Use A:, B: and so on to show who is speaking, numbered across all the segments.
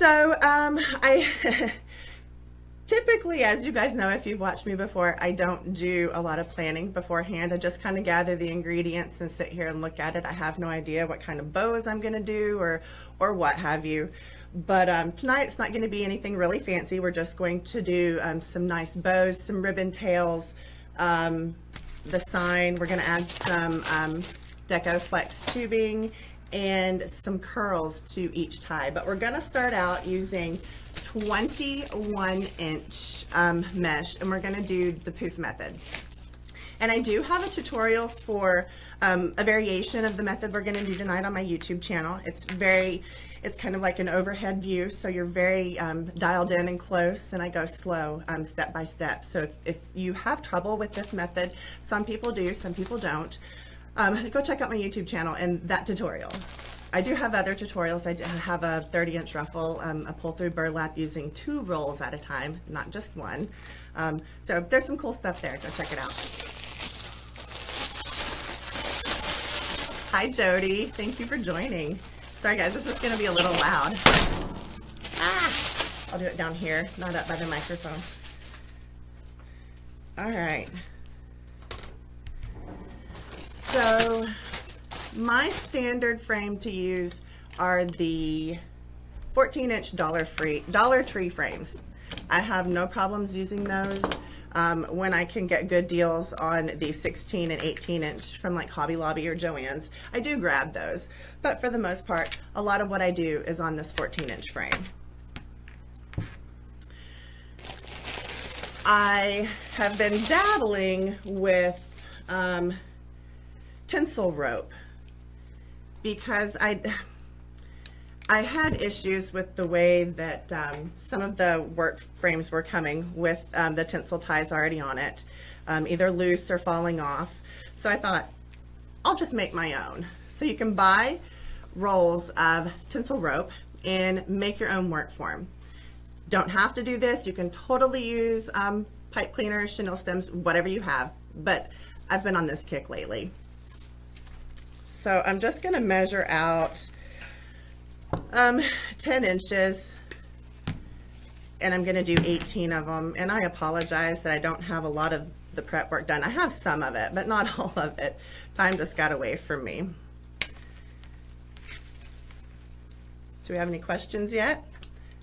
A: So I typically, as you guys know, if you've watched me before, I don't do a lot of planning beforehand. I just kind of gather the ingredients and sit here and look at it. I have no idea what kind of bows I'm going to do or what have you. But tonight it's not going to be anything really fancy. We're just going to do some nice bows, some ribbon tails, the sign. We're going to add some Deco Flex tubing and some curls to each tie. But we're going to start out using 21-inch mesh, and we're going to do the poof method. And I do have a tutorial for a variation of the method we're going to do tonight on my YouTube channel. It's kind of like an overhead view, so you're very dialed in and close, and I go slow step by step. So if you have trouble with this method, some people do, some people don't, go check out my YouTube channel and that tutorial. I do have other tutorials. I have a 30-inch ruffle, a pull-through burlap using 2 rolls at a time, not just one. So there's some cool stuff there. Go check it out. Hi, Jody. Thank you for joining. Sorry, guys, this is going to be a little loud. I'll do it down here, not up by the microphone. All right. So my standard frame to use are the 14-inch Dollar Tree frames. I have no problems using those when I can get good deals on the 16 and 18-inch from like Hobby Lobby or Joann's. I do grab those, but for the most part, a lot of what I do is on this 14-inch frame. I have been dabbling with tinsel rope because I had issues with the way that some of the work frames were coming with the tinsel ties already on it, either loose or falling off. So I thought, I'll just make my own. So you can buy rolls of tinsel rope and make your own work form. Don't have to do this. You can totally use pipe cleaners, chenille stems, whatever you have, but I've been on this kick lately. So I'm just going to measure out 10 inches, and I'm going to do 18 of them. And I apologize that I don't have a lot of the prep work done. I have some of it, but not all of it. Time just got away from me. Do we have any questions yet?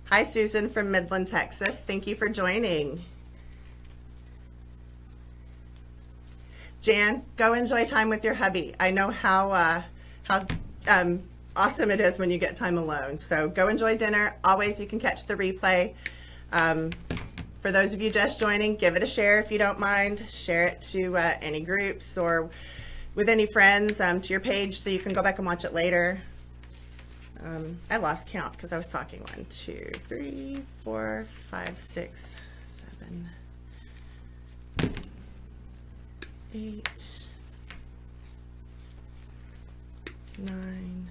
A: Hi, Susan from Midland, Texas. Thank you for joining. Jan, go enjoy time with your hubby. I know how awesome it is when you get time alone. So go enjoy dinner. Always, you can catch the replay. For those of you just joining, give it a share if you don't mind. Share it to any groups or with any friends, to your page, so you can go back and watch it later. I lost count because I was talking. 1, 2, 3, 4, 5, 6, 7, 8, 9,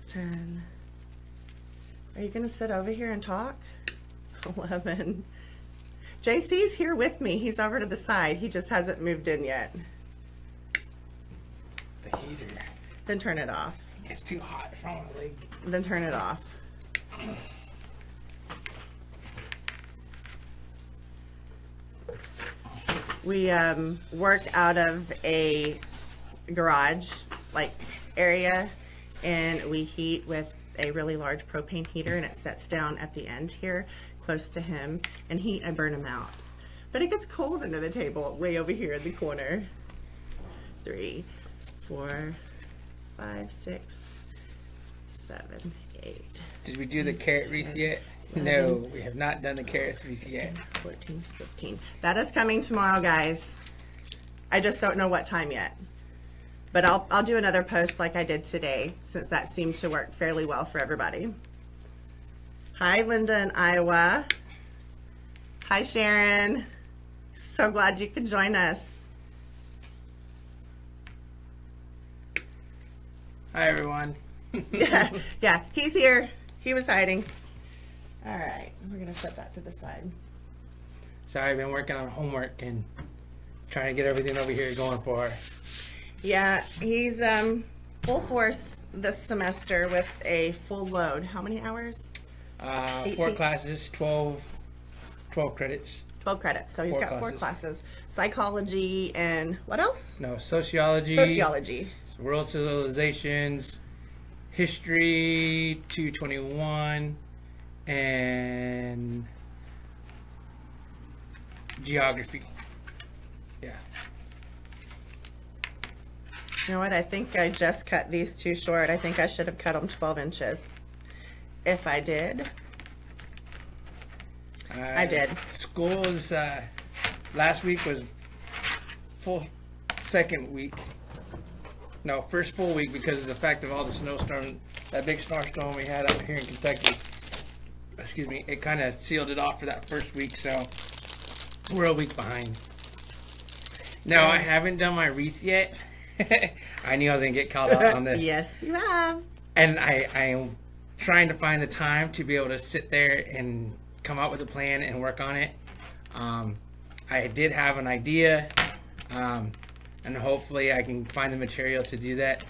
A: 10. Are you going to sit over here and talk? 11. JC's here with me. He's over to the side. He just hasn't moved in yet.
B: The heater.
A: Then turn it off.
B: It's too hot for my leg.
A: Then turn it off. We work out of a garage like area, and we heat with a really large propane heater, and it sets down at the end here close to him, and I burn him out. But it gets cold under the table way over here in the corner. 3, 4, 5, 6, 7, 8.
B: Did we do the carrot wreath yet?
A: 11,
B: No, we have not done the carrot wreath yet.
A: 14, 15. That is coming tomorrow, guys. I just don't know what time yet. But I'll do another post like I did today, since that seemed to work fairly well for everybody. Hi, Linda in Iowa. Hi, Sharon. So glad you could join us.
B: Hi, everyone.
A: Yeah, he's here. He was hiding. All right, we're gonna set that to the side.
B: Sorry, I've been working on homework and trying to get everything over here going for her.
A: Yeah, he's full force this semester with a full load. How many hours?
B: 4 classes, 12 credits.
A: 12 credits. So he's got 4 classes. Psychology and what else?
B: No, sociology.
A: Sociology.
B: World civilizations, history 221, and geography. Yeah.
A: You know what? I think I just cut these too short. I think I should have cut them 12 inches. If I did. I did.
B: School's last week was first full week because of the fact of all the snowstorm, that big snowstorm we had up here in Kentucky. Excuse me, it kind of sealed it off for that first week, so we're a week behind. No, I haven't done my wreath yet. I knew I was going to get called out on this.
A: Yes, you have.
B: And I am trying to find the time to be able to sit there and come up with a plan and work on it. I did have an idea, and hopefully I can find the material to do that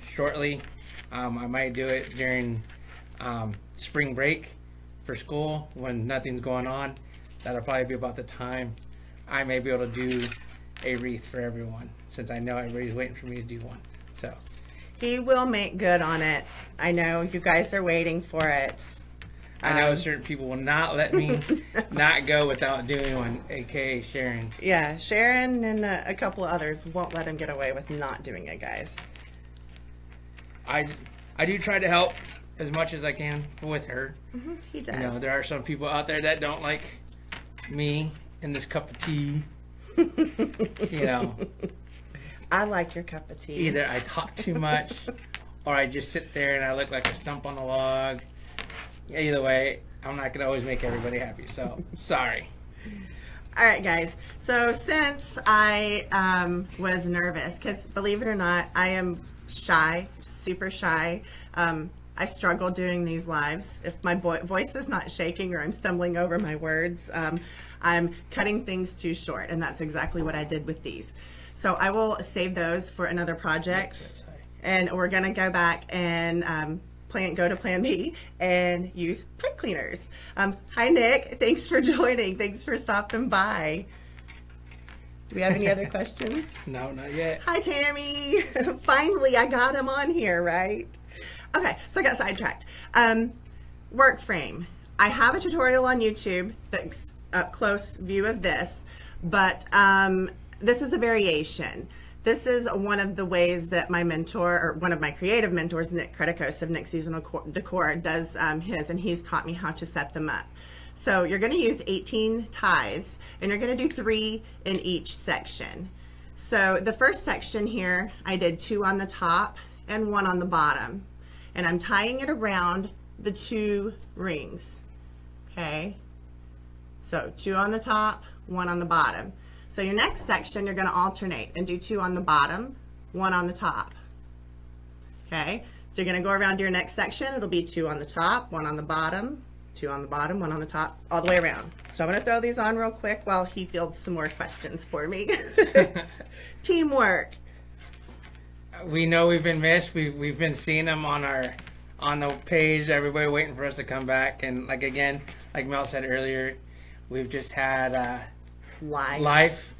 B: shortly. I might do it during spring break for school when nothing's going on. That'll probably be about the time I may be able to do a wreath for everyone, since I know everybody's waiting for me to do one. So
A: he will make good on it. I know you guys are waiting for it.
B: I know certain people will not let me not go without doing one, aka Sharon.
A: Yeah, Sharon and a couple of others won't let him get away with not doing it, guys.
B: I do try to help as much as I can with her.
A: He does.
B: You know, there are some people out there that don't like me and this cup of tea. You know,
A: I like your cup of tea.
B: Either I talk too much or I just sit there and I look like a stump on a log. Either way, I'm not going to always make everybody happy, so sorry.
A: All right, guys. So since I was nervous, because believe it or not, I am shy, super shy. I struggle doing these lives. If my voice is not shaking or I'm stumbling over my words, I'm cutting things too short, and that's exactly what I did with these. So I will save those for another project, and we're going to go back and go to plan B and use pipe cleaners. Hi Nick, thanks for joining. Thanks for stopping by. Do we have any other questions?
B: No, not yet.
A: Hi Tammy. Finally, I got him on here, right? Okay, so I got sidetracked. Work frame. I have a tutorial on YouTube that's up close view of this, but this is a variation. This is one of the ways that my mentor, or one of my creative mentors, Nick Creticos of Nick Seasonal Decor, does his, and he's taught me how to set them up. So you're going to use 18 ties, and you're going to do 3 in each section. So the first section here, I did 2 on the top and 1 on the bottom, and I'm tying it around the 2 rings. Okay, so 2 on the top, 1 on the bottom. So your next section, you're going to alternate and do 2 on the bottom, 1 on the top. Okay, so you're going to go around to your next section. It'll be 2 on the top, 1 on the bottom, 2 on the bottom, 1 on the top, all the way around. So I'm going to throw these on real quick while he fields some more questions for me. Teamwork.
B: We know we've been missed. We've been seeing them on the page. Everybody waiting for us to come back. And like Mel said earlier, we've just had life.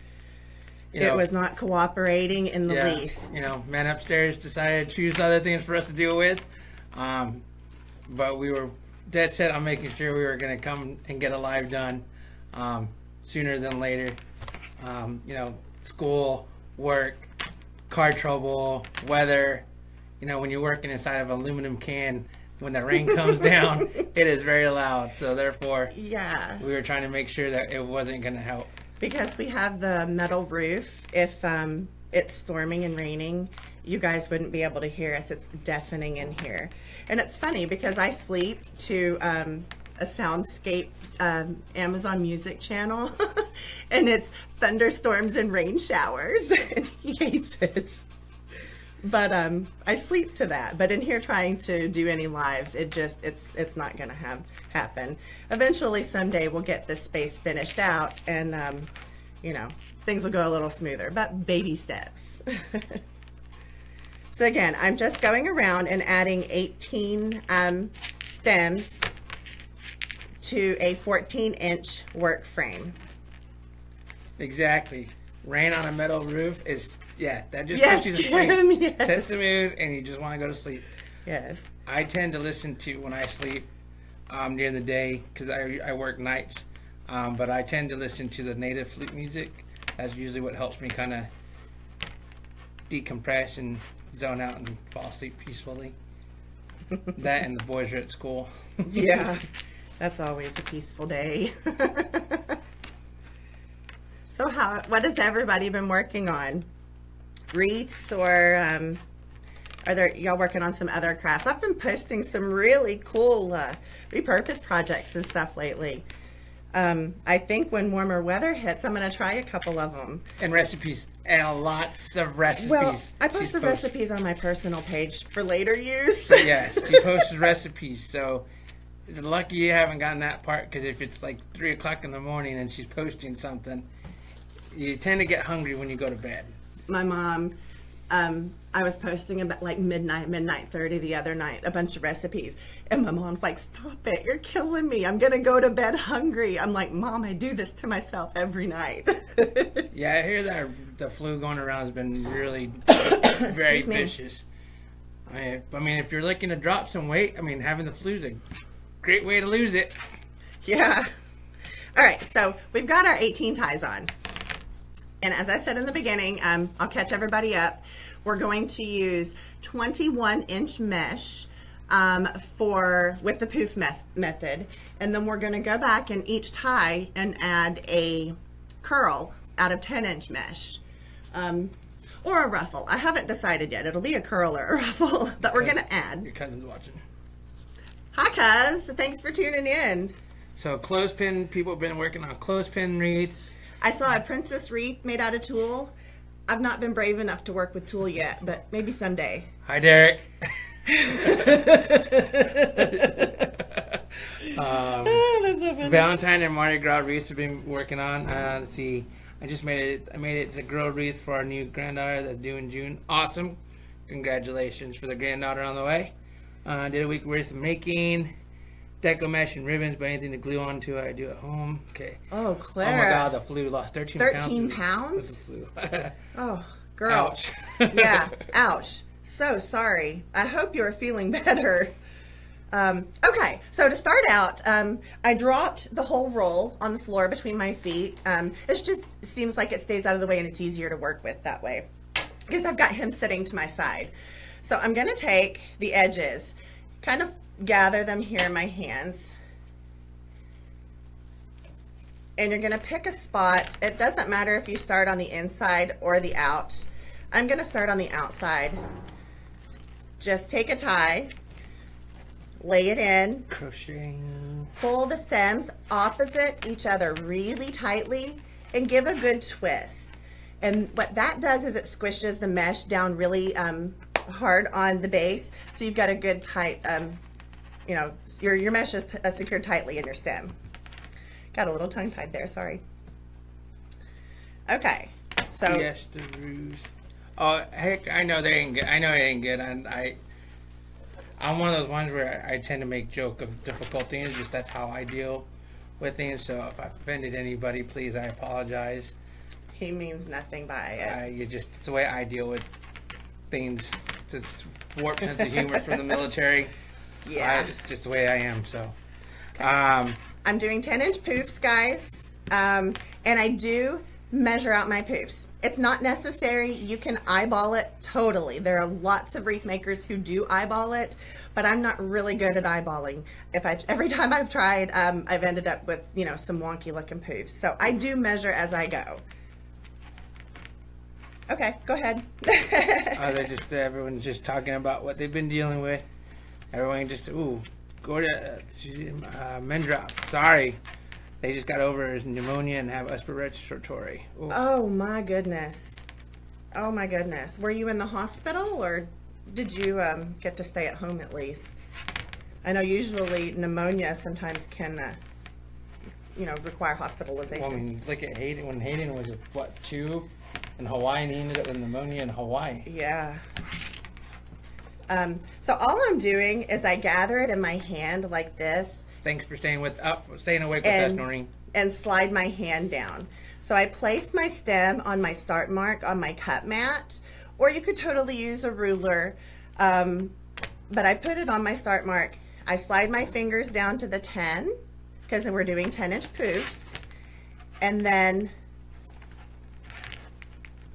A: It was not cooperating in the least.
B: You know, men upstairs decided to choose other things for us to deal with. But we were dead set on making sure we were going to come and get a live done sooner than later. You know, school, work, car trouble, weather. You know, when you're working inside of an aluminum can, when the rain comes down, it is very loud. So therefore, we were trying to make sure that it wasn't going to help.
A: Because we have the metal roof, if it's storming and raining, you guys wouldn't be able to hear us. It's deafening in here. And it's funny because I sleep to a soundscape Amazon Music channel, and it's thunderstorms and rain showers, and he hates it. But I sleep to that. But in here trying to do any lives, it's not going to happen. Eventually, someday, we'll get this space finished out, and you know, things will go a little smoother, but baby steps. So again, I'm just going around and adding 18 stems to a 14-inch work frame.
B: Exactly. Rain on a metal roof is, yeah, that just
A: Yes,
B: puts you to
A: Kim,
B: sleep.
A: yes.
B: Sets the mood, and you just want to go to sleep.
A: Yes.
B: I tend to listen to, when I sleep during the day, because I work nights, but I tend to listen to the native flute music. That's usually what helps me kind of decompress and zone out and fall asleep peacefully. That and the boys are at school.
A: Yeah, that's always a peaceful day. So what has everybody been working on? Wreaths, or are y'all working on some other crafts? I've been posting some really cool repurposed projects and stuff lately. I think when warmer weather hits, I'm going to try a couple of them.
B: And recipes. And lots of recipes.
A: Well, I post the recipes on my personal page for later use.
B: But yes, she posts recipes. So you're lucky you haven't gotten that part, because if it's like 3 o'clock in the morning and she's posting something, you tend to get hungry when you go to bed.
A: My mom, I was posting about like midnight 30 the other night, a bunch of recipes. And my mom's like, stop it, you're killing me. I'm going to go to bed hungry. I'm like, Mom, I do this to myself every night.
B: Yeah, I hear that the flu going around has been really very vicious. I mean, if you're looking to drop some weight, I mean, having the flu is a great way to lose it.
A: Yeah. All right, so we've got our 18 ties on. And as I said in the beginning, I'll catch everybody up. We're going to use 21-inch mesh with the poof method. And then we're going to go back in each tie and add a curl out of 10-inch mesh. Or a ruffle. I haven't decided yet. It'll be a curl or a ruffle that we're going to add.
B: Your cousin's watching.
A: Hi, cuz. Thanks for tuning in.
B: So clothespin, people have been working on clothespin wreaths.
A: I saw a princess wreath made out of tulle. I've not been brave enough to work with tulle yet, but maybe someday.
B: Hi, Derek.
A: That's so funny.
B: Valentine and Mardi Gras wreaths have been working on. Let's see. I just made it. I made it. It's a girl wreath for our new granddaughter that's due in June. Awesome. Congratulations for the granddaughter on the way. Did a week worth of making. Deco mesh and ribbons, but anything to glue onto I do at home. Okay.
A: Oh, Claire.
B: Oh my God, the flu lost 13 pounds.
A: 13 pounds?
B: With the flu.
A: Oh, girl.
B: Ouch.
A: Yeah, ouch. So sorry. I hope you're feeling better. Okay, so to start out, I dropped the whole roll on the floor between my feet. It just seems like it stays out of the way and it's easier to work with that way, because I've got him sitting to my side. So I'm going to take the edges, kind of gather them here in my hands, and you're going to pick a spot. It doesn't matter if you start on the inside or the out. I'm going to start on the outside. Just take a tie, lay it in,
B: Crocheting.
A: pull the stems opposite each other really tightly, and give a good twist. And what that does is it squishes the mesh down really hard on the base, so you've got a good tight, you know, your mesh is secured tightly in your stem. Got a little tongue tied there, sorry. Okay, so
B: Yes, the roost. Oh heck, I know they ain't good. I know it ain't good. I'm one of those ones where I tend to make joke of difficult things. Just that's how I deal with things. So if I offended anybody, please, I apologize.
A: he means nothing by it.
B: It's the way I deal with things. It's warped sense of humor from the military.
A: Yeah.
B: It's just the way I am. So,
A: Okay. I'm doing 10-inch poofs, guys, and I do measure out my poofs. It's not necessary. You can eyeball it totally. There are lots of wreath makers who do eyeball it, but I'm not really good at eyeballing. Every time I've tried, I've ended up with, you know, some wonky looking poofs. So I do measure as I go. Okay, go ahead.
B: Everyone's just talking about what they've been dealing with. Everyone just, go to Mendrop. Sorry. They just got over his pneumonia and have respiratory. Ooh.
A: Oh my goodness. Oh my goodness. Were you in the hospital, or did you get to stay at home at least? I know usually pneumonia sometimes can you know, require hospitalization.
B: Well, I mean, look at Hayden. When Hayden was, what, 2 in Hawaii, and he ended up with pneumonia in Hawaii.
A: Yeah. So all I'm doing is I gather it in my hand like this.
B: Thanks for staying awake with us, Noreen.
A: And slide my hand down. So I place my stem on my start mark on my cut mat, or you could totally use a ruler, but I put it on my start mark. I slide my fingers down to the 10, because we're doing 10-inch poofs, and then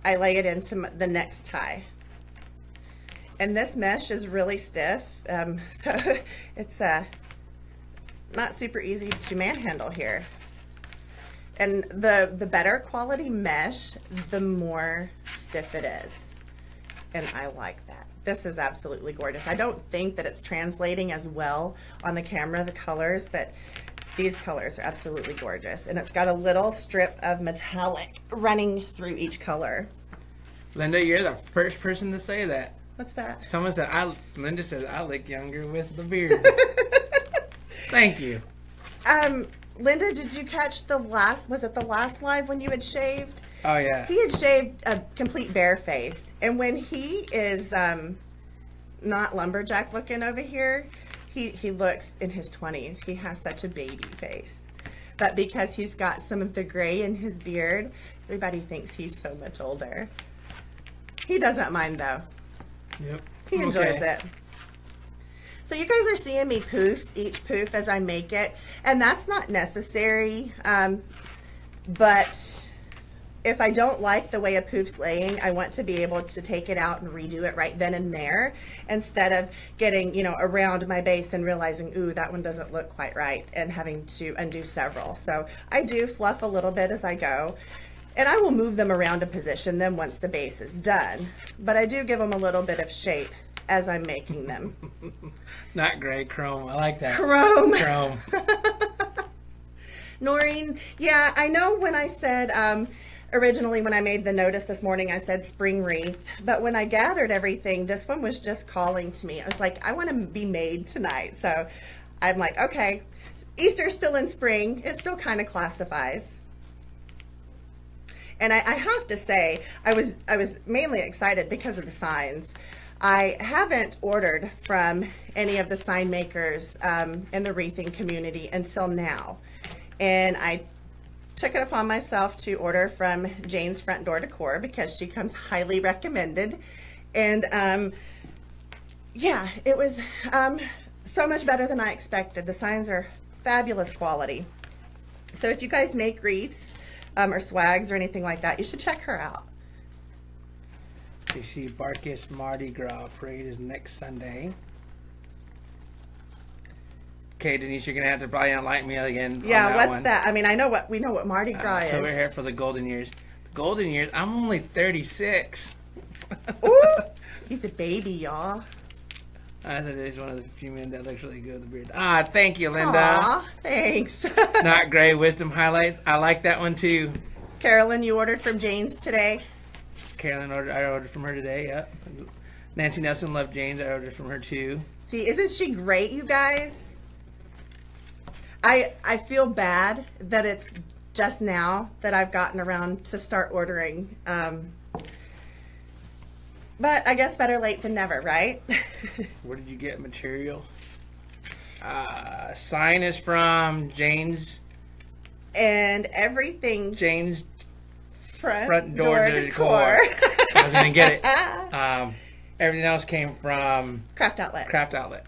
A: I lay it into the next tie. And this mesh is really stiff, so it's not super easy to manhandle here. And the better quality mesh, the more stiff it is. And I like that. This is absolutely gorgeous. I don't think that it's translating as well on the camera, the colors, but these colors are absolutely gorgeous. And it's got a little strip of metallic running through each color.
B: Linda, you're the first person to say that.
A: What's that?
B: Someone said, Linda says, I look younger with the beard. Thank you.
A: Linda, did you catch was it the last live when you had shaved?
B: Oh, yeah.
A: He had shaved a complete bare-faced. And when he is not lumberjack looking over here, he looks in his 20s. He has such a baby face. But because he's got some of the gray in his beard, everybody thinks he's so much older. He doesn't mind, though.
B: Yep.
A: He enjoys it. So you guys are seeing me poof each poof as I make it, and that's not necessary, but if I don't like the way a poof's laying, I want to be able to take it out and redo it right then and there, instead of getting, you know, around my base and realizing, ooh, that one doesn't look quite right, and having to undo several. So I do fluff a little bit as I go. And I will move them around to position them once the base is done. But I do give them a little bit of shape as I'm making them.
B: Not gray, chrome. I like that.
A: Chrome.
B: Chrome.
A: Noreen, yeah, I know when I said, originally when I made the notice this morning, I said spring wreath. But when I gathered everything, this one was just calling to me. I was like, I want to be made tonight. So I'm like, okay, Easter's still in spring. It still kind of classifies. And I have to say, I was mainly excited because of the signs. I haven't ordered from any of the sign makers in the wreathing community until now. And I took it upon myself to order from Jane's Front Door Decor because she comes highly recommended. And yeah, it was so much better than I expected. The signs are fabulous quality. So if you guys make wreaths, or swags or anything like that, you should check her out.
B: You see, Barkus Mardi Gras parade is next Sunday. Okay, Denise, you're gonna have to probably enlighten me again.
A: Yeah, what's that? I mean, we know what Mardi Gras is.
B: So we're here for the golden years. The golden years. I'm only 36.
A: Ooh, he's a baby, y'all.
B: I said he's one of the few men that looks really good with the beard. Ah, thank you, Linda.
A: Aw, thanks.
B: Not gray wisdom highlights. I like that one too.
A: Carolyn, you ordered from Jane's today?
B: Carolyn I ordered from her today, yep. Nancy Nelson loved Jane's. I ordered from her too.
A: See, isn't she great, you guys? I feel bad that it's just now that I've gotten around to start ordering. But I guess better late than never, right?
B: Where did you get material? Sign is from Jane's.
A: And everything.
B: Jane's
A: Front Door Decor.
B: I was going to get it. Everything else came from
A: Craft Outlet.
B: Craft Outlet.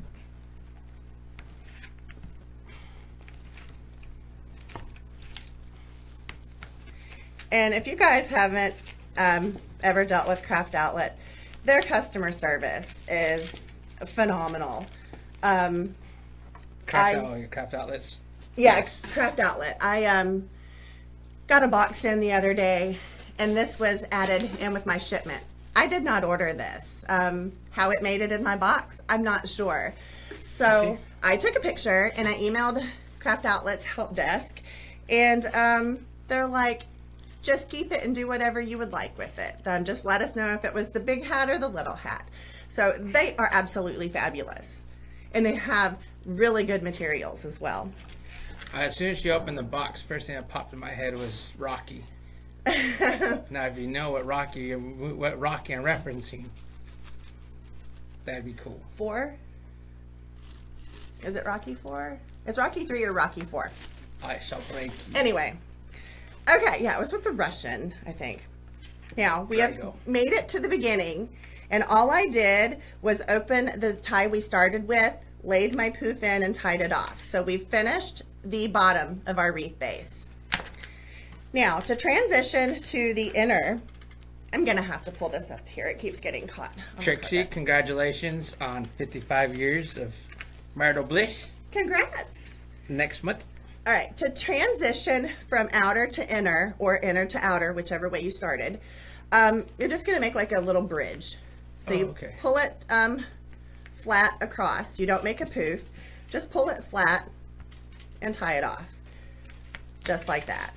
A: And if you guys haven't ever dealt with Craft Outlet, their customer service is phenomenal.
B: Craft Outlets.
A: Yeah,
B: yes.
A: Craft Outlet. I got a box in the other day, and this was added in with my shipment. I did not order this. How it made it in my box, I'm not sure. So I took a picture, and I emailed Craft Outlet's help desk, and they're like, just keep it and do whatever you would like with it. Just let us know if it was the big hat or the little hat. So they are absolutely fabulous. And they have really good materials as well.
B: As soon as she opened the box, first thing that popped in my head was Rocky. Now, if you know what Rocky I'm referencing, that'd be cool.
A: 4? Is it Rocky 4? It's Rocky 3 or Rocky 4.
B: I shall break you.
A: Anyway. Okay, yeah, it was with the Russian, I think. Now, we have made it to the beginning, and all I did was open the tie we started with, laid my poof in, and tied it off. So we finished the bottom of our wreath base. Now, to transition to the inner, I'm going to have to pull this up here. It keeps getting caught.
B: Trixie, congratulations on 55 years of marital bliss.
A: Congrats.
B: Next month.
A: All right, to transition from outer to inner, or inner to outer, whichever way you started, you're just going to make like a little bridge. So you pull it flat across. You don't make a poof. Just pull it flat and tie it off. Just like that.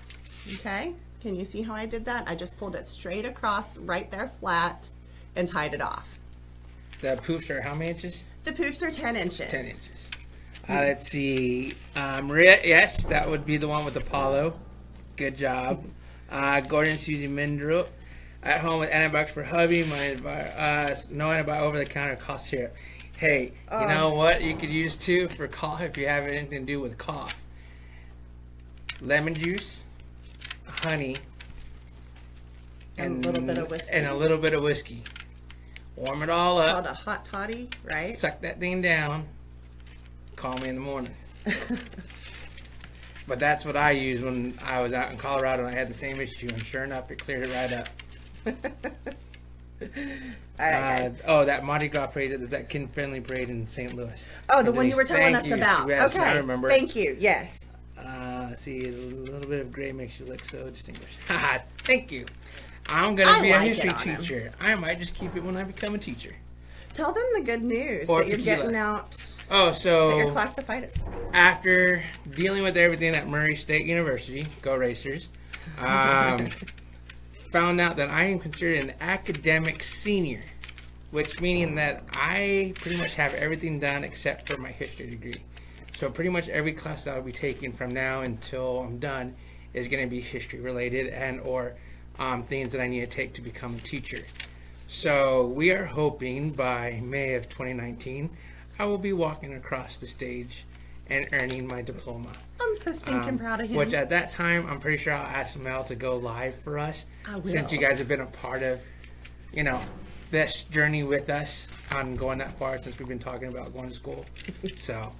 A: Okay? Can you see how I did that? I just pulled it straight across, right there flat, and tied it off.
B: The poofs are how many inches?
A: The poofs are 10 inches.
B: 10 inches. Let's see. Maria, yes, that would be the one with Apollo. Good job. Gordon, Susie Mindro. At home with antibiotics for hubby. No antibiotic over the counter cough syrup. Hey, you know what you could use too for cough if you have anything to do with cough? Lemon juice, honey,
A: and a little bit of whiskey.
B: And a little bit of whiskey. Warm it all up.
A: Called a hot toddy, right?
B: Suck that thing down. Call me in the morning. But that's what I used when I was out in Colorado and I had the same issue, and sure enough, it cleared it right up.
A: All right, guys.
B: Oh, that Mardi Gras parade, that kid-friendly parade in St. Louis.
A: Oh, the one you were telling us about.
B: Yes,
A: okay,
B: I remember.
A: Thank you. Yes.
B: Let's see, a little bit of gray makes you look so distinguished. Thank you. I'm going to be a history teacher. I might just keep it when I become a teacher.
A: Tell them the good news that you're getting out.
B: Oh, so
A: that you're classified as.
B: After dealing with everything at Murray State University, go Racers, found out that I am considered an academic senior, which meaning that I pretty much have everything done except for my history degree. So pretty much every class that I'll be taking from now until I'm done is going to be history related and or things that I need to take to become a teacher. So we are hoping by May of 2019, I will be walking across the stage and earning my diploma.
A: I'm so stinking proud of him.
B: Which at that time, I'm pretty sure I'll ask Mel to go live for us.
A: I will.
B: Since you guys have been a part of, you know, this journey with us on going that far since we've been talking about going to school. So.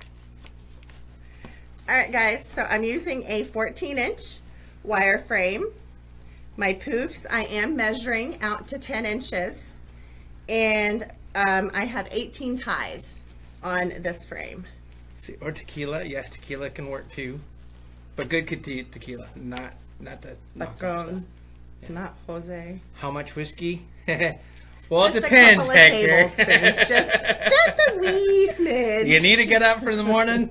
A: All right, guys. So I'm using a 14-inch wire frame. My poofs, I am measuring out to 10 inches. And I have 18 ties on this frame.
B: See, or tequila. Yes, tequila can work too. But good tequila, not the
A: Patron, not Jose.
B: How much whiskey? Well,
A: just
B: it depends,
A: a couple of
B: Hector.
A: tablespoons. just a wee smidge.
B: You need to get up for the morning?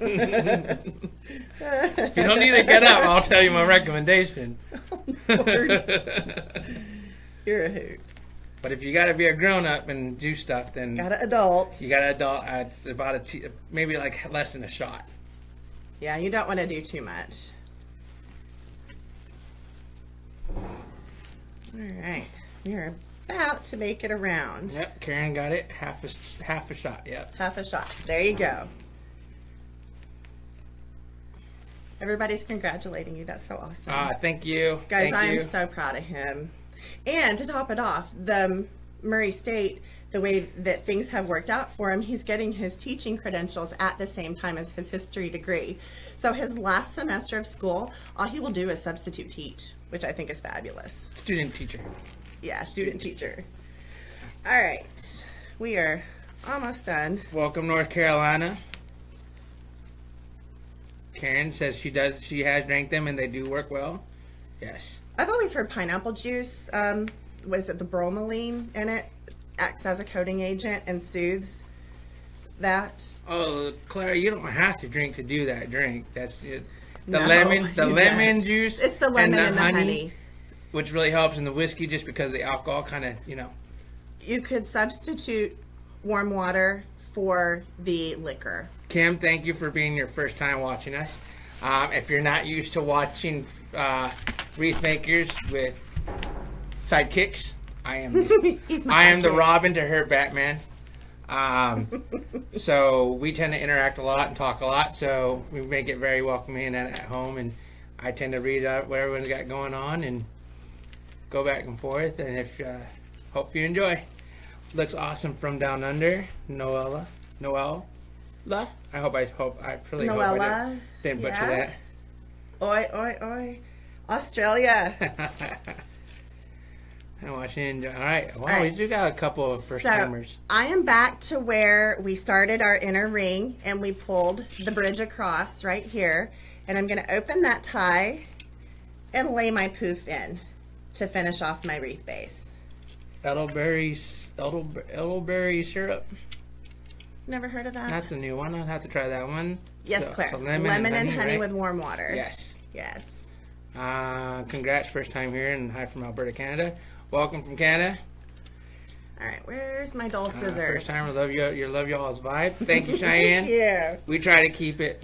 B: If you don't need to get up, I'll tell you my recommendation.
A: Oh, Lord. You're a hoot.
B: But if you got to be a grown-up and do stuff, then...
A: Got to adult.
B: You got to adult at about maybe like less than a shot.
A: Yeah, you don't want to do too much. All right. You're about to make it around.
B: Yep, Karen got it. Half a shot, yep.
A: Half a shot. There you go. Everybody's congratulating you. That's so awesome.
B: Thank you.
A: Guys, I am so proud of him. And to top it off, the Murray State, the way that things have worked out for him, he's getting his teaching credentials at the same time as his history degree. So his last semester of school, all he will do is substitute teach, which I think is fabulous.
B: Student teacher.
A: Yeah, student teacher. All right, we are almost done.
B: Welcome, North Carolina. Karen says she has drank them and they do work well. Yes.
A: I've always heard pineapple juice, what is it, the bromelain in it, acts as a coating agent and soothes that.
B: Oh, Clara, you don't have to drink to do that drink. That's it. The
A: No,
B: lemon juice.
A: It's the lemon and the honey.
B: Which really helps in the whiskey just because the alcohol kind of, you know.
A: You could substitute warm water for the liquor.
B: Kim, thank you for being your first time watching us. If you're not used to watching wreath makers with sidekicks, I am the Robin to her Batman. So we tend to interact a lot and talk a lot, so we make it very welcoming at home, and I tend to read out what everyone's got going on and go back and forth, and if hope you enjoy. Looks awesome from down under. Noella. I really hope I didn't butcher that.
A: Oi, oi, oi. Australia.
B: I'm watching. All right. Wow, we do got a couple of first timers.
A: I am back to where we started our inner ring and we pulled the bridge across right here. And I'm going to open that tie and lay my poof in to finish off my wreath base.
B: Elderberry syrup.
A: Never heard of that?
B: That's a new one. I'll have to try that one.
A: Yes, Claire. So lemon and honey right? With warm water.
B: Yes.
A: Yes.
B: Congrats, first time here, and hi from Alberta, Canada. Welcome from Canada.
A: All right, where's my dull scissors?
B: First time, I love y'all's vibe. Thank you, Cheyenne.
A: Thank you.
B: We try to keep it,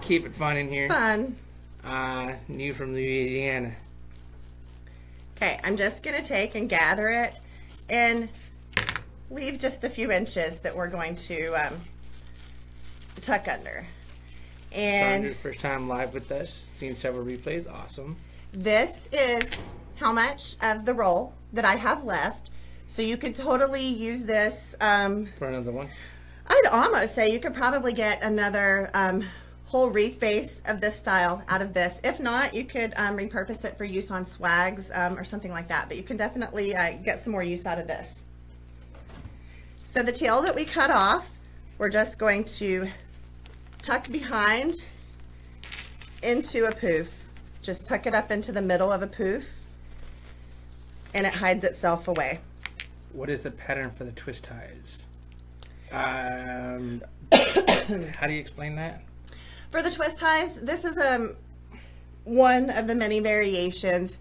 B: keep it fun in here.
A: Fun.
B: New from Louisiana.
A: Okay, I'm just gonna take and gather it and leave just a few inches that we're going to tuck under. And
B: Sandra's first time live with us, seen several replays, awesome.
A: This is how much of the roll that I have left. So you could totally use this.
B: For another one?
A: I'd almost say you could probably get another whole wreath base of this style out of this. If not, you could repurpose it for use on swags or something like that. But you can definitely get some more use out of this. So the tail that we cut off, we're just going to tuck behind into a poof. Just tuck it up into the middle of a poof and it hides itself away.
B: What is the pattern for the twist ties? How do you explain that?
A: For the twist ties, this is one of the many variations.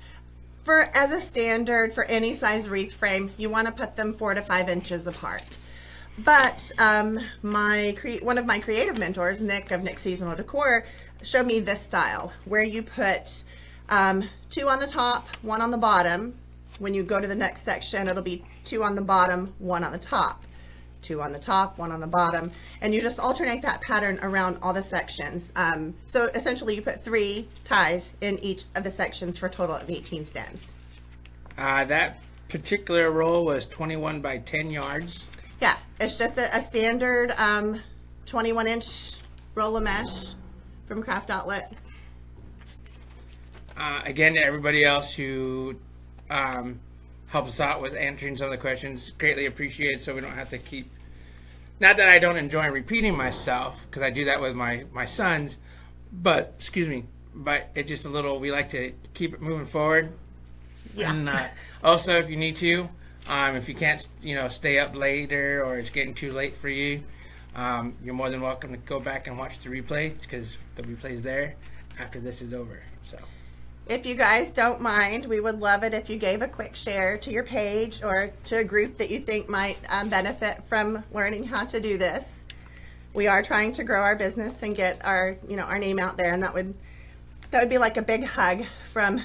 A: As a standard for any size wreath frame, you want to put them 4 to 5 inches apart. But one of my creative mentors, Nick of Nick Seasonal Decor, showed me this style where you put 2 on the top, 1 on the bottom. When you go to the next section, it'll be 2 on the bottom, 1 on the top. 2 on the top, 1 on the bottom, and you just alternate that pattern around all the sections. So essentially you put 3 ties in each of the sections for a total of 18 stems.
B: That particular roll was 21 by 10 yards.
A: Yeah, it's just a standard 21-inch roll of mesh from Craft Outlet.
B: Again, to everybody else who help us out with answering some of the questions, greatly appreciated, so we don't have to keep, not that I don't enjoy repeating myself, because I do that with my sons, but it's just a little, we like to keep it moving forward. Yeah. And also, if you need to, if you can't stay up later or it's getting too late for you, you're more than welcome to go back and watch the replay, because the replay is there after this is over. So
A: if you guys don't mind, we would love it if you gave a quick share to your page or to a group that you think might benefit from learning how to do this. We are trying to grow our business and get our our name out there, and that would be like a big hug from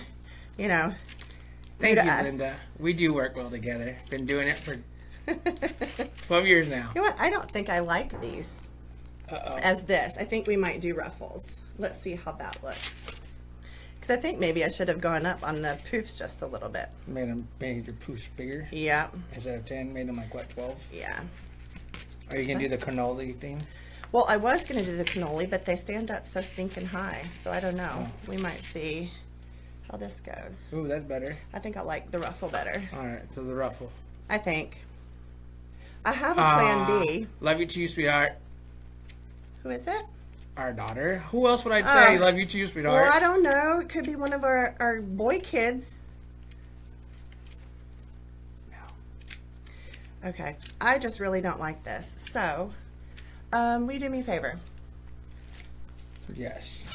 B: Thank you, Linda. We do work well together. Been doing it for 12 years now.
A: You know what? I don't think I like these as this. I think we might do ruffles. Let's see how that looks. Because I think maybe I should have gone up on the poofs just a little bit.
B: Made your poofs bigger?
A: Yeah.
B: Instead of 10, made them like what, 12?
A: Yeah.
B: Are you going to do the cannoli thing?
A: Well, I was going to do the cannoli, but they stand up so stinking high. So I don't know. Oh. We might see how this goes.
B: Ooh, that's better.
A: I think I like the ruffle better.
B: All right, so the ruffle.
A: I think. I have a plan B.
B: Love you too, sweetheart.
A: Who is it?
B: Our daughter. Who else would I say? Love you too, sweetheart.
A: Well, I don't know. It could be one of our boy kids. No. Okay. I just really don't like this. So, will you do me a favor?
B: Yes.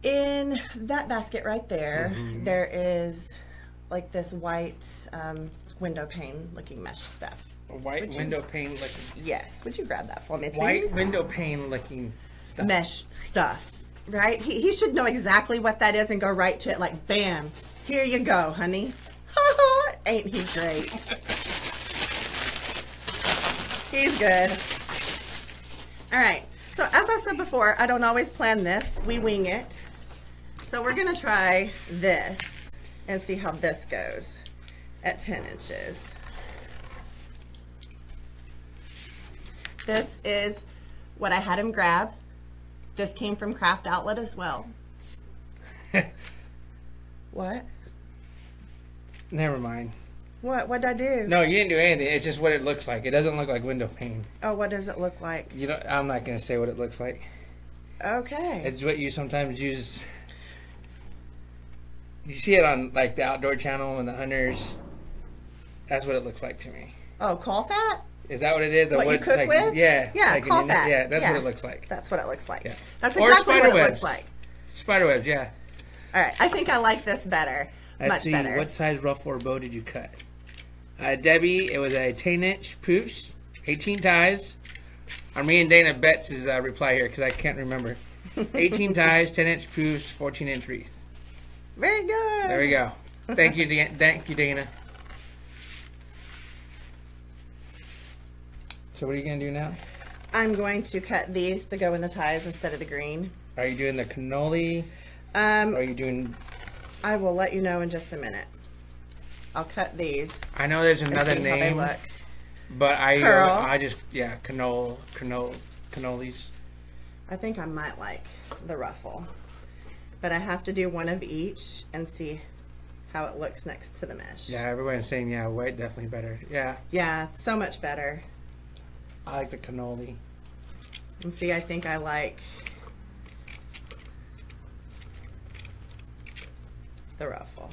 A: In that basket right there, there is like this white window pane looking mesh stuff.
B: A white window pane looking?
A: Yes. Would you grab that for me, please?
B: White window pane looking stuff.
A: Mesh stuff. Right? He should know exactly what that is and go right to it like, bam, here you go, honey. Ain't he great? He's good. All right, so as I said before, I don't always plan this. We wing it. So we're gonna try this and see how this goes at 10 inches. This is what I had him grab. This came from Craft Outlet as well. What?
B: Never mind.
A: What'd I do?
B: No, you didn't do anything. It's just what it looks like. It doesn't look like window pane.
A: Oh, what does it look like?
B: You know, I'm not going to say what it looks like.
A: Okay.
B: It's what you sometimes use. You see it on like the Outdoor Channel and the Hunters. That's what it looks like to me.
A: Oh, caul fat?
B: Is that what it is?
A: What you cook
B: like,
A: with?
B: Yeah.
A: Yeah,
B: like
A: caul fat.
B: Yeah, that's what it looks like.
A: That's what it looks like.
B: Yeah.
A: That's
B: or
A: exactly
B: spider
A: what
B: webs.
A: it looks like.
B: Spiderwebs, yeah.
A: All right, I think I like this better.
B: Let's see,
A: better.
B: what size ruffle or bow did you cut? Debbie, it was a 10-inch poofs, 18 ties. Me and Dana Betts' reply here because I can't remember. 18 ties, 10-inch poofs, 14-inch wreath.
A: Very good.
B: There we go. Thank you, thank you, Dana. So what are you going to do now?
A: I'm going to cut these to go in the ties instead of the green.
B: Are you doing the cannoli? Or are you doing...
A: I will let you know in just a minute. I'll cut these.
B: I know there's another
A: and see
B: name,
A: how they look.
B: but
A: Pearl.
B: I just, yeah, cannolis.
A: I think I might like the ruffle, but I have to do one of each and see how it looks next to the mesh.
B: Yeah, everyone's saying, yeah, white definitely better. Yeah.
A: Yeah, so much better.
B: I like the cannoli.
A: And see, I think I like the ruffle.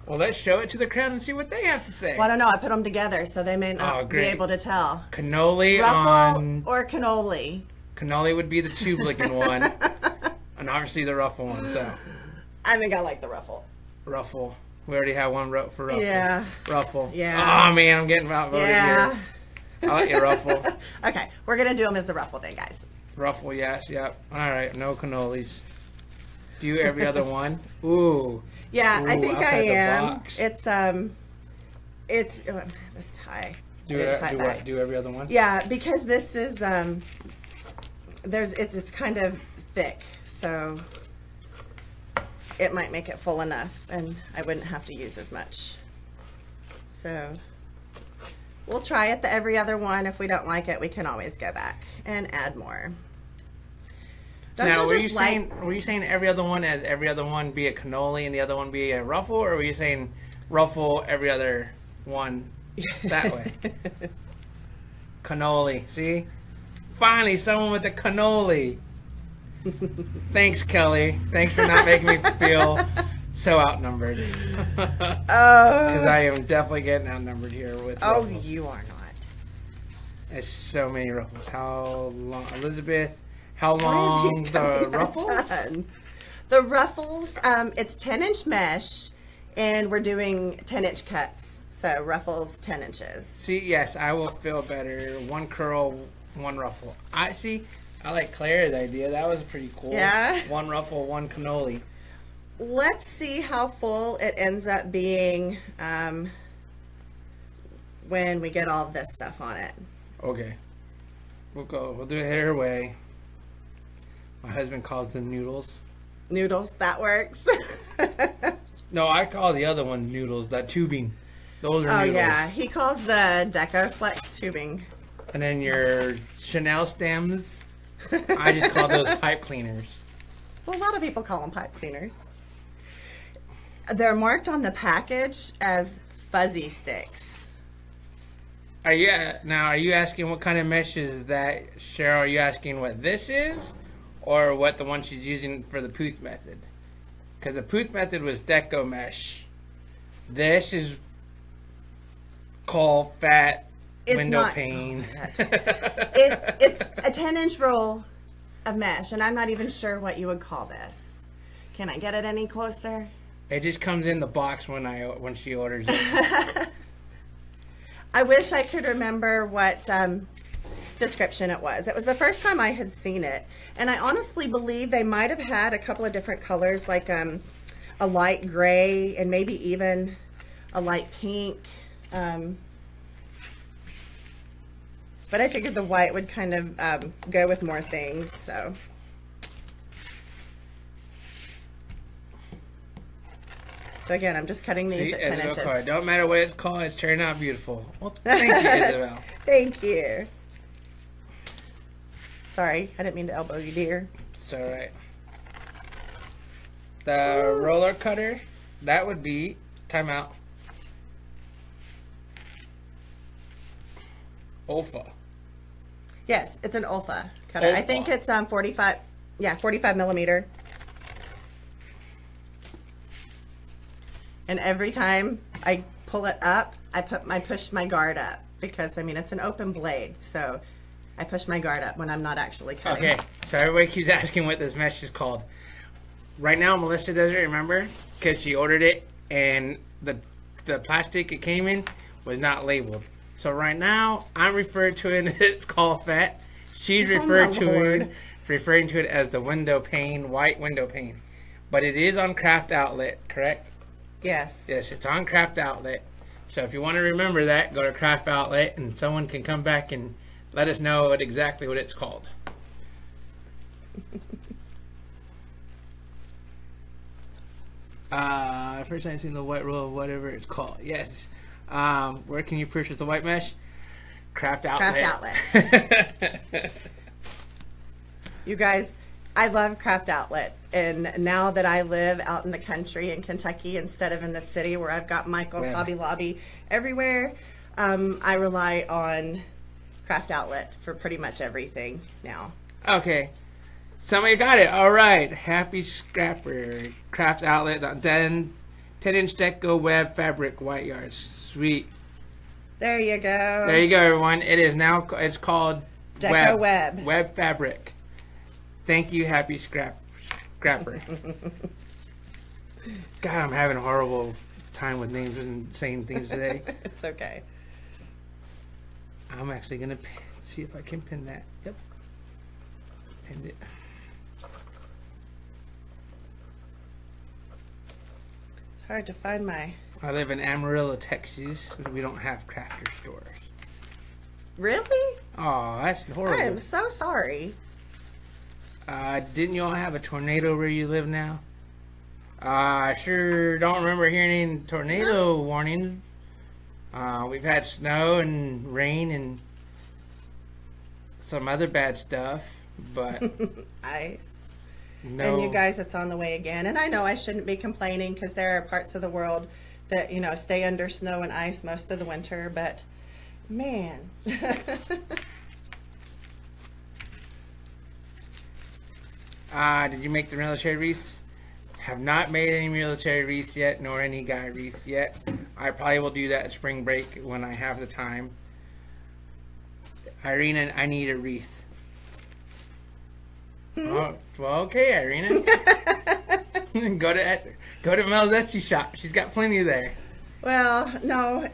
B: Well, let's show it to the crowd and see what they have to say.
A: Well, I don't know. I put them together, so they may not be able to tell.
B: Cannoli
A: Ruffle
B: on...
A: or cannoli?
B: Cannoli would be the tube-looking one. And obviously the ruffle one, so...
A: I think I like the ruffle.
B: Ruffle. We already have one for ruffle.
A: Yeah.
B: Ruffle.
A: Yeah.
B: Oh, man, I'm getting outvoted here. I like your ruffle.
A: Okay, we're going to do them as the ruffle then, guys.
B: Ruffle, yes, yep. All right, no cannolis. Do every other one? Ooh.
A: Yeah, I think I am.
B: Box.
A: It's this tie.
B: Do every other one?
A: Yeah, because this is it's kind of thick, so it might make it full enough, and I wouldn't have to use as much. So we'll try it the every other one. If we don't like it, we can always go back and add more.
B: Now, were you saying every other one as every other one be a cannoli and the other one be a ruffle, or were you saying ruffle every other one that way? Cannoli, see? Finally, someone with a cannoli. Thanks, Kelly. Thanks for not making me feel so outnumbered. Because I am definitely getting outnumbered here with ruffles.
A: You are not.
B: There's so many ruffles. How long, Elizabeth? How long the ruffles?
A: The ruffles, it's 10-inch mesh, and we're doing 10-inch cuts. So ruffles, 10 inches.
B: See, yes, I will feel better. One curl, one ruffle. I like Claire's idea. That was pretty cool.
A: Yeah.
B: One ruffle, one cannoli.
A: Let's see how full it ends up being when we get all of this stuff on it.
B: Okay. We'll do it her way. My husband calls them noodles.
A: Noodles, that works.
B: No, I call the other one noodles, that tubing. Those are noodles. Oh,
A: yeah. He calls the Deco Flex tubing.
B: And then your Chanel stems, I just call those pipe cleaners.
A: Well, a lot of people call them pipe cleaners. They're marked on the package as fuzzy sticks.
B: Are you asking what kind of mesh is that, Cheryl? Are you asking what this is? Or what the one she's using for the Pooth method? Because the Pooth method was Deco mesh. This is caul fat window pane.
A: It's a 10-inch roll of mesh, and I'm not even sure what you would call this. Can I get it any closer?
B: It just comes in the box when she orders it.
A: I wish I could remember what description it was. It was the first time I had seen it, and I honestly believe they might have had a couple of different colors, like a light gray and maybe even a light pink. But I figured the white would kind of go with more things, so. So again, I'm just cutting these at 10 inches.
B: It don't matter what it's called, it's turning out beautiful. Well, thank you, Isabel.
A: Thank you. Sorry, I didn't mean to elbow you, dear.
B: It's all right. The roller cutter, that would be, time out. Olfa.
A: Yes, it's an Olfa cutter. Olfa. I think it's 45 millimeter. And every time I pull it up, I push my guard up, because I mean it's an open blade, so I push my guard up when I'm not actually cutting.
B: Okay, so everybody keeps asking what this mesh is called. Right now, Melissa doesn't remember because she ordered it and the plastic it came in was not labeled. So right now, I'm referring to it. It's called fat. She's referring to it as the window pane, white window pane. But it is on Craft Outlet, correct?
A: Yes.
B: Yes, it's on Craft Outlet. So if you want to remember that, go to Craft Outlet and someone can come back and let us know exactly what it's called. First time I've seen the white roll, whatever it's called. Yes. Where can you purchase the white mesh? Craft Outlet.
A: Craft Outlet. You guys, I love Craft Outlet, and now that I live out in the country in Kentucky instead of in the city where I've got Michael's, Hobby Lobby everywhere, I rely on Craft Outlet for pretty much everything now.
B: Okay, somebody got it. All right, Happy Scrapper, Craft Outlet on 10-inch deco web fabric white yards. Sweet.
A: There you go.
B: There you go, everyone. It is now. It's called
A: Deco
B: Web Fabric. Thank you, Happy Scrapper. God, I'm having a horrible time with names and saying things today.
A: It's okay.
B: I'm actually gonna see if I can pin that. Yep. Pinned it.
A: It's hard to find my...
B: I live in Amarillo, Texas. We don't have crafter stores.
A: Really?
B: Oh, that's horrible.
A: I am so sorry.
B: Didn't you all have a tornado where you live now? I sure don't remember hearing any tornado warnings. We've had snow and rain and some other bad stuff, but
A: ice.
B: No.
A: And you guys, it's on the way again. And I know I shouldn't be complaining because there are parts of the world that, you know, stay under snow and ice most of the winter, but man.
B: Did you make the military wreaths? Have not made any military wreaths yet, nor any guy wreaths yet. I probably will do that at spring break when I have the time. Irina, I need a wreath. Oh, well, okay, Irina. Go to Mel's Etsy shop. She's got plenty there.
A: Well, no,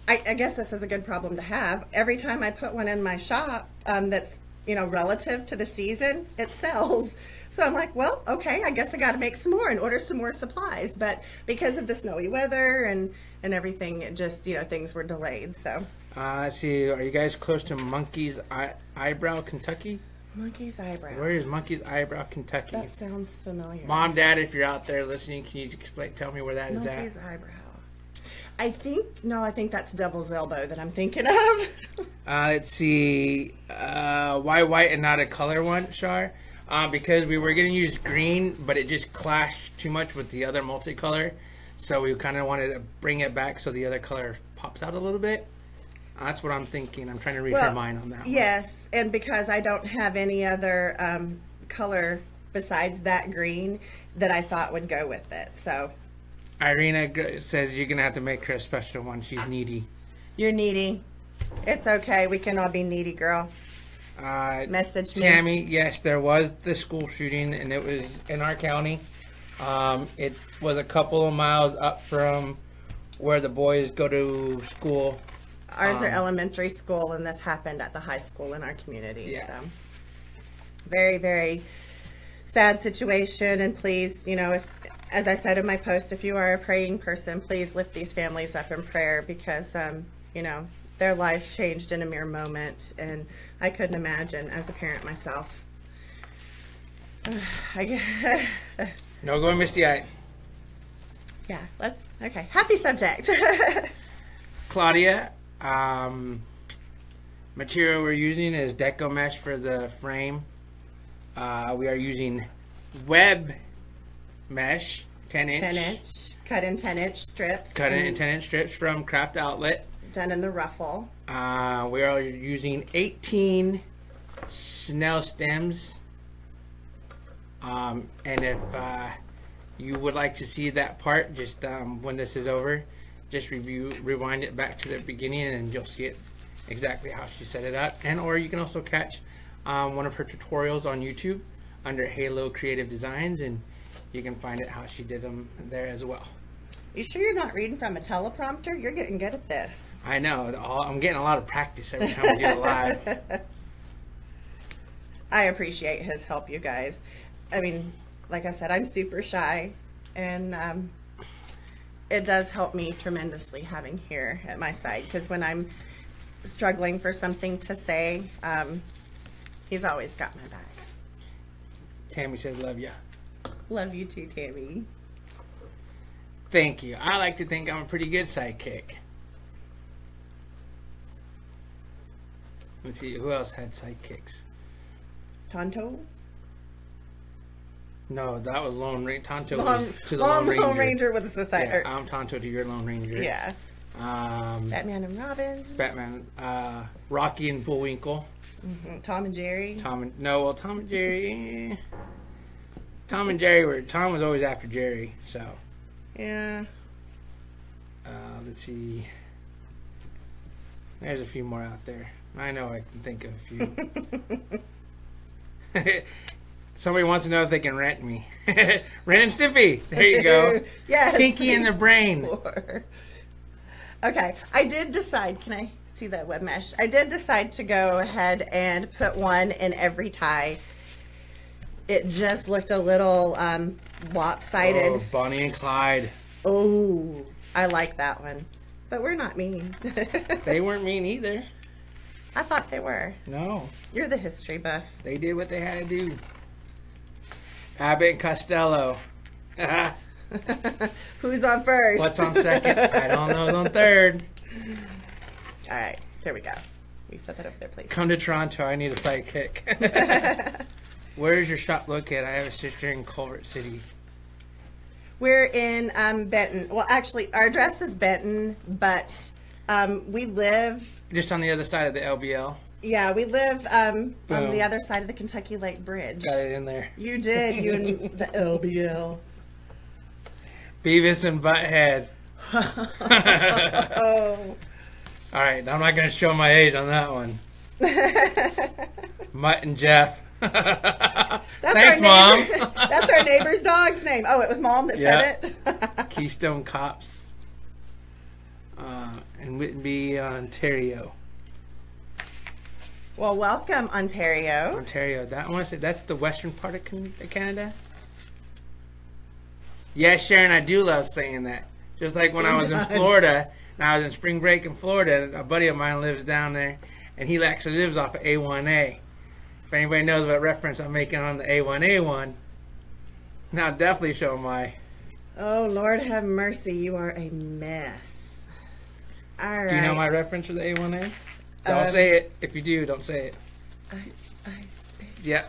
A: I guess this is a good problem to have. Every time I put one in my shop that's, you know, relative to the season, it sells. So I'm like, well, okay, I guess I got to make some more and order some more supplies. But because of the snowy weather and everything, it just, you know, things were delayed. So
B: let's see. Are you guys close to Monkey's Eyebrow, Kentucky?
A: Monkey's Eyebrow.
B: Where is Monkey's Eyebrow, Kentucky?
A: That sounds familiar.
B: Mom, Dad, if you're out there listening, can you tell me where that is at?
A: Monkey's Eyebrow. I think that's Devil's Elbow that I'm thinking of.
B: Let's see. Why white and not a color one, Shar? Because we were going to use green, but it just clashed too much with the other multicolor. So we kind of wanted to bring it back so the other color pops out a little bit. That's what I'm thinking. I'm trying to read her mind on that one.
A: Yes, and because I don't have any other color besides that green that I thought would go with it. So
B: Irina says you're going to have to make her a special one. She's needy.
A: You're needy. It's okay. We can all be needy, girl. Message me.
B: Tammy, yes, there was the school shooting, and it was in our county. It was a couple of miles up from where the boys go to school.
A: Ours are elementary school, and this happened at the high school in our community.
B: Yeah.
A: So very, very sad situation. And please, you know, if, as I said in my post, if you are a praying person, please lift these families up in prayer, because, you know, their lives changed in a mere moment, and I couldn't imagine as a parent myself.
B: No going misty-eyed.
A: Yeah, okay. Happy subject.
B: Claudia, material we're using is Deco mesh for the frame. We are using web mesh, 10-inch.
A: 10-inch. Cut in 10-inch strips.
B: Cut in 10-inch strips from Craft Outlet.
A: Done in the Ruffle.
B: We are using 18 Chanel stems. And if you would like to see that part, just when this is over, just rewind it back to the beginning, and you'll see it exactly how she set it up. And or you can also catch one of her tutorials on YouTube under Haylo Creative Designs, and you can find it how she did them there as well.
A: You sure you're not reading from a teleprompter? You're getting good at this.
B: I know. I'm getting a lot of practice every time we do it live.
A: I appreciate his help, you guys. I mean, like I said, I'm super shy, and it does help me tremendously having here at my side, because when I'm struggling for something to say, he's always got my back.
B: Tammy says, love ya.
A: Love you too, Tammy.
B: Thank you. I like to think I'm a pretty good sidekick. Let's see, who else had sidekicks?
A: Tonto?
B: No, that was Lone Ranger. Tonto
A: Lone
B: was to the Lone Ranger.
A: Lone Ranger with the society.
B: Yeah, I'm Tonto to your Lone Ranger.
A: Yeah. Batman and Robin.
B: Batman. Rocky and Bullwinkle.
A: Tom and Jerry.
B: Tom and Jerry. Tom and Jerry were. Tom was always after Jerry. So.
A: Yeah.
B: Let's see. There's a few more out there. I know I can think of a few. Somebody wants to know if they can rent me. Ren and Stimpy. There you go.
A: Yes.
B: Pinky in the Brain.
A: Okay. I did decide. Can I see that web mesh? I did decide to go ahead and put one in every tie. It just looked a little lopsided.
B: Oh, Bonnie and Clyde.
A: Oh, I like that one. But we're not mean.
B: They weren't mean either.
A: I thought they were.
B: No.
A: You're the history buff.
B: They did what they had to do. Abbott and Costello.
A: Who's on first?
B: What's on second? I don't know who's on third.
A: All right, there we go. We set that up there, please.
B: Come to Toronto. I need a sidekick. Where is your shop located? I have a sister in Culver City.
A: We're in Benton. Well, actually, our address is Benton, but we live...
B: Just on the other side of the LBL.
A: Yeah, we live on the other side of the Kentucky Lake Bridge.
B: Got it in there.
A: You did, you and the LBL.
B: Beavis and Butthead.
A: Oh.
B: All right, I'm not going to show my age on that one. Mutt and Jeff. Thanks, Mom.
A: That's our neighbor's dog's name. Oh, it was Mom that said
B: it. Keystone Cops. In Whitby, Ontario.
A: Well, welcome, Ontario.
B: Ontario. I want to say that's the western part of Canada. Yeah, Sharon, I do love saying that. Just like when I was in Florida, and I was in spring break in Florida, a buddy of mine lives down there, and he actually lives off of A1A. If anybody knows what reference I'm making on the A1A1, now definitely show my...
A: Oh, Lord have mercy, you are a mess. All right.
B: Do you know my reference for the A1A? Don't say it. If you do, don't say it.
A: Ice, baby.
B: Yeah.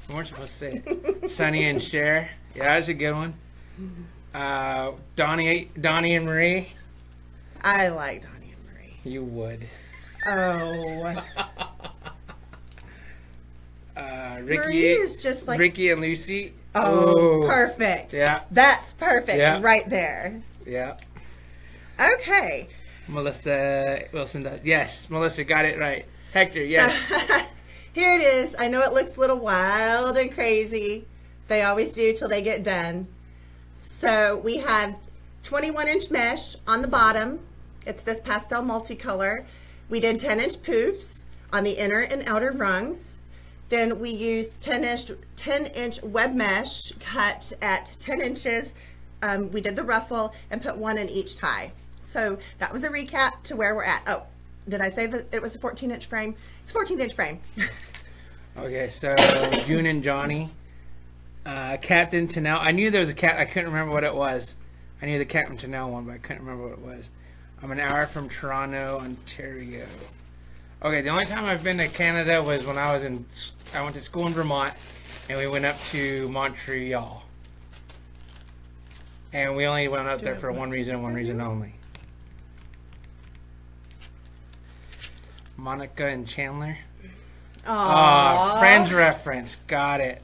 B: You weren't supposed to say it. Sonny and Cher. Yeah, that's a good one. Donnie and Marie.
A: I like Donnie and Marie.
B: You would.
A: Oh.
B: Ricky
A: is just like...
B: Ricky and Lucy.
A: Oh, perfect.
B: Yeah.
A: That's perfect right there.
B: Yeah.
A: Okay.
B: Melissa Wilson does. Yes, Melissa got it right. Hector, yes.
A: Here it is. I know it looks a little wild and crazy. They always do till they get done. So we have 21-inch mesh on the bottom. It's this pastel multicolor. We did 10-inch poofs on the inner and outer rungs. Then we used 10-inch web mesh cut at 10 inches. We did the ruffle and put one in each tie. So that was a recap to where we're at. Oh, did I say that it was a 14-inch frame? It's a 14-inch frame.
B: Okay, so June and Johnny. Captain Tanel. I knew there was a cat. I couldn't remember what it was. I knew the Captain Tanel one, but I couldn't remember what it was. I'm an hour from Toronto, Ontario. Okay, the only time I've been to Canada was when I went to school in Vermont, and we went up to Montreal. And we only went up there for one reason only. Monica and Chandler.
A: Aww.
B: Friends reference. Got it.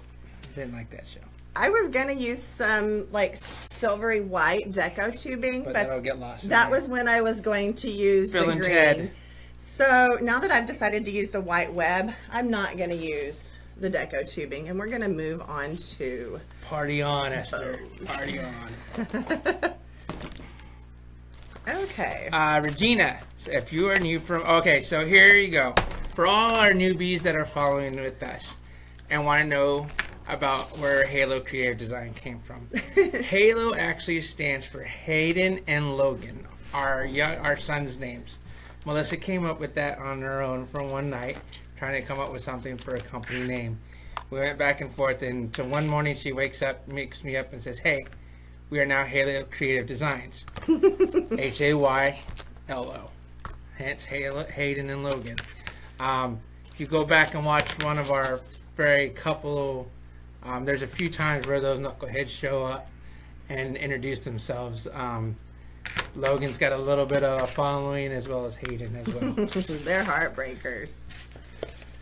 B: Didn't like that show.
A: I was gonna use some like silvery white deco tubing, but
B: that'll get lost.
A: That was when I was going to use
B: Bill
A: the
B: and
A: green.
B: Ted.
A: So now that I've decided to use the white web, I'm not gonna use the deco tubing, and we're gonna move on to
B: Party on, Esther. Party on.
A: Okay.
B: Regina, if you are new from... Okay, so here you go. For all our newbies that are following with us and want to know about where Haylo Creative Design came from. Haylo actually stands for Hayden and Logan, our sons' names. Melissa came up with that on her own for one night, trying to come up with something for a company name. We went back and forth, and until one morning she wakes up, makes me up and says, "Hey, we are now Haylo Creative Designs." Haylo. Hence Hayden and Logan. If you go back and watch one of our very couple, there's a few times where those knuckleheads show up and introduce themselves. Logan's got a little bit of a following, as well as Hayden as well.
A: They're heartbreakers.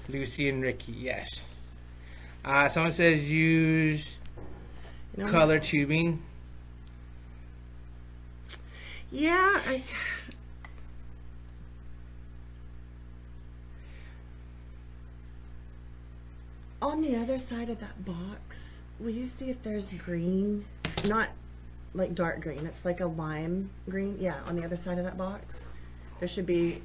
B: Lucy and Ricky, yes. Someone says use color tubing.
A: Yeah, on the other side of that box, will you see if there's green? Not like dark green, it's like a lime green. Yeah, on the other side of that box, there should be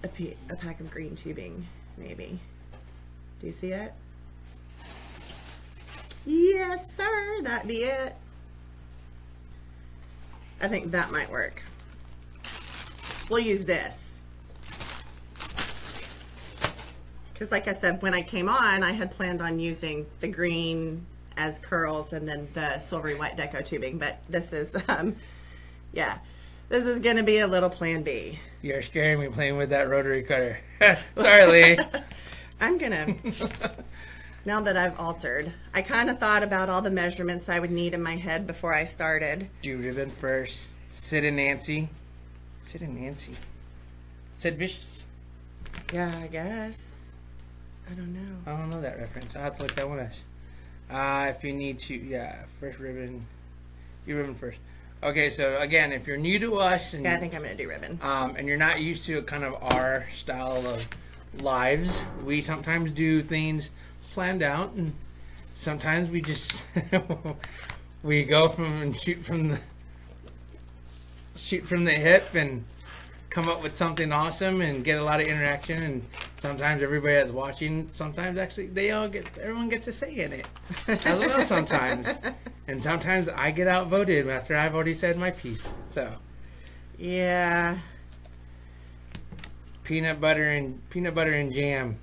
A: a pack of green tubing, maybe. Do you see it? Yes, sir, that'd be it. I think that might work. We'll use this. Because like I said, when I came on, I had planned on using the green as curls and then the silvery white deco tubing, but this is, yeah, this is going to be a little plan B.
B: You're scaring me playing with that rotary cutter. Sorry, Lee.
A: I'm going to, now that I've altered, I kind of thought about all the measurements I would need in my head before I started.
B: Do ribbon first. Sid and Nancy. Sid and Nancy. Sid Vicious.
A: Yeah, I guess. I don't know.
B: I don't know that reference. I'll have to look that one up. If you need to, yeah, first ribbon. You ribbon first. Okay, so again, if you're new to us, and,
A: yeah, I think I'm going to do ribbon.
B: And you're not used to kind of our style of lives, we sometimes do things planned out, and sometimes we just we go from and shoot from the hip and come up with something awesome and get a lot of interaction. And sometimes everybody that's watching, sometimes actually everyone gets a say in it as well sometimes. And sometimes I get outvoted after I've already said my piece. So
A: yeah,
B: peanut butter and jam.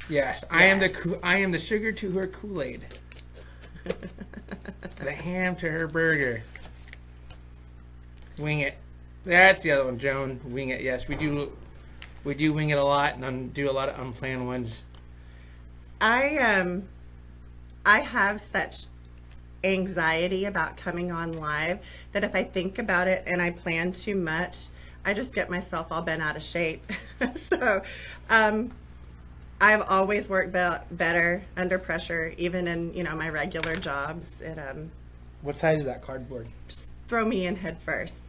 B: Yes, I am the sugar to her Kool-Aid. The ham to her burger. Wing it. That's the other one, Joan. Wing it. Yes, we do wing it a lot and do a lot of unplanned ones.
A: I have such anxiety about coming on live that if I think about it and I plan too much, I just get myself all bent out of shape. So I've always worked better under pressure, even in my regular jobs.
B: What size is that cardboard?
A: Just throw me in head first.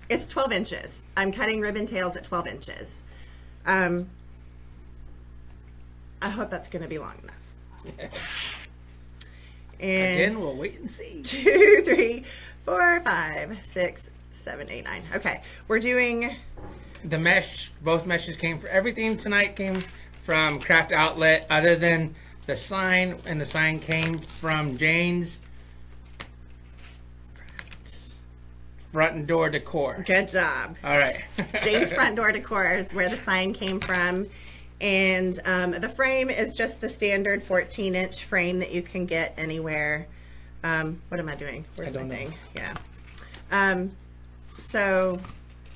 A: It's 12 inches. I'm cutting ribbon tails at 12 inches. I hope that's going to be long enough. And
B: again, we'll wait and see.
A: 2, 3, 4, 5, 6, 7, 8, 9. Okay, we're doing
B: the mesh. Both meshes came for everything tonight came from Craft Outlet, other than the sign, and the sign came from Jane's Front and Door Decor.
A: Good job.
B: All right.
A: Jane's Front Door Decor is where the sign came from. And the frame is just the standard 14-inch frame that you can get anywhere. What am I doing? Where's my thing? Yeah. So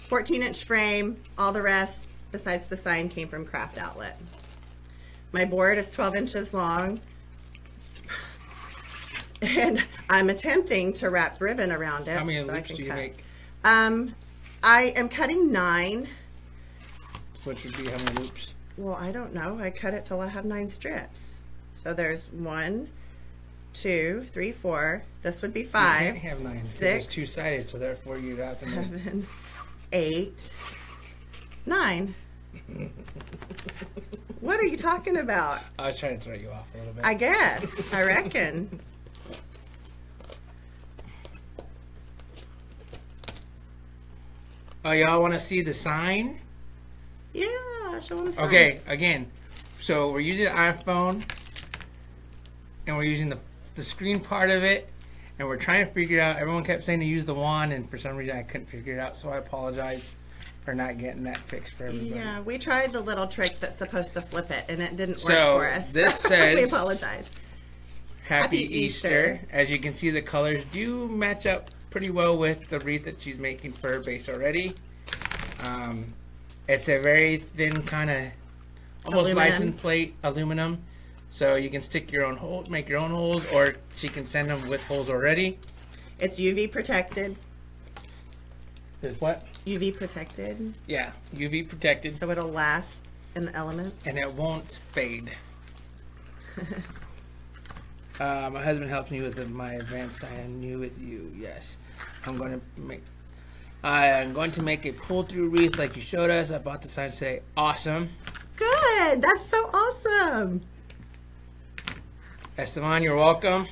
A: 14-inch frame, all the rest besides the sign came from Craft Outlet. My board is 12 inches long. And I'm attempting to wrap ribbon around it.
B: How many loops do you make?
A: I am cutting 9.
B: What should be how many loops?
A: Well, I don't know. I cut it till I have 9 strips. So there's 1, 2, 3, 4. This would be 5.
B: You can't have 9.
A: 6.
B: It's two-sided, so therefore you'd have to make
A: 7, 8, 9. What are you talking about?
B: I was trying to throw you off a little bit.
A: I guess. I reckon.
B: Oh, y'all want to see the sign?
A: Yeah, show them the sign.
B: Okay, again, so we're using the iPhone, and we're using the screen part of it, and we're trying to figure out, everyone kept saying to use the wand, and for some reason I couldn't figure it out, so I apologize for not getting that fixed for everybody.
A: Yeah, we tried the little trick that's supposed to flip it, and it didn't work for us.
B: This says,
A: we apologize.
B: Happy Easter. As you can see, the colors do match up pretty well with the wreath that she's making for her base already. It's a very thin kind of almost license plate aluminum, so you can stick your own holes, make your own holes, or she can send them with holes already.
A: It's UV protected.
B: Is what?
A: UV protected.
B: Yeah, UV protected.
A: So it'll last in the elements.
B: And it won't fade. My husband helps me with my advanced sign. New with you, yes. I'm going to make a pull-through wreath like you showed us. I bought the sign today. Awesome.
A: Good. That's so awesome.
B: Esteban, you're welcome.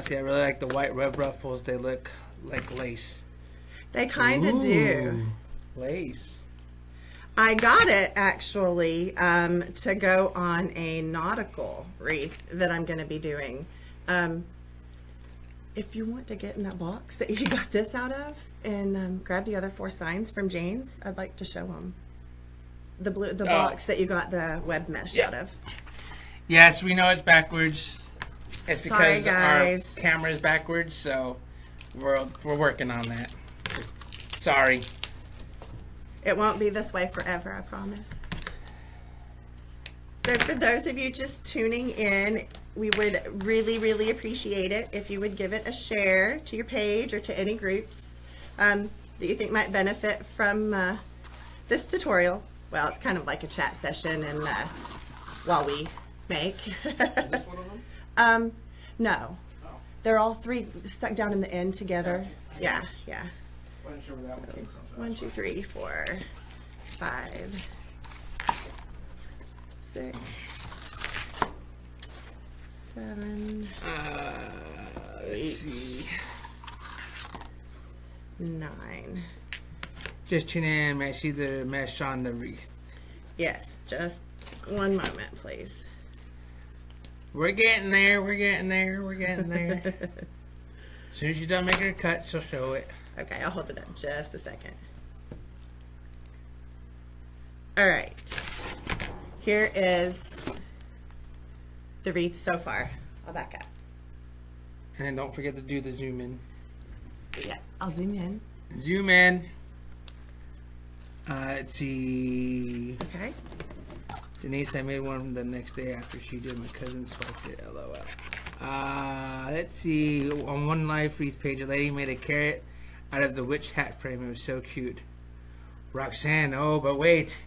B: See, I really like the white red ruffles. They look like lace.
A: They kind of do.
B: Lace.
A: I got it actually to go on a nautical wreath that I'm going to be doing. If you want to get in that box that you got this out of and grab the other 4 signs from Jane's, I'd like to show them the box that you got the web mesh out of.
B: Yes, we know it's backwards. It's because
A: guys.
B: Our camera is backwards, so we're working on that. Sorry.
A: It won't be this way forever, I promise. So for those of you just tuning in, we would really, really appreciate it if you would give it a share to your page or to any groups that you think might benefit from this tutorial. Well, it's kind of like a chat session and while we make.
B: Is this one of them?
A: No. Oh. They're all 3 stuck down in the end together. Okay. Yeah, yeah.
B: Wasn't sure where that one came from.
A: 1, 2, 3, 4, 5, 6, 7, 8, 9.
B: Just tune in. May I see the mesh on the wreath?
A: Yes, just one moment, please.
B: We're getting there. We're getting there. We're getting there. As soon as you're done making her cut, she'll show it.
A: Okay, I'll hold it up just a second. All right. Here is the wreath so far. I'll back up.
B: And then don't forget to do the zoom in.
A: Yeah, I'll zoom in.
B: Zoom in. Let's see.
A: Okay.
B: Denise, I made one the next day after she did. My cousin swiped it. LOL. Let's see. On one live wreath page, a lady made a carrot out of the witch hat frame. It was so cute. Roxanne. Oh, but wait.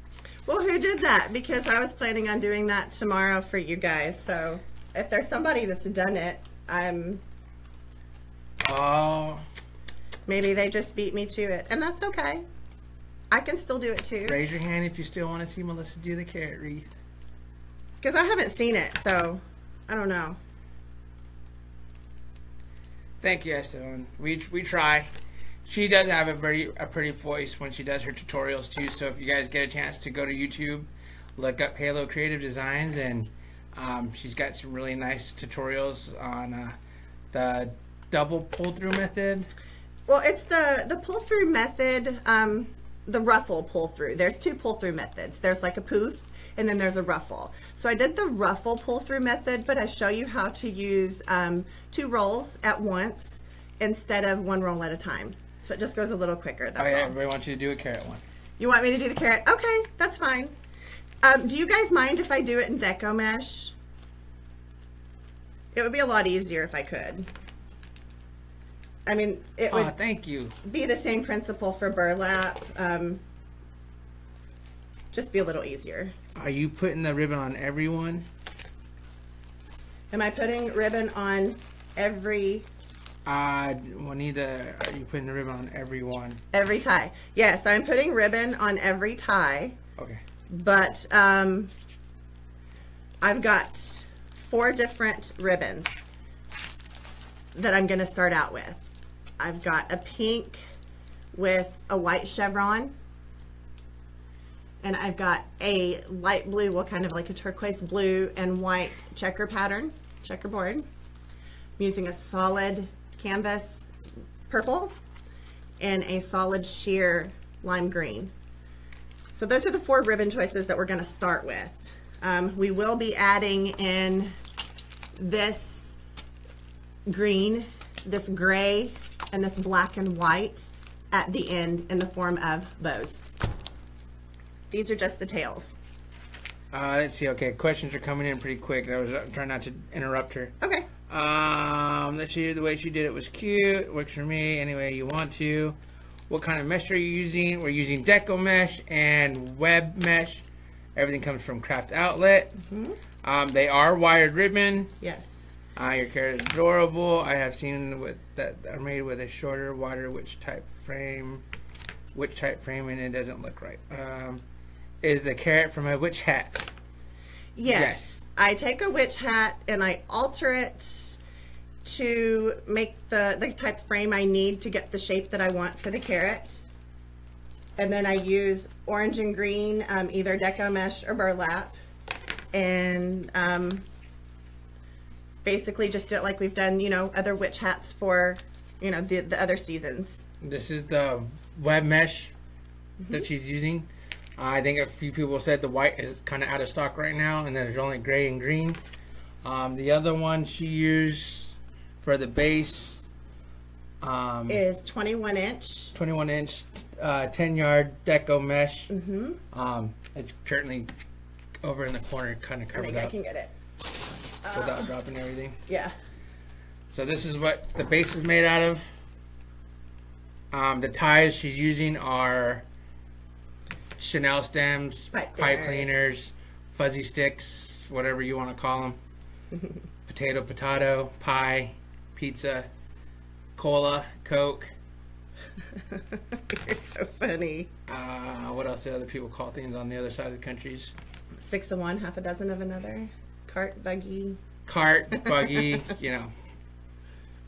A: Well, who did that? Because I was planning on doing that tomorrow for you guys. So if there's somebody that's done it,
B: Oh.
A: Maybe they just beat me to it. And that's okay. I can still do it too.
B: Raise your hand if you still want to see Melissa do the carrot wreath.
A: Because I haven't seen it, so I don't know.
B: Thank you, Esteban. We try. She does have a pretty voice when she does her tutorials too. So if you guys get a chance to go to YouTube, look up Haylo Creative Designs, and she's got some really nice tutorials on the double pull through method.
A: Well, it's the pull through method, the ruffle pull through. There's two pull through methods. There's like a poof, and then there's a ruffle. So I did the ruffle pull through method, but I show you how to use 2 rolls at once instead of 1 roll at a time. So it just goes a little quicker. That's
B: oh yeah,
A: all.
B: everybody wants you to do a carrot one.
A: You want me to do the carrot? Okay, that's fine. Do you guys mind if I do it in deco mesh? It would be a lot easier if I could. I mean, it would
B: thank you.
A: Be the same principle for burlap. Just be a little easier.
B: Are you putting the ribbon on everyone?
A: Am I putting ribbon on every...
B: Juanita, are you putting the ribbon on everyone?
A: Every tie. Yes, I'm putting ribbon on every tie.
B: Okay.
A: But I've got 4 different ribbons that I'm going to start out with. I've got a pink with a white chevron, and I've got a light blue, well, kind of like a turquoise blue and white checkerboard. I'm using a solid canvas purple and a solid sheer lime green. So those are the 4 ribbon choices that we're going to start with. We will be adding in this green, this gray, and this black and white at the end in the form of bows. These are just the tails.
B: Let's see. Okay, questions are coming in pretty quick. I was trying not to interrupt her.
A: Okay.
B: Let's see. The way she did it was cute. Works for me. Anyway, you want to. What kind of mesh are you using? We're using deco mesh and web mesh. Everything comes from Craft Outlet. Mm-hmm. They are wired ribbon.
A: Yes.
B: Your carrot is adorable. I have seen that are made with a shorter, wider witch type frame, and it doesn't look right. Is the carrot from a witch hat?
A: Yes. I take a witch hat and I alter it to make the type of frame I need to get the shape that I want for the carrot. And then I use orange and green, either deco mesh or burlap, and basically just do it like we've done, other witch hats for, the other seasons.
B: This is the web mesh that she's using. I think a few people said the white is kind of out of stock right now, and there's only gray and green. The other one she used for the base
A: is 21 inch.
B: 21 inch, 10-yard deco mesh.
A: Mm-hmm.
B: It's currently over in the corner, kind of covered up.
A: I can get it.
B: Without dropping everything.
A: Yeah.
B: So this is what the base was made out of. The ties she's using are Chanel stems, pipe cleaners, fuzzy sticks, whatever you want to call them. Potato, pie, pizza, cola, Coke.
A: You're so funny.
B: What else do other people call things on the other side of the countries?
A: 6 of one, half a dozen of another. Cart, buggy,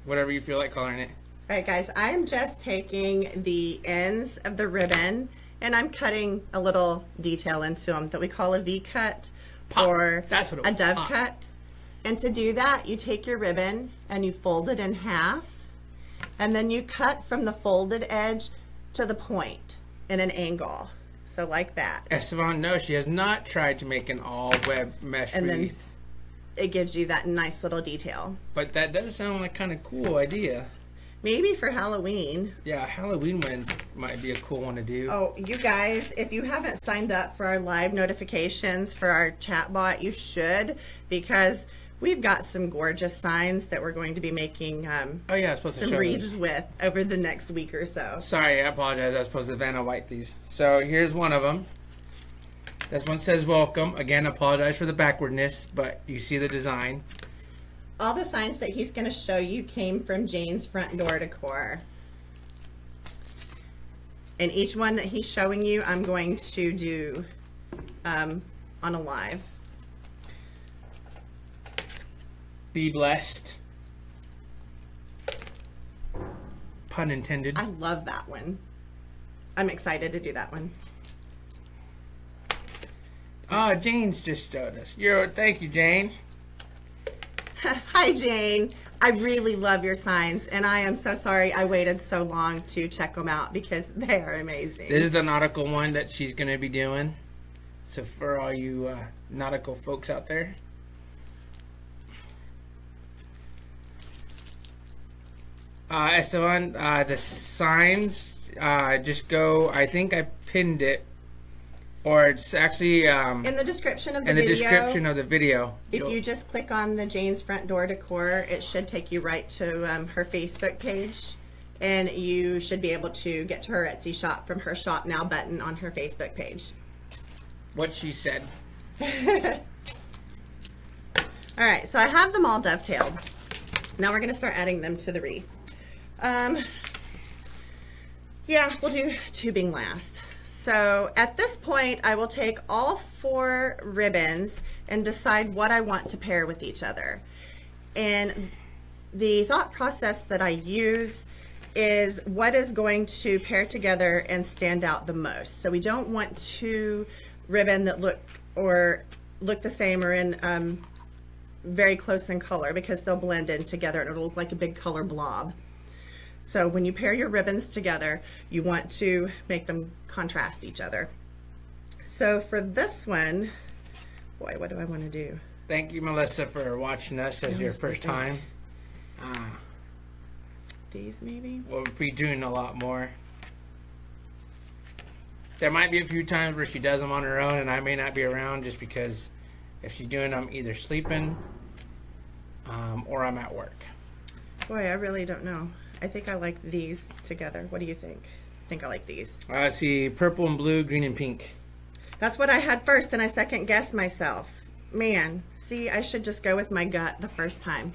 B: whatever you feel like calling it.
A: All right, guys, I'm just taking the ends of the ribbon and I'm cutting a little detail into them that we call a V-cut or a dove cut. And to do that, you take your ribbon and you fold it in half, and then you cut from the folded edge to the point in an angle. So like that.
B: Esteban, no, she has not tried to make an all-web mesh wreath.
A: It gives you that nice little detail.
B: But that does sound like kind of cool idea.
A: Maybe for Halloween.
B: Yeah, Halloween one might be a cool one to do.
A: Oh, you guys, if you haven't signed up for our live notifications for our chat bot, you should, because we've got some gorgeous signs that we're going to be making some wreaths with over the next week or so.
B: Sorry, I apologize. I was supposed to Vanna White these. So here's one of them. This one says welcome. Again, apologize for the backwardness, but you see the design.
A: All the signs that he's going to show you came from Jane's Front Door Decor. And each one that he's showing you, I'm going to do on a live.
B: Be blessed. pun intended.
A: I love that one. I'm excited to do that one.
B: Oh, Jane's just showed us. Thank you, Jane.
A: Hi, Jane. I really love your signs, and I am so sorry I waited so long to check them out because they are amazing.
B: This is the nautical one that she's going to be doing. So for all you nautical folks out there. Esteban, the signs, just go, I think I pinned it. Or it's actually
A: in the description of the
B: video.
A: If you just click on the Jane's Front Door Decor, it should take you right to her Facebook page, and you should be able to get to her Etsy shop from her Shop Now button on her Facebook page.
B: What she said.
A: All right, so I have them all dovetailed. Now we're going to start adding them to the wreath. Yeah, we'll do tubing last. So at this point, I will take all 4 ribbons and decide what I want to pair with each other. And the thought process that I use is what is going to pair together and stand out the most. So we don't want 2 ribbon that look the same or in very close in color, because they'll blend in together and it'll look like a big color blob. So when you pair your ribbons together, you want to make them contrast each other. So for this one, boy, what do I want to do?
B: Thank you, Melissa, for watching us as your first time.
A: These maybe?
B: We'll be doing a lot more. There might be a few times where she does them on her own and I may not be around, just because if she's doing them, either sleeping or I'm at work.
A: Boy, I really don't know. I think I like these together. What do you think? I think I like these.
B: I see purple and blue, green and pink.
A: That's what I had first, and I second guessed myself. Man, see, I should just go with my gut the first time.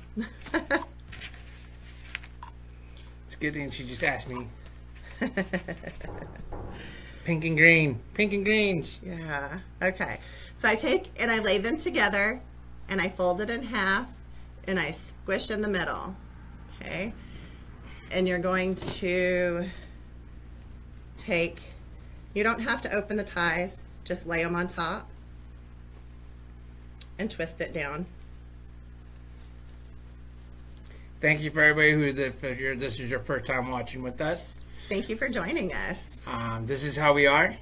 B: It's a good thing she just asked me. Pink and green. Pink and greens.
A: Yeah. Okay. So I take and I lay them together, and I fold it in half, and I squish in the middle. Okay. And you're going to take, you don't have to open the ties, just lay them on top and twist it down.
B: Thank you for everybody who, this is your first time watching with us.
A: Thank you for joining us.
B: This is how we are.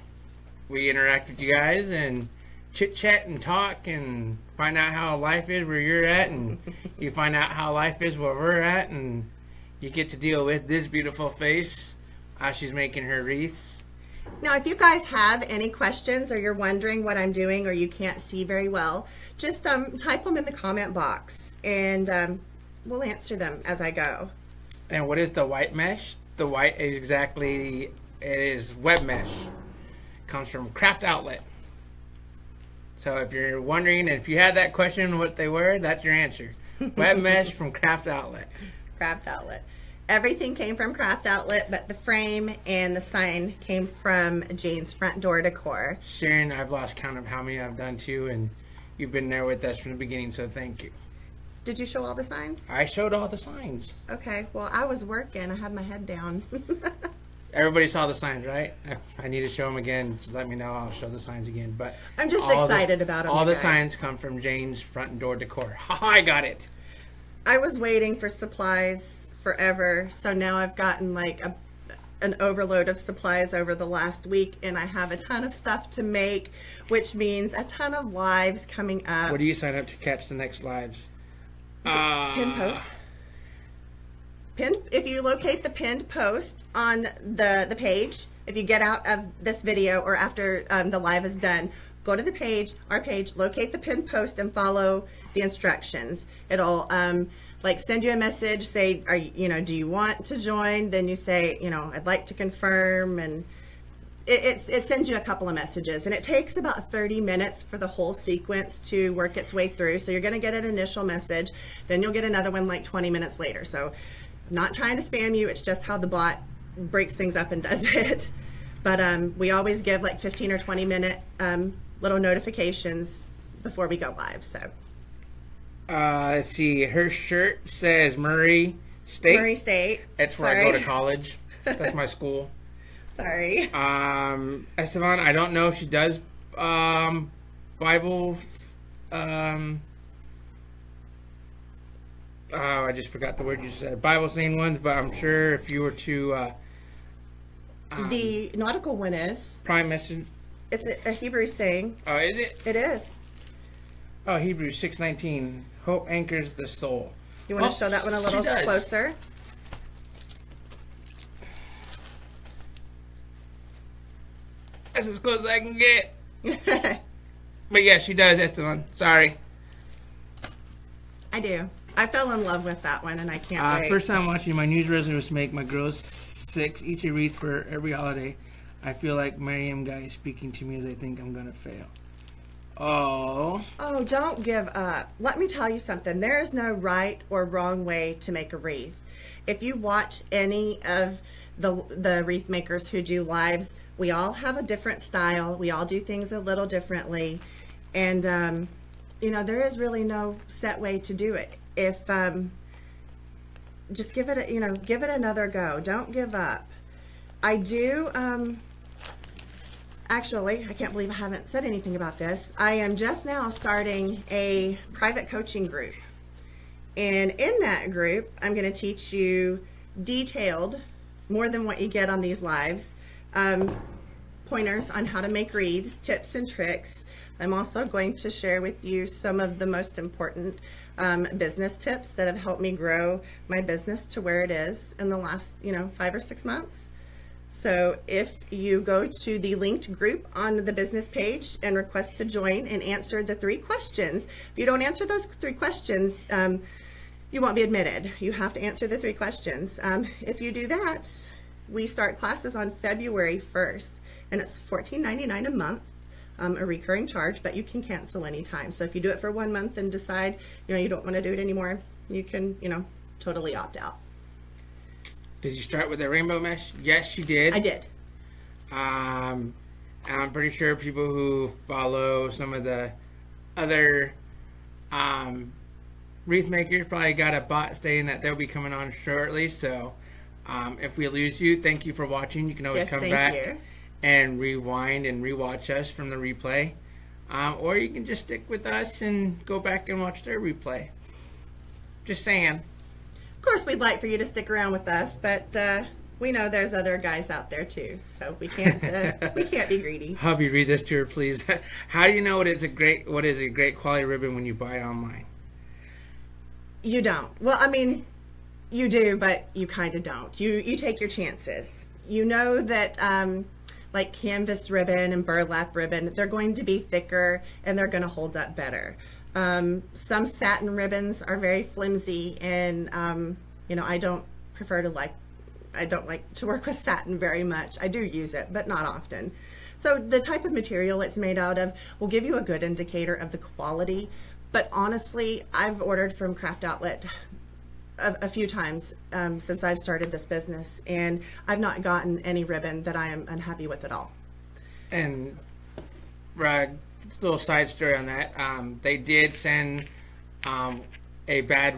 B: We interact with you guys and chit chat and talk and find out how life is where you're at, and you find out how life is where we're at, and you get to deal with this beautiful face as she's making her wreaths.
A: Now, if you guys have any questions, or you're wondering what I'm doing, or you can't see very well, just type them in the comment box, and we'll answer them as I go.
B: And what is the white mesh? The white is it is web mesh. It comes from Craft Outlet. So if you're wondering, if you had that question what they were, that's your answer. Web mesh from Craft Outlet.
A: Craft Outlet. Everything came from Craft Outlet, but the frame and the sign came from Jane's Front Door Decor.
B: Sharon, I've lost count of how many I've done too, and you've been there with us from the beginning, so thank you.
A: Did you show all the signs?
B: I showed all the signs.
A: Okay, well, I was working. I had my head down.
B: Everybody saw the signs, right? If I need to show them again, just let me know. I'll show the signs again. But
A: I'm just excited about them.
B: All the signs come from Jane's Front Door Decor. I got it.
A: I was waiting for supplies forever, so now I've gotten like an overload of supplies over the last week, and I have a ton of stuff to make, which means a ton of lives coming up.
B: What do you sign up to catch the next lives?
A: Pin post. If you locate the pinned post on the page, if you get out of this video or after the live is done, go to the page, our page, locate the pinned post and follow the instructions. It'll like send you a message, say, do you want to join? Then you say, I'd like to confirm, and it sends you a couple of messages, and it takes about 30 minutes for the whole sequence to work its way through. So you're going to get an initial message, then you'll get another one like 20 minutes later. So I'm not trying to spam you, it's just how the bot breaks things up and does it. But we always give like 15 or 20 minute little notifications before we go live. So
B: let's see, her shirt says Murray State.
A: Murray State.
B: That's where I go to college. That's my school.
A: Sorry.
B: Esteban, I don't know if she does Bible. I just forgot the word you said. Bible saying ones, but I'm sure if you were to
A: the nautical one is
B: prime message.
A: It's a Hebrew saying.
B: Oh, is it?
A: It is.
B: Oh, Hebrews 6:19. Hope anchors the soul.
A: You want to show that one a little closer?
B: That's as close as I can get. But yeah, she does, Esteban. Sorry.
A: I do. I fell in love with that one, and I can't wait.
B: First time watching, my New Year's resolution was to make my girls 6 each a wreath for every holiday. I feel like Miriam guy is speaking to me as I think I'm gonna fail. Oh.
A: Oh, don't give up. Let me tell you something. There is no right or wrong way to make a wreath. If you watch any of the wreath makers who do lives, we all have a different style. We all do things a little differently. And, you know, there is really no set way to do it. If, just give it, give it another go. Don't give up. I do, actually, I can't believe I haven't said anything about this. I am just now starting a private coaching group. And in that group, I'm going to teach you detailed, more than what you get on these lives, pointers on how to make wreaths, tips and tricks. I'm also going to share with you some of the most important business tips that have helped me grow my business to where it is in the last, 5 or 6 months. So if you go to the linked group on the business page and request to join and answer the 3 questions, if you don't answer those 3 questions, you won't be admitted. You have to answer the 3 questions. If you do that, we start classes on February 1st, and it's $14.99 a month, a recurring charge, but you can cancel anytime. So if you do it for 1 month and decide, you don't want to do it anymore, you can, totally opt out.
B: Did you start with a rainbow mesh? Yes, you did.
A: I did.
B: I'm pretty sure people who follow some of the other wreath makers probably got a bot stating that they'll be coming on shortly. So if we lose you, thank you for watching. You can always come back and rewind and rewatch us from the replay. Or you can just stick with us and go back and watch their replay. Just saying.
A: Of course, we'd like for you to stick around with us, but we know there's other guys out there too, so we can't be greedy.
B: Hubby, read this to her, please. How do you know what is a great quality ribbon when you buy online?
A: You don't. Well, I mean, you do, but you kind of don't. You take your chances. You know that like canvas ribbon and burlap ribbon, they're going to be thicker and they're going to hold up better. Some satin ribbons are very flimsy, and I don't like to work with satin very much. I do use it, but not often. So the type of material it's made out of will give you a good indicator of the quality. But honestly, I've ordered from Craft Outlet a few times since I've started this business, and I've not gotten any ribbon that I am unhappy with at all.
B: And little side story on that, they did send a bad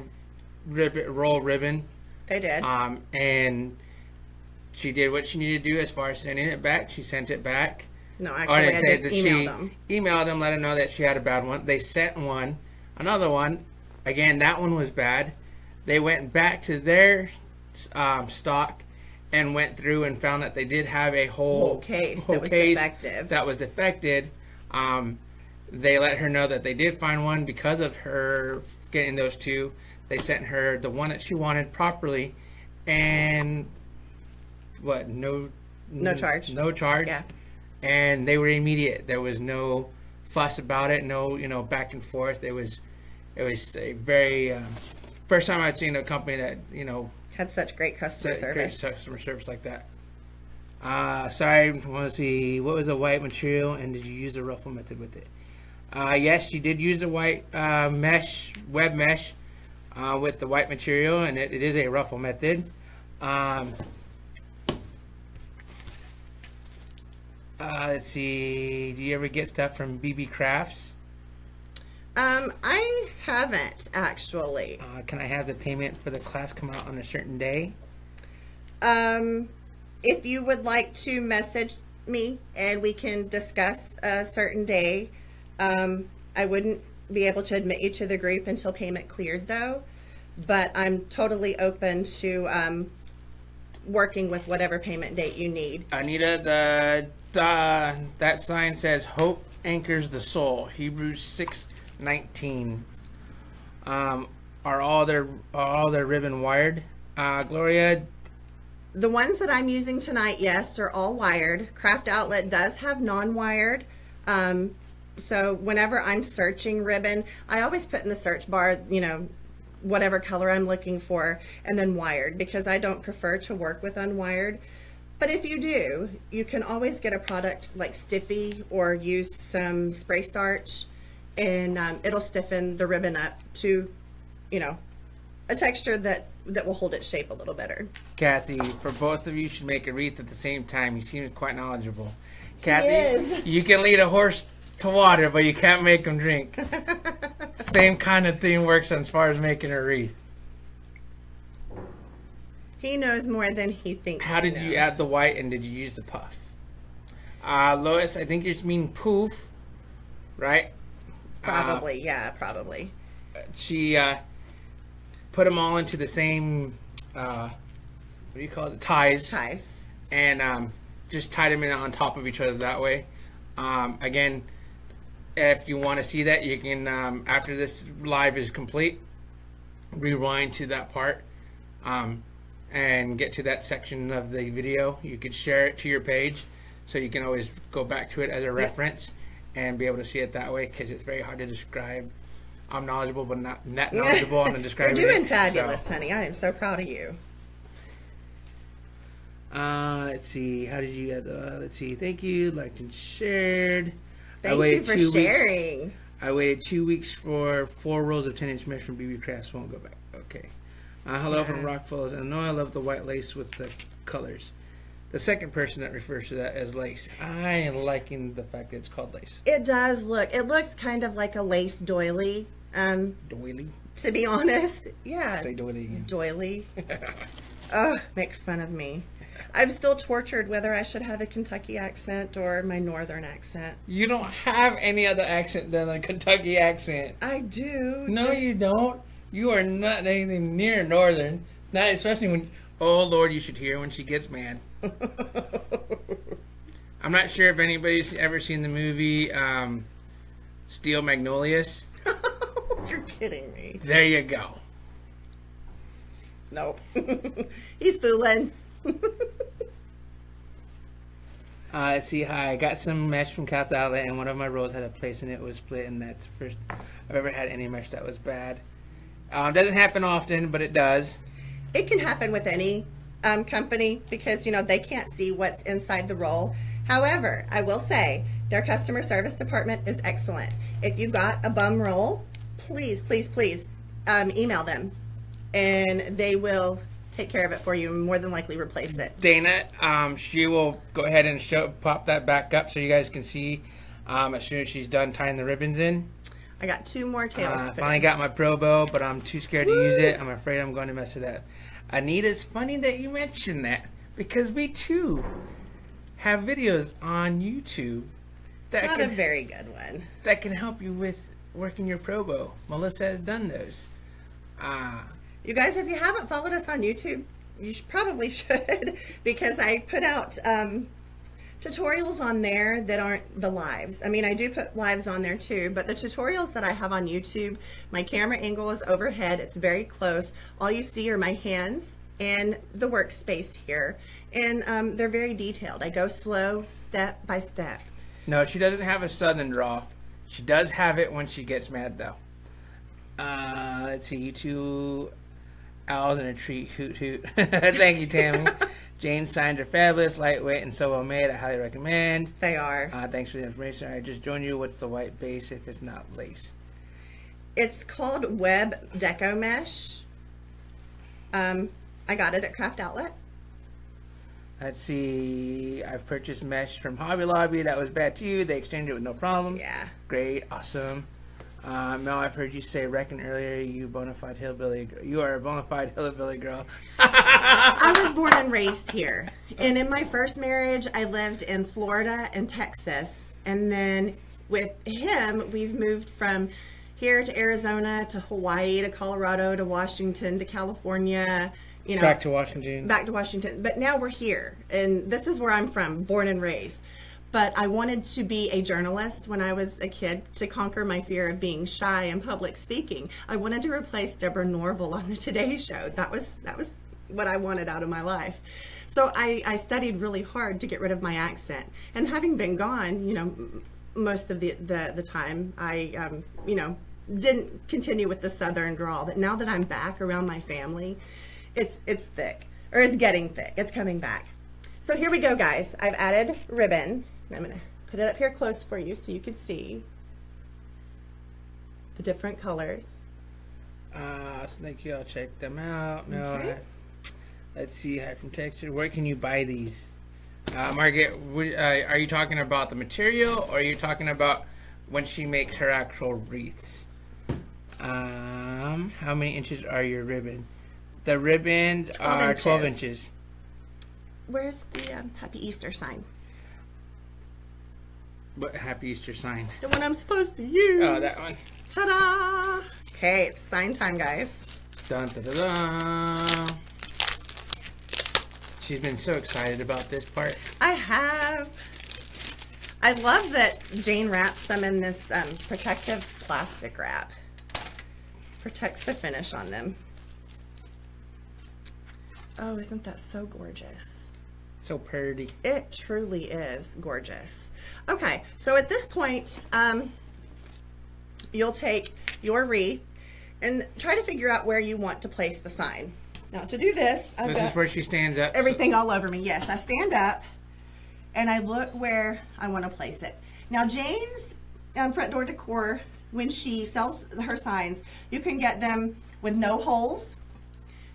B: roll ribbon.
A: They did.
B: And she did what she needed to do as far as sending it back. She sent it back.
A: No, actually, I just emailed them.
B: Emailed them, let them know that she had a bad one. They sent another one. Again, that one was bad. They went back to their stock and went through and found that they did have a whole
A: case that was defective.
B: That was defected. They let her know that they did find one because of her getting those 2. They sent her the one that she wanted properly, and no charge. No charge.
A: Yeah.
B: And they were immediate. There was no fuss about it. No, back and forth. It was a very first time I'd seen a company that
A: had such great customer service.
B: Great customer service like that. Sorry, I want to see, what was the white material, and did you use the ruffle method with it? Yes, you did use the white web mesh with the white material, and it is a ruffle method. Let's see, do you ever get stuff from BB Crafts?
A: I haven't actually.
B: Can I have the payment for the class come out on a certain day?
A: If you would like to message me and we can discuss a certain day, I wouldn't be able to admit you to the group until payment cleared though, but I'm totally open to working with whatever payment date you need.
B: Anita, that sign says hope anchors the soul. Hebrews 6:19. Are all their ribbon wired? Gloria,
A: the ones that I'm using tonight, yes, are all wired. Craft Outlet does have non-wired. So whenever I'm searching ribbon, I always put in the search bar, you know, whatever color I'm looking for, and then wired, because I don't prefer to work with unwired. But if you do, you can always get a product like Stiffy or use some spray starch, and it'll stiffen the ribbon up to, you know, a texture that will hold its shape a little better.
B: Kathy, for both of you should make a wreath at the same time. You seem quite knowledgeable. Kathy, you can lead a horse to water, but you can't make them drink. Same kind of thing works as far as making a wreath.
A: He knows more than he thinks.
B: How did you add the white, and did you use the puff? Lois, I think you just mean poof, right?
A: Probably, yeah, probably.
B: She put them all into the same, what do you call it, ties.
A: Ties.
B: And just tied them in on top of each other that way. Again, if you want to see that, you can, after this live is complete, rewind to that part and get to that section of the video. You could share it to your page, so you can always go back to it as a reference and be able to see it that way, because it's very hard to describe. I'm knowledgeable, but not that knowledgeable on describing it.
A: You're doing fabulous, honey. I am so proud of you.
B: Let's see. How did you? Let's see. Thank you. Liked and shared.
A: Thank you for sharing.
B: I waited 2 weeks for 4 rolls of 10-inch mesh from BB Crafts. Won't go back. Okay. Hello from Rockville, Illinois. I love the white lace with the colors. The second person that refers to that as lace. I am liking the fact that it's called lace.
A: It does look. It looks kind of like a lace doily.
B: Doily?
A: To be honest. Yeah.
B: Say doily again.
A: Doily. Oh, make fun of me. I'm still tortured whether I should have a Kentucky accent or my northern accent.
B: You don't have any other accent than a Kentucky accent.
A: I do.
B: No, you don't. You are not anything near northern. Not especially when, oh Lord, you should hear when she gets mad. I'm not sure if anybody's ever seen the movie Steel Magnolias.
A: You're kidding me.
B: There you go.
A: Nope. He's fooling.
B: Let's see. Hi, I got some mesh from Craft Outlet, and one of my rolls had a place in it was split, and that's the first I've ever had any mesh that was bad. Doesn't happen often, but it does.
A: It can happen with any company, because you know they can't see what's inside the roll. However, I will say their customer service department is excellent. If you got a bum roll, please, please, please email them, and they will take care of it for you and more than likely replace it.
B: Dana, she will go ahead and pop that back up so you guys can see as soon as she's done tying the ribbons in.
A: I got 2 more tails.
B: I finally got my Pro Bow, but I'm too scared to use it. I'm afraid I'm going to mess it up. Anita, it's funny that you mentioned that, because we too have videos on YouTube that
A: not a very good one.
B: That can help you with working your Pro Bow. Melissa has done those.
A: You guys, if you haven't followed us on YouTube, you probably should, because I put out tutorials on there that aren't the lives. I mean, I do put lives on there too, but the tutorials that I have on YouTube, my camera angle is overhead. It's very close. All you see are my hands and the workspace here. And they're very detailed. I go slow, step by step.
B: No, she doesn't have a southern draw. She does have it when she gets mad, though. Let's see, you 2 owls and a treat, hoot hoot. Thank you, Tammy. Jane signed are fabulous, lightweight, and so well made. I highly recommend.
A: They are.
B: Thanks for the information. I just joined you. What's the white base if it's not lace?
A: It's called Web Deco Mesh. I got it at Craft Outlet.
B: Let's see. I've purchased mesh from Hobby Lobby. That was bad too. They exchanged it with no problem.
A: Yeah.
B: Great. Awesome. Mel, I've heard you say, reckon earlier, you bona fide hillbilly. You are a bona fide hillbilly girl.
A: I was born and raised here. And in my first marriage, I lived in Florida and Texas. And then with him, we've moved from here to Arizona to Hawaii to Colorado to Washington to California. You know,
B: Back to Washington.
A: Back to Washington. But now we're here. And this is where I'm from, born and raised. But I wanted to be a journalist when I was a kid to conquer my fear of being shy and public speaking. I wanted to replace Deborah Norville on the Today Show. That was what I wanted out of my life. So I studied really hard to get rid of my accent. And having been gone, you know, most of the time, I, you know, didn't continue with the Southern drawl. But now that I'm back around my family, it's thick, or it's getting thick. It's coming back. So here we go, guys. I've added ribbon. I'm going to put it up here close for you so you can see the different colors.
B: So thank you. I'll check them out.
A: Okay.
B: No, let's see. Hide from texture. Where can you buy these? Margaret, are you talking about the material, or are you talking about when she makes her actual wreaths? How many inches are your ribbon? The ribbons are 12 inches.
A: Where's the Happy Easter sign?
B: What Happy Easter sign?
A: The one I'm supposed to use.
B: Oh, that one.
A: Ta-da! Okay, it's sign time, guys.
B: Dun, da, da, da. She's been so excited about this part.
A: I have. I love that Jane wraps them in this protective plastic wrap. Protects the finish on them. Oh, isn't that so gorgeous?
B: So pretty.
A: It truly is gorgeous. Okay, so at this point, you'll take your wreath and try to figure out where you want to place the sign. Now to do this, I've
B: This
A: got
B: is where she stands up.
A: everything all over me. Yes, I stand up and I look where I want to place it. Now Jane's Front Door Decor, when she sells her signs, you can get them with no holes.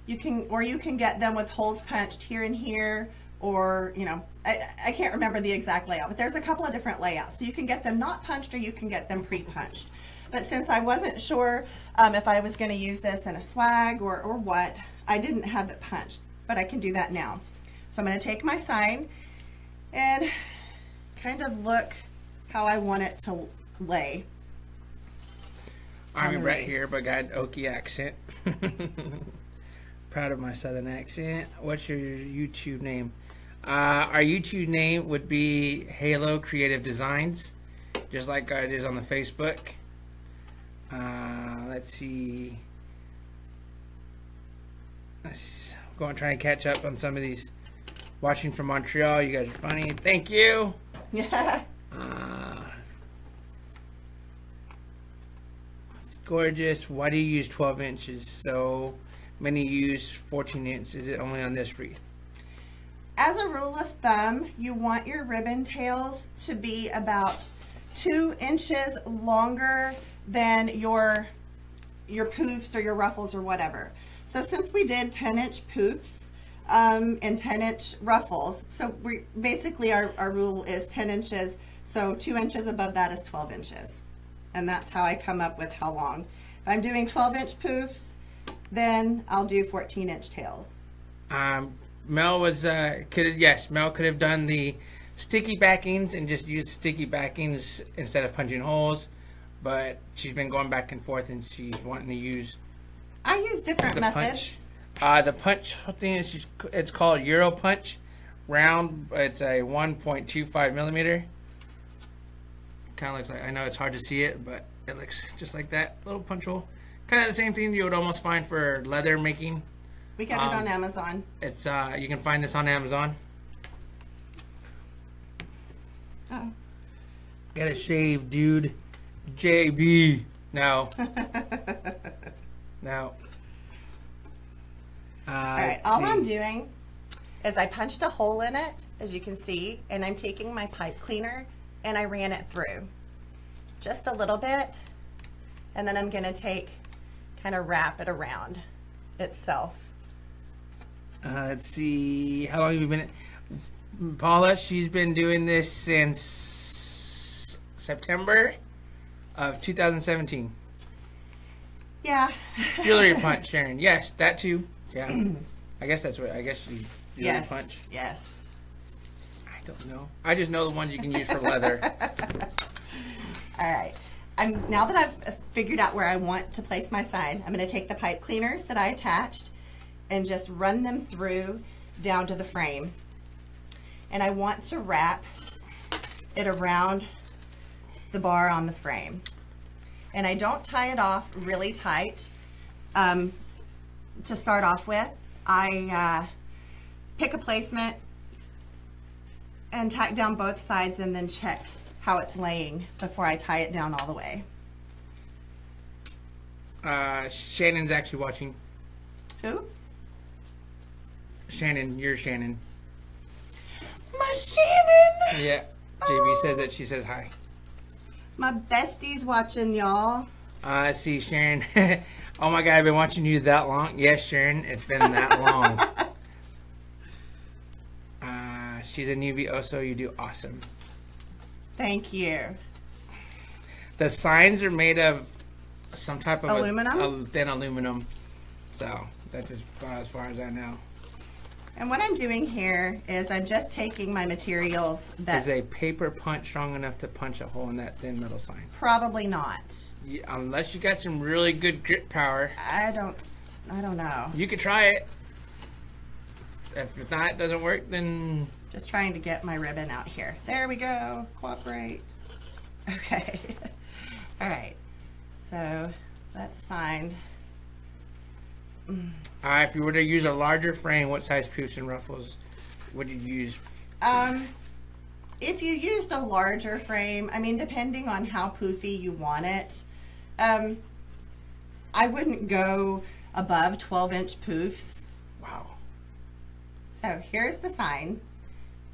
A: You can get them with holes punched here and here, or, you know, I can't remember the exact layout, but there's a couple of different layouts. So you can get them not punched, or you can get them pre-punched. But since I wasn't sure if I was going to use this in a swag or what, I didn't have it punched, but I can do that now. So I'm going to take my sign and kind of look how I want it to lay.
B: Army Brett here, but got an Okie accent. Proud of my southern accent. What's your YouTube name? Our YouTube name would be Halo Creative Designs, just like it is on the Facebook. Let's see. Go and try and catch up on some of these. Watching from Montreal, you guys are funny. Thank you.
A: Yeah.
B: It's gorgeous. Why do you use 12 inches? So many use 14 inches. Is it only on this wreath?
A: As a rule of thumb, you want your ribbon tails to be about 2 inches longer than your poofs or your ruffles or whatever. So since we did 10-inch poofs and 10-inch ruffles, so we basically our rule is 10 inches, so 2 inches above that is 12 inches. And that's how I come up with how long. If I'm doing 12-inch poofs, then I'll do 14-inch tails.
B: Mel was Mel could have done the sticky backings and just used sticky backings instead of punching holes, but she's been going back and forth and she's wanting to use.
A: I use different methods.
B: The punch thing is it's called Euro punch, round. It's a 1.25 millimeter. Kind of looks like, I know it's hard to see it, but it looks just like that little punch hole. Kind of the same thing you would almost find for leather making.
A: We got it on Amazon.
B: It's you can find this on Amazon.
A: Oh.
B: Gotta shave, dude. JB. No. No.
A: Alright, all I'm doing is I punched a hole in it, as you can see, and I'm taking my pipe cleaner and I ran it through. Just a little bit. And then I'm going to kind of wrap it around itself.
B: Let's see. How long have you been? Paula, she's been doing this since September. of 2017.
A: Yeah.
B: Jewelry punch, Sharon. Yes, that too. Yeah. I guess that's what, I guess you jewelry punch.
A: Yes.
B: I don't know. I just know the ones you can use for leather.
A: All right. Now that I've figured out where I want to place my sign, I'm going to take the pipe cleaners that I attached and just run them through down to the frame. And I want to wrap it around the bar on the frame. And I don't tie it off really tight to start off with. I pick a placement and tack down both sides and then check how it's laying before I tie it down all the way.
B: Shannon's actually watching.
A: Who?
B: Shannon, you're Shannon.
A: My Shannon!
B: Yeah, JB says that she says hi.
A: My bestie's watching, y'all.
B: See, Sharon. Oh my God, I've been watching you that long. Yes, Sharon, it's been that long. She's a newbie. Oh, so you do awesome.
A: Thank you.
B: The signs are made of some type of
A: aluminum?
B: thin aluminum. So that's as far as I know.
A: And what I'm doing here is I'm just taking my materials that...
B: Is a paper punch strong enough to punch a hole in that thin metal sign?
A: Probably not.
B: Unless you got some really good grip power.
A: I don't know.
B: You could try it. If not, it doesn't work, then...
A: Just trying to get my ribbon out here. There we go. Cooperate. Okay. All right. So let's find...
B: if you were to use a larger frame, what size poofs and ruffles would you use?
A: If you used a larger frame, I mean, depending on how poofy you want it, I wouldn't go above 12-inch poofs.
B: Wow.
A: So here's the sign.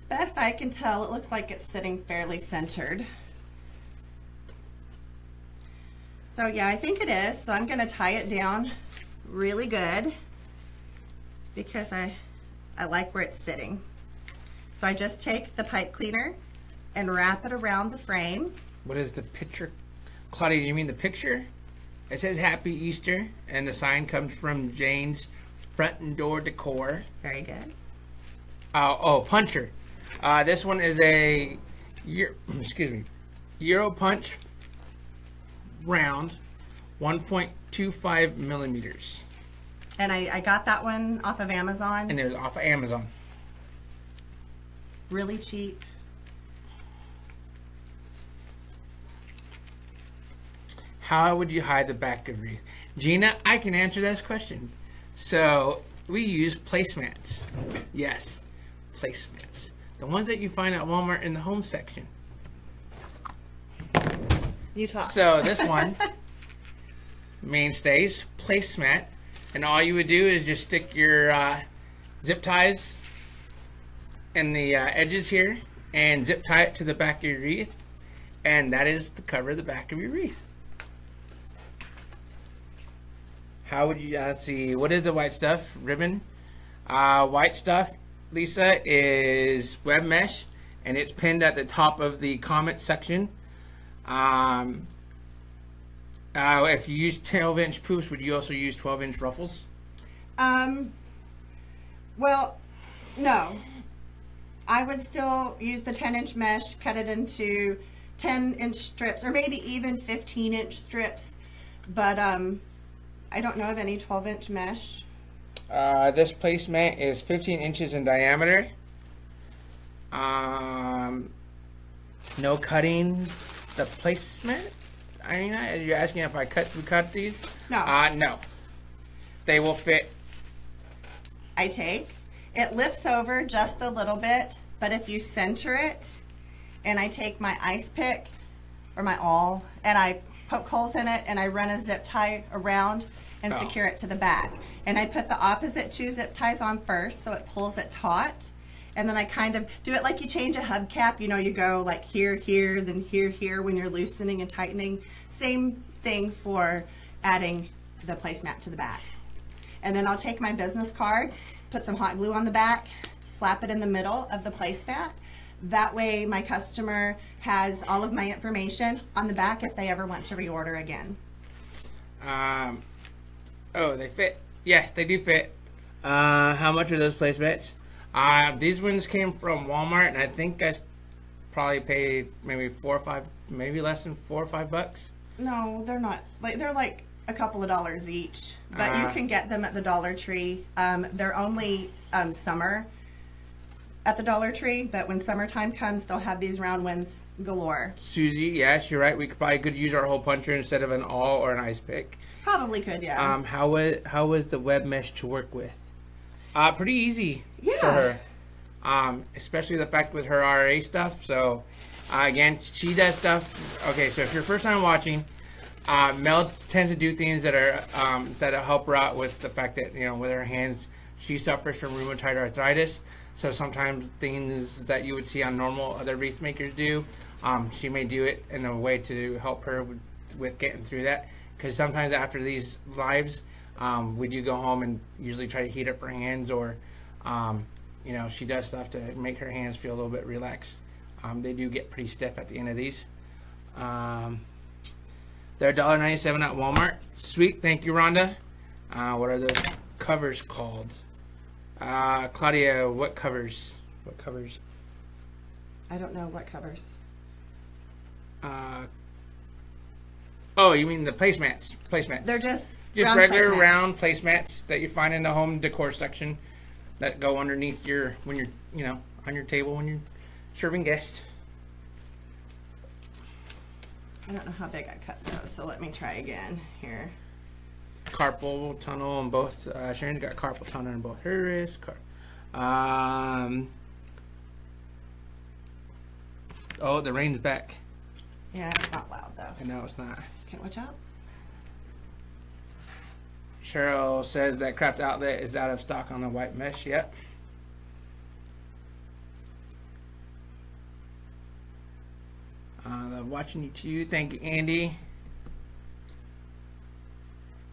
A: Best I can tell, it looks like it's sitting fairly centered. So yeah, I think it is. So I'm going to tie it down really good because I like where it's sitting. So I just take the pipe cleaner and wrap it around the frame.
B: What is the picture? Claudia, do you mean the picture? It says Happy Easter, and the sign comes from Jane's Front and Door Decor.
A: Very good.
B: Oh, puncher. This one is a Euro punch round, 1.25 millimeters.
A: And I got that one off of Amazon.
B: And it was off of Amazon.
A: Really cheap.
B: How would you hide the back of Wreath? Gina, I can answer this question. So we use placemats. Yes, placemats. The ones that you find at Walmart in the home section.
A: You talk.
B: So this one, mainstays, placemat. And all you would do is just stick your zip ties in the edges here and zip tie it to the back of your wreath. And that is the cover of the back of your wreath. How would you see? What is the white stuff ribbon? White stuff, Lisa, is web mesh, and it's pinned at the top of the comment section. If you use 12-inch poofs, would you also use 12-inch ruffles?
A: Well, no. I would still use the 10-inch mesh, cut it into 10-inch strips, or maybe even 15-inch strips. But I don't know of any 12-inch mesh.
B: This placemat is 15 inches in diameter. No cutting the placemat. You're asking if we cut these?
A: No.
B: No. They will fit.
A: It lifts over just a little bit, but if you center it, and I take my ice pick or my awl, and I poke holes in it, and I run a zip tie around and secure it to the back. And I put the opposite 2 zip ties on first, so it pulls it taut. And then I kind of do it like you change a hubcap. You know, you go like here, here, then here, here when you're loosening and tightening. Same thing for adding the placemat to the back. And then I'll take my business card, put some hot glue on the back, slap it in the middle of the placemat. That way my customer has all of my information on the back if they ever want to reorder again.
B: Oh, they fit. Yes, they do fit. How much are those placemats? These ones came from Walmart, and I think I probably paid maybe $4 or $5, maybe less than $4 or $5.
A: No, they're not. They're like a couple of dollars each, but you can get them at the Dollar Tree. They're only summer at the Dollar Tree, but when summertime comes, they'll have these round ones galore.
B: Susie, yes, you're right. We could use our hole puncher instead of an awl or an ice pick.
A: Probably could, yeah.
B: How was the web mesh to work with? Pretty easy
A: Yeah.
B: for her. Especially the fact with her RA stuff. So, again, she does stuff. Okay, so if you're first time watching, Mel tends to do things that are that help her out with the fact that, you know, with her hands, she suffers from rheumatoid arthritis. So sometimes things that you would see on normal other wreath makers do, she may do it in a way to help her with getting through that. Because sometimes after these lives, we do go home and usually try to heat up her hands, or you know, she does stuff to make her hands feel a little bit relaxed. They do get pretty stiff at the end of these. They're $1.97 at Walmart. Sweet, thank you, Rhonda. What are those covers called? Claudia, what covers? What covers?
A: I don't know what covers.
B: Oh, you mean the placemats? Placemats.
A: They're just
B: regular
A: placemats.
B: round placemats that you find in the home decor section that go underneath your, when you're, you know, on your table when you're serving guests.
A: I don't know how big I cut those, so let me try again here.
B: Carpal tunnel on both. Sharon's got carpal tunnel on both her wrists. Oh, the rain's back.
A: Yeah, it's not loud though.
B: I know it's not.
A: Okay, watch out.
B: Cheryl says that Craft Outlet is out of stock on the white mesh. Yep. Love watching you too. Thank you, Andy.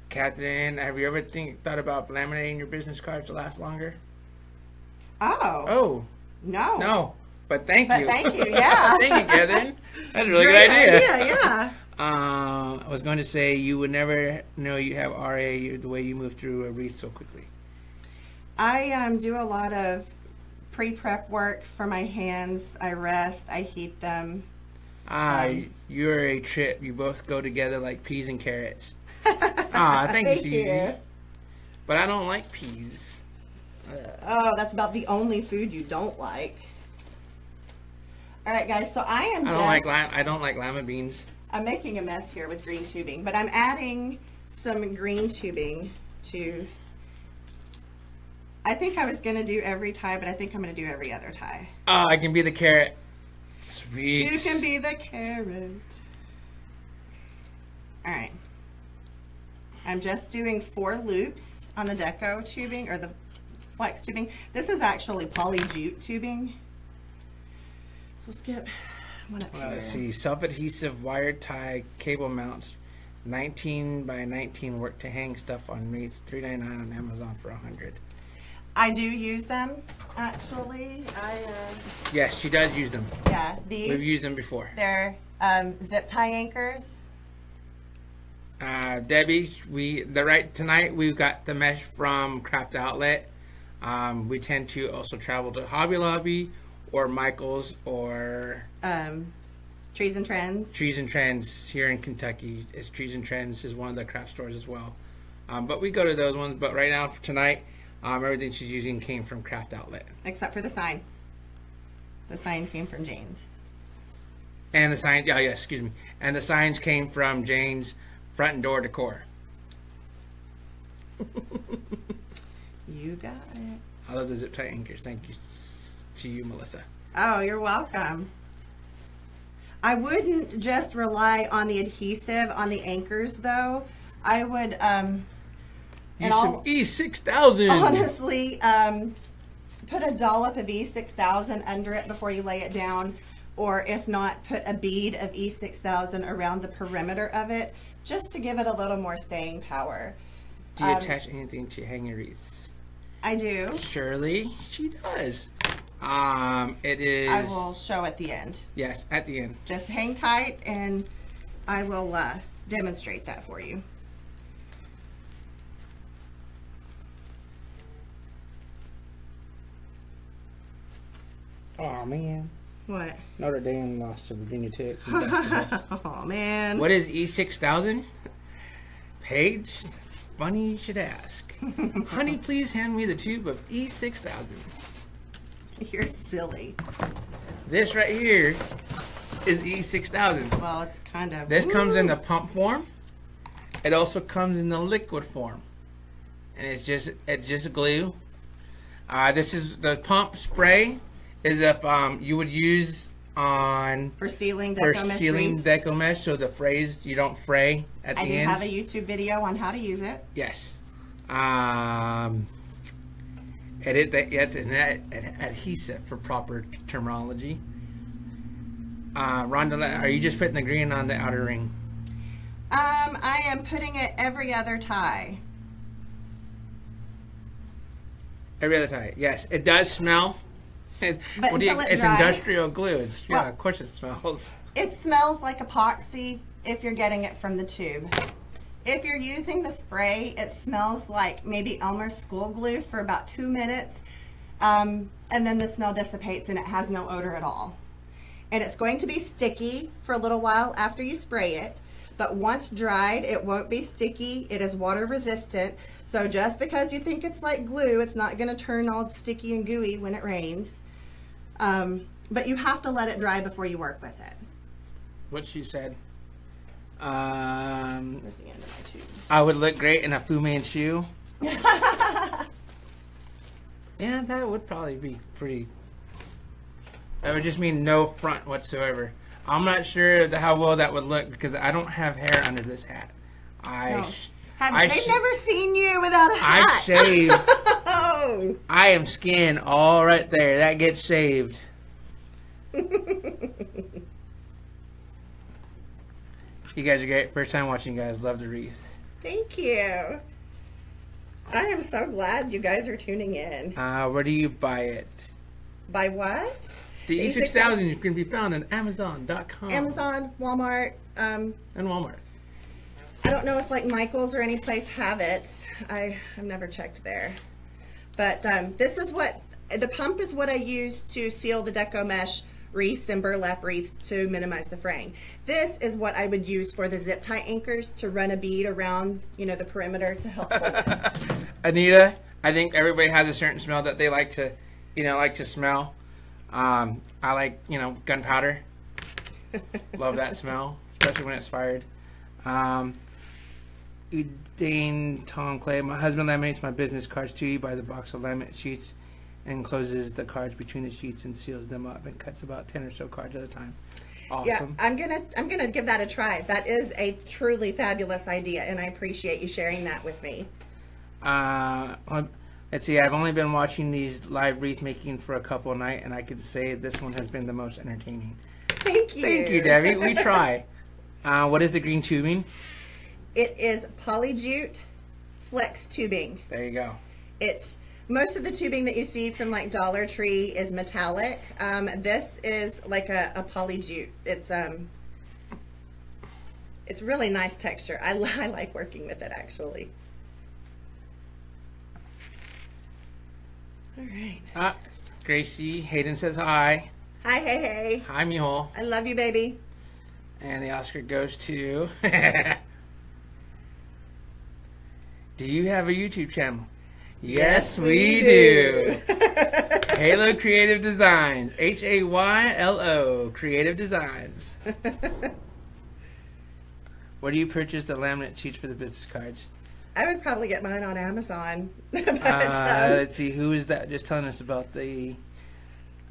B: Catherine, have you ever thought about laminating your business cards to last longer?
A: Oh.
B: Oh.
A: No.
B: No. But thank you.
A: Thank you, yeah.
B: Thank you, Catherine. That's a really
A: Great
B: good idea.
A: Yeah.
B: I was going to say you would never know you have RA the way you move through a wreath so quickly.
A: I do a lot of pre-prep work for my hands. I rest, I heat them.
B: You're a trip. You both go together like peas and carrots. Thank you, Susie. But I don't like peas.
A: Oh, that's about the only food you don't like. All right, guys. So I
B: don't like lima beans.
A: I'm making a mess here with green tubing, but I'm adding some green tubing to. I think I was gonna do every tie, but I think I'm gonna do every other tie.
B: Oh, I can be the carrot. Sweet.
A: You can be the carrot. All right. I'm just doing 4 loops on the deco tubing, or the flex tubing. This is actually poly jute tubing. So skip one up here.
B: Let's see. Self-adhesive wired tie cable mounts, 19 by 19 work to hang stuff on Wreaths, $3.99 on Amazon for $100.
A: I do use them, actually.
B: Yes, she does use them.
A: Yeah, these.
B: We've used them before.
A: They're zip tie anchors.
B: Debbie, tonight we've got the mesh from Craft Outlet. We tend to also travel to Hobby Lobby or Michael's or
A: Trees and Trends.
B: Trees and Trends here in Kentucky. It's Trees and Trends is one of the craft stores as well. But we go to those ones. But right now for tonight, everything she's using came from Craft Outlet.
A: Except for the sign. The sign came from Jane's.
B: And the sign, excuse me. And the signs came from Jane's Front and Door Decor.
A: You got it.
B: I love the zip tie anchors. Thank you to you, Melissa.
A: Oh, you're welcome. I wouldn't just rely on the adhesive on the anchors, though. I would
B: use some E6000.
A: Honestly, put a dollop of E6000 under it before you lay it down, or if not, put a bead of E6000 around the perimeter of it, just to give it a little more staying power.
B: Do you attach anything to hang your wreaths?
A: I do.
B: Shirley, she does. It is.
A: I will show at the end.
B: Yes, at the end.
A: Just hang tight and I will demonstrate that for you.
B: Oh man.
A: What?
B: Notre Dame lost to Virginia Tech. In basketball.
A: Oh man.
B: What is E6000? Paige, funny you should ask. Honey, please hand me the tube of E6000.
A: You're silly.
B: This right here is E6000.
A: Well, it's kind of...
B: This comes in the pump form. It also comes in the liquid form. And it's just glue. This is the pump spray. Is if you would use on
A: for sealing deco
B: mesh, so the frays you don't fray at the ends.
A: I do have a YouTube video on how to use it.
B: Yes. It's an adhesive for proper terminology. Rhonda, are you just putting the green on the outer ring?
A: I am putting it every other tie.
B: Every other tie. Yes, it does smell.
A: But until it
B: it's
A: dries,
B: industrial glue. Yeah, of course it smells.
A: It smells like epoxy if you're getting it from the tube. If you're using the spray, it smells like maybe Elmer's school glue for about 2 minutes, and then the smell dissipates and it has no odor at all. And it's going to be sticky for a little while after you spray it, but once dried, it won't be sticky. It is water resistant, so just because you think it's like glue, it's not going to turn all sticky and gooey when it rains. But you have to let it dry before you work with it.
B: What she said.
A: Where's the end of my tube?
B: I would look great in a Fu Manchu. Yeah, that would probably be pretty. That would just mean no front whatsoever. I'm not sure how well that would look because I don't have hair under this hat.
A: They've never seen you without a hat.
B: I shave. I am skin all right there. That gets shaved. You guys are great. First time watching, you guys. Love the wreath.
A: Thank you. I am so glad you guys are tuning in.
B: Where do you buy it?
A: Buy what?
B: The E6000 can be found on Amazon.com.
A: Amazon, Walmart.
B: And Walmart.
A: I don't know if like Michael's or any place have it. I've never checked there. But this is what, the pump is what I use to seal the deco mesh wreaths and burlap wreaths to minimize the fraying. This is what I would use for the zip tie anchors to run a bead around, you know, the perimeter to help hold it.
B: Anita, I think everybody has a certain smell that they like to, smell. I like, gunpowder. Love that smell, especially when it's fired. Dane Tom Clay, my husband laminates my business cards too. He buys a box of laminate sheets and closes the cards between the sheets and seals them up and cuts about 10 or so cards at a time. Awesome. Yeah,
A: I'm gonna give that a try. That is a truly fabulous idea, and I appreciate you sharing that with me.
B: Let's see. I've only been watching these live wreath making for a couple of nights, and I could say this one has been the most entertaining.
A: Thank you.
B: Thank you, Debbie. We try. What is the green tubing?
A: It is polyjute flex tubing.
B: There you go.
A: Most of the tubing that you see from like Dollar Tree is metallic. This is like a polyjute. It's really nice texture. I like working with it actually. All right.
B: Gracie Hayden says hi.
A: Hi, hey.
B: Hi, Mihol.
A: I love you, baby.
B: And the Oscar goes to. Do you have a YouTube channel? Yes, we do. Haylo Creative Designs. Haylo Creative Designs. Where do you purchase the laminate sheets for the business cards?
A: I would probably get mine on Amazon.
B: Let's see, who is that just telling us about the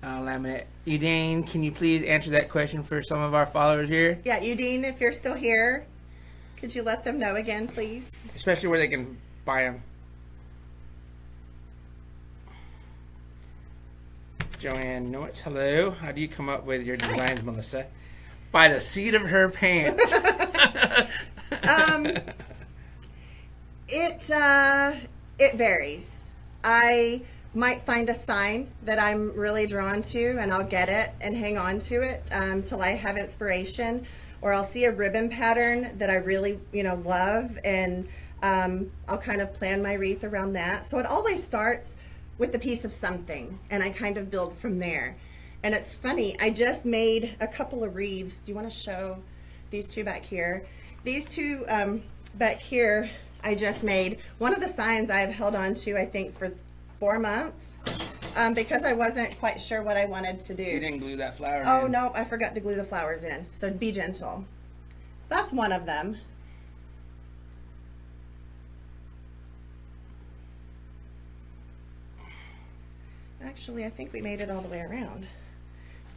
B: laminate? Udane, can you please answer that question for some of our followers here?
A: Yeah, Udane, if you're still here, could you let them know again, please?
B: Especially where they can buy them. Joanne Noitz, hello. How do you come up with your designs, Melissa? By the seat of her pants.
A: It varies. might find a sign that I'm really drawn to, and I'll get it and hang on to it till I have inspiration, or I'll see a ribbon pattern that I really, you know, love, and I'll kind of plan my wreath around that. So it always starts with a piece of something, and I kind of build from there. And it's funny, I just made a couple of wreaths. Do you want to show these two back here? These two back here, I just made. One of the signs I've held on to, I think, for 4 months because I wasn't quite sure what I wanted to do.
B: You didn't glue that flower in.
A: Oh, no, I forgot to glue the flowers in. So be gentle. So that's one of them. Actually, I think we made it all the way around.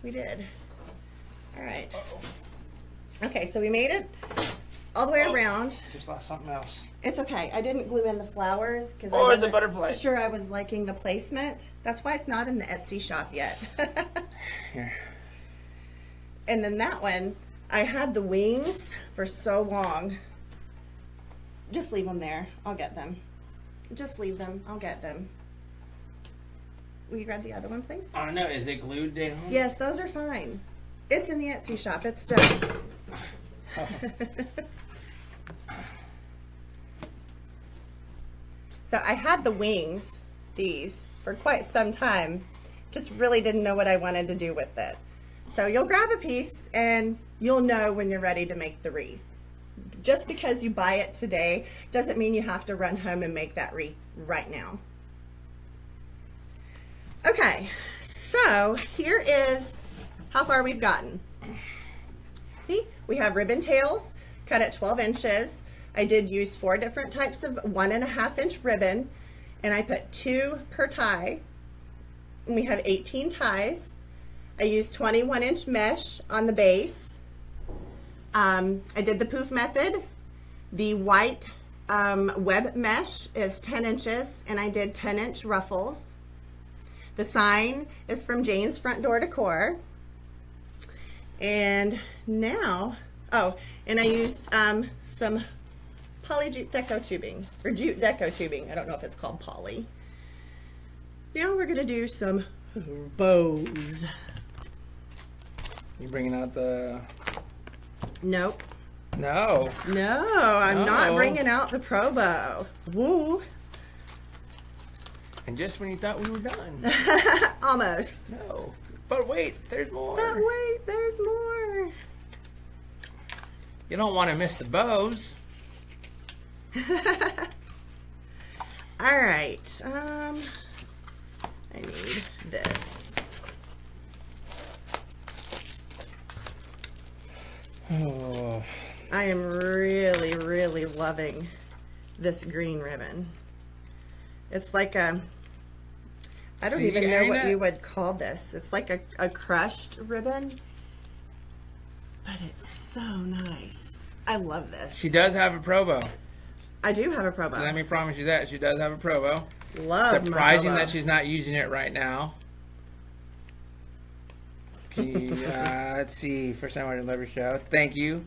A: We did. All right. Okay, so we made it all the way around.
B: Just lost something else.
A: It's okay. I didn't glue in the flowers because I
B: the
A: wasn't
B: butterfly.
A: sure I was liking the placement. That's why it's not in the Etsy shop yet.
B: Here.
A: And then that one, I had the wings for so long. Just leave them there. I'll get them. Just leave them. I'll get them. Will you grab the other one, please?
B: I don't know. Is it glued down?
A: Yes, those are fine. It's in the Etsy shop. It's done.
B: Oh.
A: So I had the wings, these, for quite some time. Just really didn't know what I wanted to do with it. So you'll grab a piece and you'll know when you're ready to make the wreath. Just because you buy it today doesn't mean you have to run home and make that wreath right now. Okay, so here is how far we've gotten. See, we have ribbon tails cut at 12 inches. I did use 4 different types of 1.5 inch ribbon, and I put 2 per tie. And we have 18 ties. I used 21 inch mesh on the base. I did the poof method. The white web mesh is 10 inches, and I did 10 inch ruffles. The sign is from Jane's Front Door Decor. And now, oh, and I used some poly jute deco tubing, or jute deco tubing. I don't know if it's called poly. Now we're gonna do some bows.
B: You bringing out the...
A: Nope.
B: No.
A: No, I'm not bringing out the Pro Bow. Woo.
B: And just when you thought we were done.
A: Almost.
B: No. But wait, there's more.
A: But wait, there's more.
B: You don't want to miss the bows.
A: All right. I need this.
B: Oh.
A: I am really, really loving this green ribbon. It's like a, I don't even know what you would call this. It's like a crushed ribbon, but it's so nice. I love this.
B: She does have a Pro Bow.
A: I do have a Pro Bow.
B: Let me promise you that. She does have a Pro Bow.
A: Love
B: Surprising that she's not using it right now. Let's see. First time I deliver show. Thank you.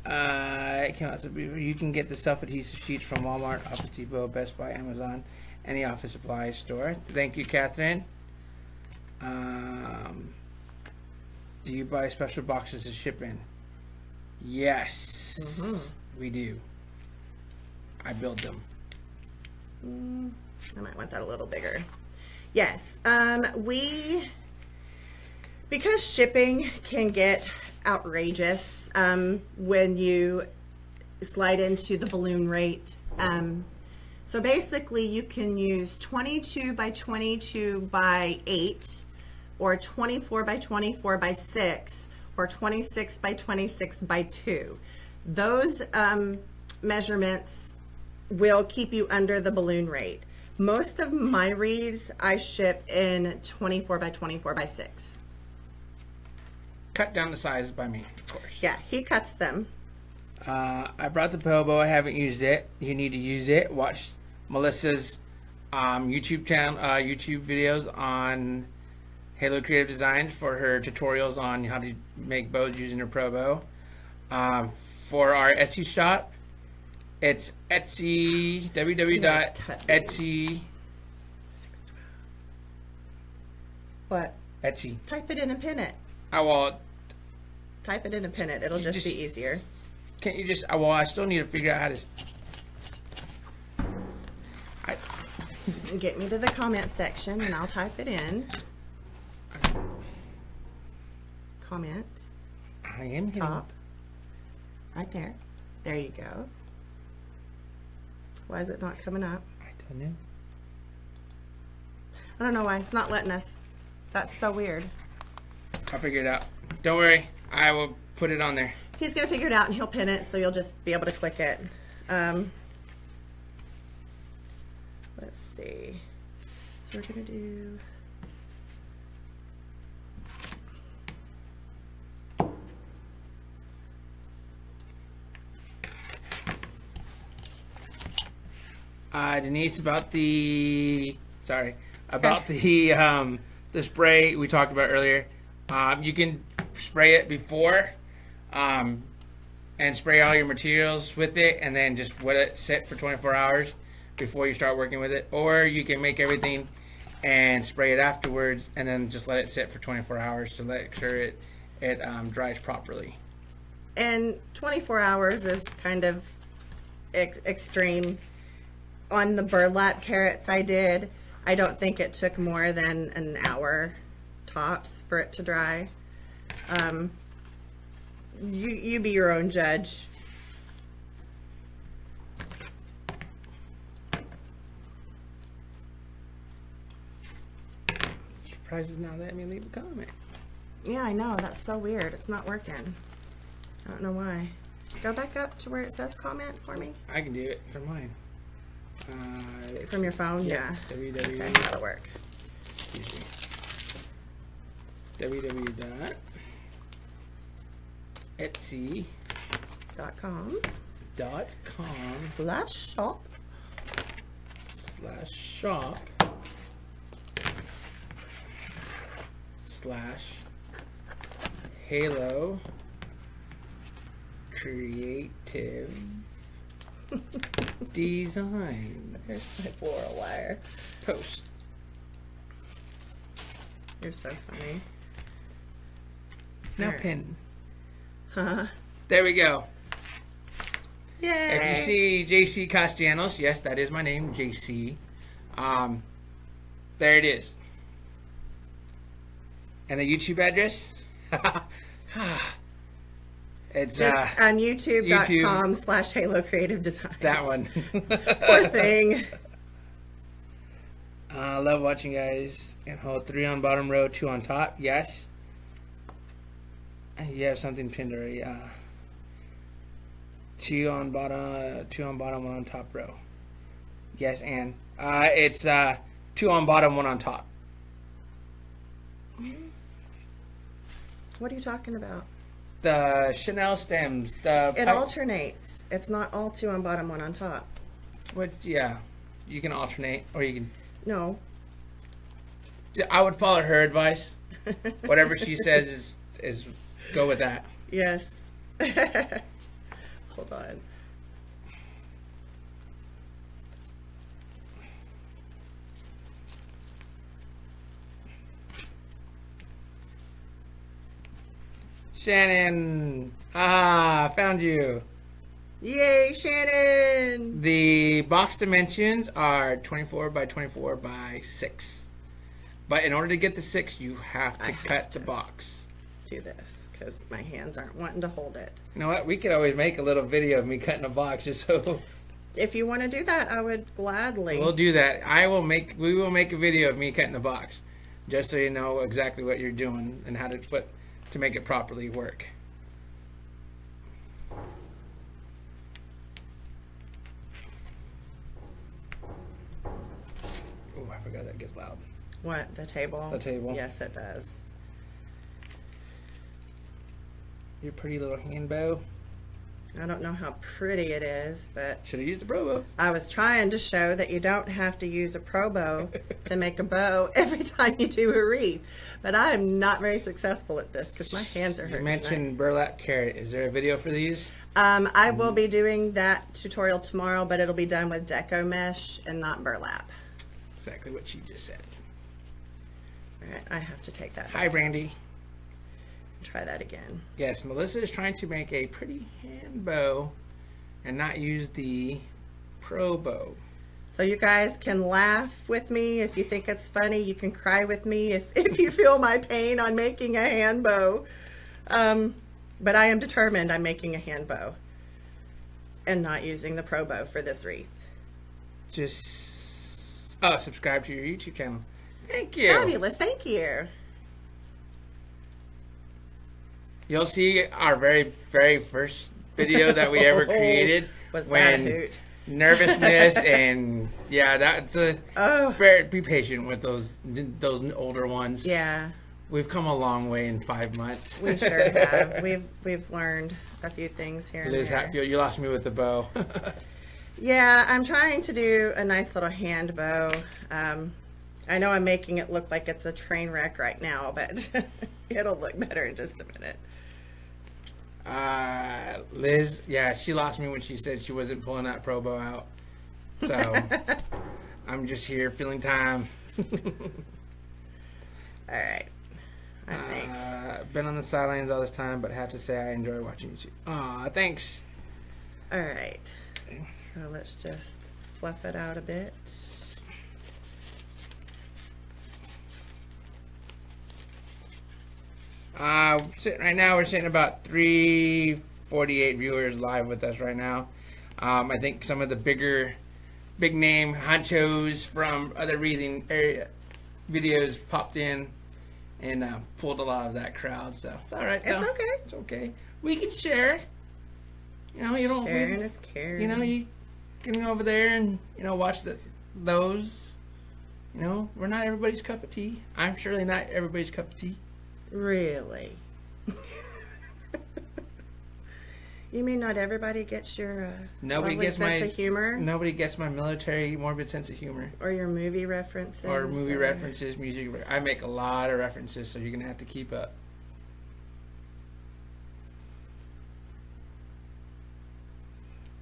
B: It came out, so you can get the self-adhesive sheets from Walmart, Office Depot, Best Buy, Amazon, any office supply store. Thank you, Catherine. Do you buy special boxes to ship in? Yes, we do. I build them.
A: I might want that a little bigger. Yes, because shipping can get outrageous when you slide into the balloon rate. So basically you can use 22 by 22 by 8 or 24 by 24 by 6 or 26 by 26 by 2. Those measurements will keep you under the balloon rate. Most of my wreaths I ship in 24 by 24 by 6.
B: Cut down the sizes by me, of course.
A: Yeah, he cuts them.
B: I brought the Pobo. I haven't used it. You need to use it. Watch Melissa's YouTube channel, YouTube videos on Halo Creative Designs for her tutorials on how to make bows using her Pobo. For our Etsy shop, it's Etsy, www.etsy.
A: What?
B: Etsy.
A: Type it in and pin it.
B: I will.
A: Type it in and pin it. It'll just be easier.
B: Can't you just? Well, I still need to figure out how to.
A: Get me to the comment section and I'll type it in. Comment.
B: I am
A: top. Right there. There you go. Why is it not coming up?
B: I don't know.
A: I don't know why. It's not letting us. That's so weird.
B: I'll figure it out. Don't worry. I will put it on there.
A: He's going to figure it out and he'll pin it, so you'll just be able to click it. Let's see. So we're going to do...
B: Denise, about the the spray we talked about earlier. You can spray it before and spray all your materials with it, and then just let it sit for 24 hours before you start working with it. Or you can make everything and spray it afterwards, and then just let it sit for 24 hours to make sure it dries properly.
A: And 24 hours is kind of extreme. On the burlap carrots I did, I don't think it took more than an hour tops for it to dry. You be your own judge.
B: Surprised it's not letting me leave a comment.
A: Yeah, I know. That's so weird. It's not working. I don't know why. Go back up to where it says comment for me.
B: I can do it from mine.
A: From your phone? Yeah.
B: www.
A: Okay, that'll work.
B: www.etsy.com /shop /halo creative designs.
A: Here's my floral wire.
B: Post.
A: You're so funny.
B: Now
A: There.
B: pin.
A: Huh?
B: There we go.
A: Yay!
B: If you see JC Castellanos, yes, that is my name, JC. There it is. And the YouTube address? It's
A: on youtube.com/haylocreativedesigns.
B: that one.
A: Poor thing.
B: I love watching guys and hold 3 on bottom row, 2 on top. Yes. And you have something pinned already. 2 on bottom, 1 on top row. Yes, and it's 2 on bottom, 1 on top.
A: What are you talking about?
B: The Chanel stems.
A: It alternates. It's not all 2 on bottom, 1 on top.
B: What? Yeah, you can alternate, or you can.
A: No.
B: I would follow her advice. Whatever she says is go with that.
A: Yes. Hold on.
B: Shannon, found you.
A: Yay, Shannon!
B: The box dimensions are 24 by 24 by 6. But in order to get the 6, you have to cut the box.
A: Do this because my hands aren't wanting to hold it.
B: You know what? We could always make a little video of me cutting a box just so.
A: If you want to do that, I would gladly.
B: We'll do that. We will make a video of me cutting the box, just so you know exactly what you're doing and how to make it properly work. Oh, I forgot that gets loud.
A: What, the table?
B: The table.
A: Yes, it does.
B: Your pretty little hand bow.
A: I don't know how pretty it is, but
B: Should have used the Pro Bow.
A: I was trying to show that you don't have to use a Pro Bow to make a bow every time you do a wreath. But I'm not very successful at this because my hands are hurting.
B: You mentioned burlap carrot. Is there a video for these?
A: I will be doing that tutorial tomorrow, but it'll be done with deco mesh and not burlap.
B: Exactly what she just said.
A: All right, I have to take that.
B: Hi, Brandy.
A: Try that again.
B: Yes, Melissa is trying to make a pretty hand bow and not use the pro bow.
A: So you guys can laugh with me if you think it's funny. You can cry with me if you feel my pain on making a hand bow. But I am determined I'm making a hand bow and not using the pro bow for this wreath.
B: Just subscribe to your YouTube channel. Thank you.
A: Fabulous, thank you.
B: You'll see our very, very first video that we ever created.
A: Was that a hoot?
B: Nervousness and yeah, that's be patient with those older ones.
A: Yeah.
B: We've come a long way in 5 months.
A: We sure have. We've learned a few things here and
B: Liz
A: there.
B: Hatfield, you lost me with the bow.
A: Yeah, I'm trying to do a nice little hand bow. I know I'm making it look like it's a train wreck right now, but it'll look better in just a minute.
B: Liz, yeah, she lost me when she said she wasn't pulling that pro bow out. So I'm just here filling time.
A: All right. I think.
B: Been on the sidelines all this time, but have to say I enjoy watching you. Aw, thanks.
A: All right. So let's just fluff it out a bit.
B: Right now we're sitting about 348 viewers live with us right now. I think some of the big name honchos from other wreathing area videos popped in and pulled a lot of that crowd. So it's all right.
A: It's okay.
B: It's okay. We can share. You know, you don't.
A: Sharing is caring.
B: You know, you can go over there and watch those. You know, we're not everybody's cup of tea. I'm surely not everybody's cup of tea.
A: Really? You mean not everybody gets your sense of humor?
B: Nobody gets my military morbid sense of humor.
A: Or your movie references.
B: Or movie references, music. I make a lot of references, so you're going to have to keep up.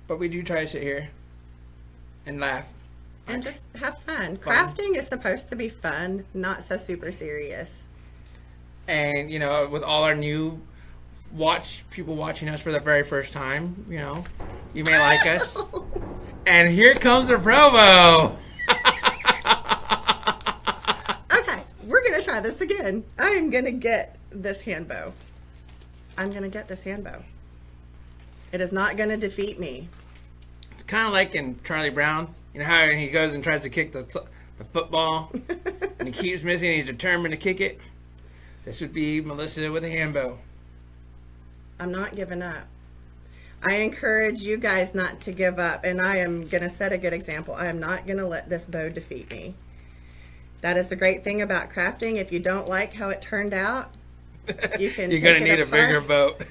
B: But we do try to sit here and laugh.
A: And just have fun. Crafting is supposed to be fun, not so super serious.
B: And, with all our new people watching us for the very first time, you may like us. And here comes the promo.
A: Okay, we're going to try this again. I'm going to get this hand bow. I'm going to get this hand bow. It is not going to defeat me.
B: It's kind of like in Charlie Brown. You know how he goes and tries to kick the football and he keeps missing and he's determined to kick it? This would be Melissa with a hand bow.
A: I'm not giving up. I encourage you guys not to give up, and I am going to set a good example. I am not going to let this bow defeat me. That is the great thing about crafting. If you don't like how it turned out, you can
B: You're going to need a bigger boat.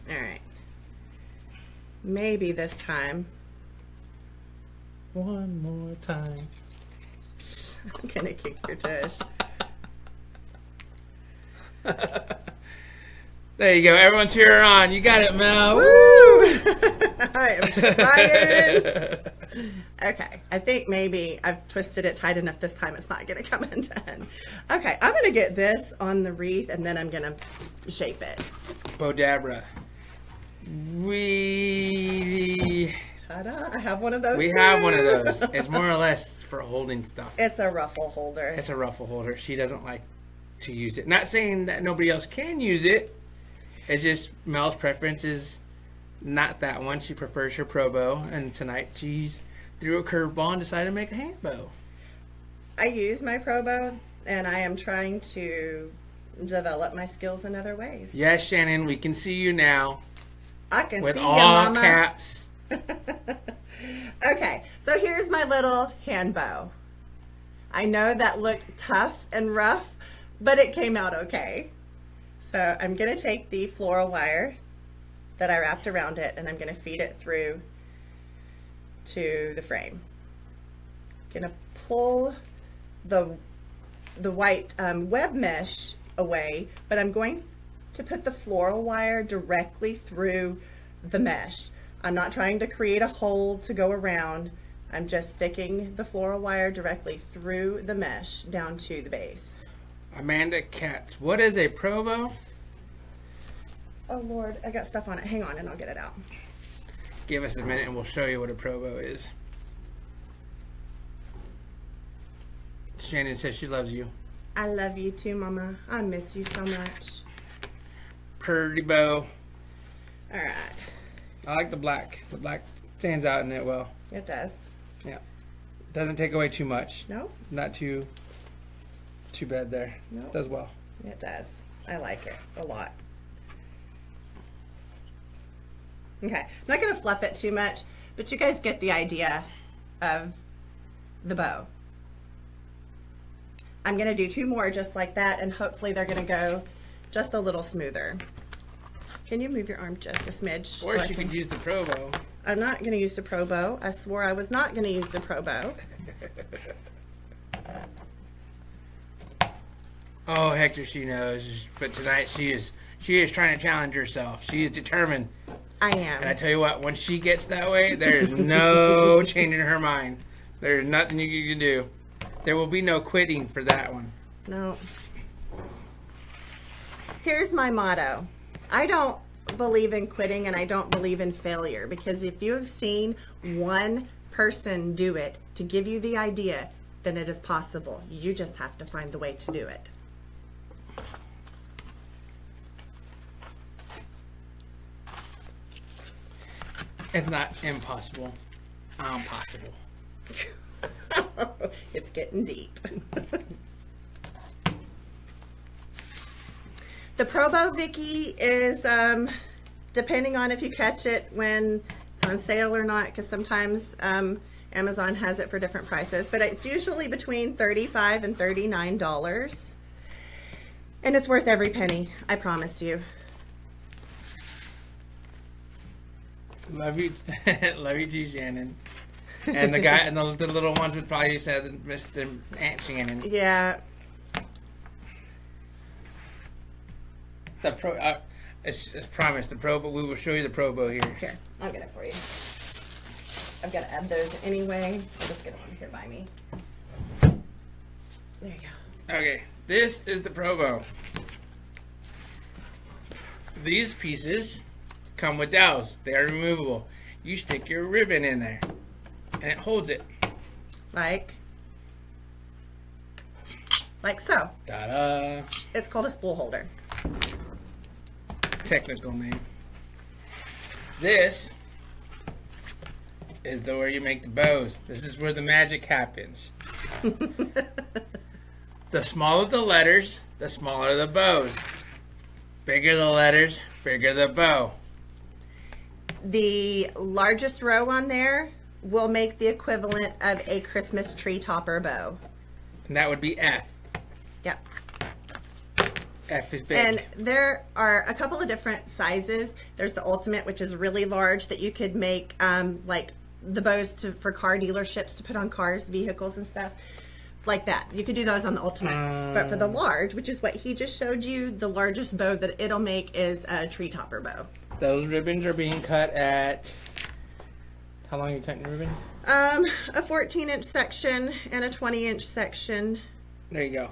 A: Alright. Maybe this time.
B: One more time.
A: I'm going to kick your tush.
B: There you go. Everyone cheer her on. You got it, Mel.
A: Woo! I am trying. Okay. I think maybe I've twisted it tight enough this time. It's not going to come undone. Okay. I'm going to get this on the wreath and then I'm going to shape it.
B: Bodabra.
A: Ta-da. I have one of those.
B: We have one of those. It's more or less for holding stuff.
A: It's a ruffle holder.
B: It's a ruffle holder. She doesn't like to use it. Not saying that nobody else can use it. It's just Mel's preference is not that one. She prefers her pro bow, and tonight she's threw a curveball and decided to make a hand bow.
A: I use my pro bow, and I am trying to develop my skills in other ways.
B: Yes, Shannon, we can see you now.
A: I can
B: with
A: see you,
B: all
A: Mama.
B: Caps.
A: Okay, so here's my little hand bow. I know that looked tough and rough, but it came out okay. So I'm going to take the floral wire that I wrapped around it and I'm going to feed it through to the frame. I'm going to pull the white web mesh away, but I'm going to put the floral wire directly through the mesh. I'm not trying to create a hole to go around. I'm just sticking the floral wire directly through the mesh down to the base.
B: Amanda Katz, what is a Provo?
A: Oh Lord, I got stuff on it. Hang on and I'll get it out.
B: Give us a minute and we'll show you what a Provo is. Shannon says she loves you.
A: I love you too, Mama. I miss you so much.
B: Pretty bow.
A: All right.
B: I like the black. The black stands out in it well.
A: It does.
B: Yeah. Doesn't take away too much.
A: Nope.
B: Not too bad there.
A: Nope.
B: Does well.
A: It does. I like it a lot. Okay. I'm not going to fluff it too much, but you guys get the idea of the bow. I'm going to do 2 more just like that, and hopefully they're going to go just a little smoother. Can you move your arm just a smidge?
B: Or so you could use the Provo.
A: I'm not going to use the Pro Bow. I swore I was not going to use the Pro Bow.
B: Oh, Hector, she knows. But tonight she is trying to challenge herself. She is determined.
A: I am.
B: And I tell you what, when she gets that way, there is no changing her mind. There's nothing you can do. There will be no quitting for that one.
A: No. Here's my motto. I don't believe in quitting and I don't believe in failure, because if you have seen one person do it to give you the idea, then it is possible. You just have to find the way to do it.
B: It's not impossible. Possible.
A: It's getting deep. The Pro Bow Vicky is, depending on if you catch it when it's on sale or not, because sometimes Amazon has it for different prices, but it's usually between $35 and $39. And it's worth every penny, I promise you.
B: Love you, love you too, Shannon. And the guy and the little ones would probably say Mr. Aunt Shannon.
A: Yeah.
B: The Pro, it's promised the Pro, but we will show you the Pro Bow here.
A: Here, I'll get it for you. I've got to add those anyway. I'll just get one here by me. There you go.
B: Okay, this is the Pro Bow. These pieces come with dowels. They are removable. You stick your ribbon in there, and it holds it.
A: Like so.
B: Ta-da!
A: It's called a spool holder.
B: Technical name. This is where you make the bows. This is where the magic happens. The smaller the letters, the smaller the bows. Bigger the letters, bigger the bow.
A: The largest row on there will make the equivalent of a Christmas tree topper bow.
B: And that would be F.
A: Yep.
B: F is big.
A: And there are a couple of different sizes. There's the Ultimate, which is really large, that you could make like the bows for car dealerships to put on cars, vehicles and stuff like that. You could do those on the Ultimate. But for the large, which is what he just showed you, the largest bow that it'll make is a tree topper bow.
B: Those ribbons are being cut at, how long are you cutting your ribbon?
A: A 14-inch section and a 20-inch section.
B: There you go.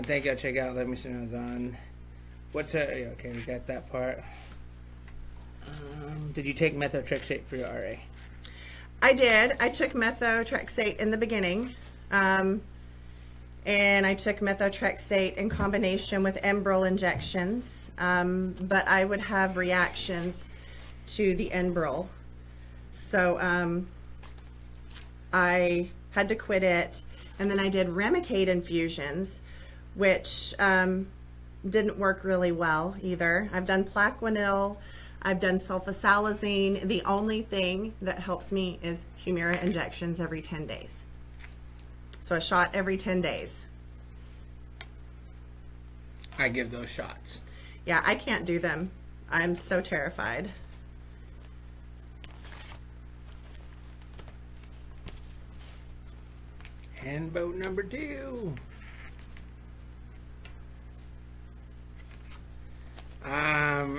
B: Thank you. Check out. Let me see when I was on. What's that? Okay, we got that part. Did you take methotrexate for your RA?
A: I did. I took methotrexate in the beginning. And I took methotrexate in combination with Enbrel injections. But I would have reactions to the Enbrel. So I had to quit it. And then I did Remicade infusions, which didn't work really well either. I've done Plaquenil, I've done sulfasalazine. The only thing that helps me is Humira injections every 10 days. So a shot every 10 days.
B: I give those shots.
A: Yeah, I can't do them. I'm so terrified.
B: And boat number 2.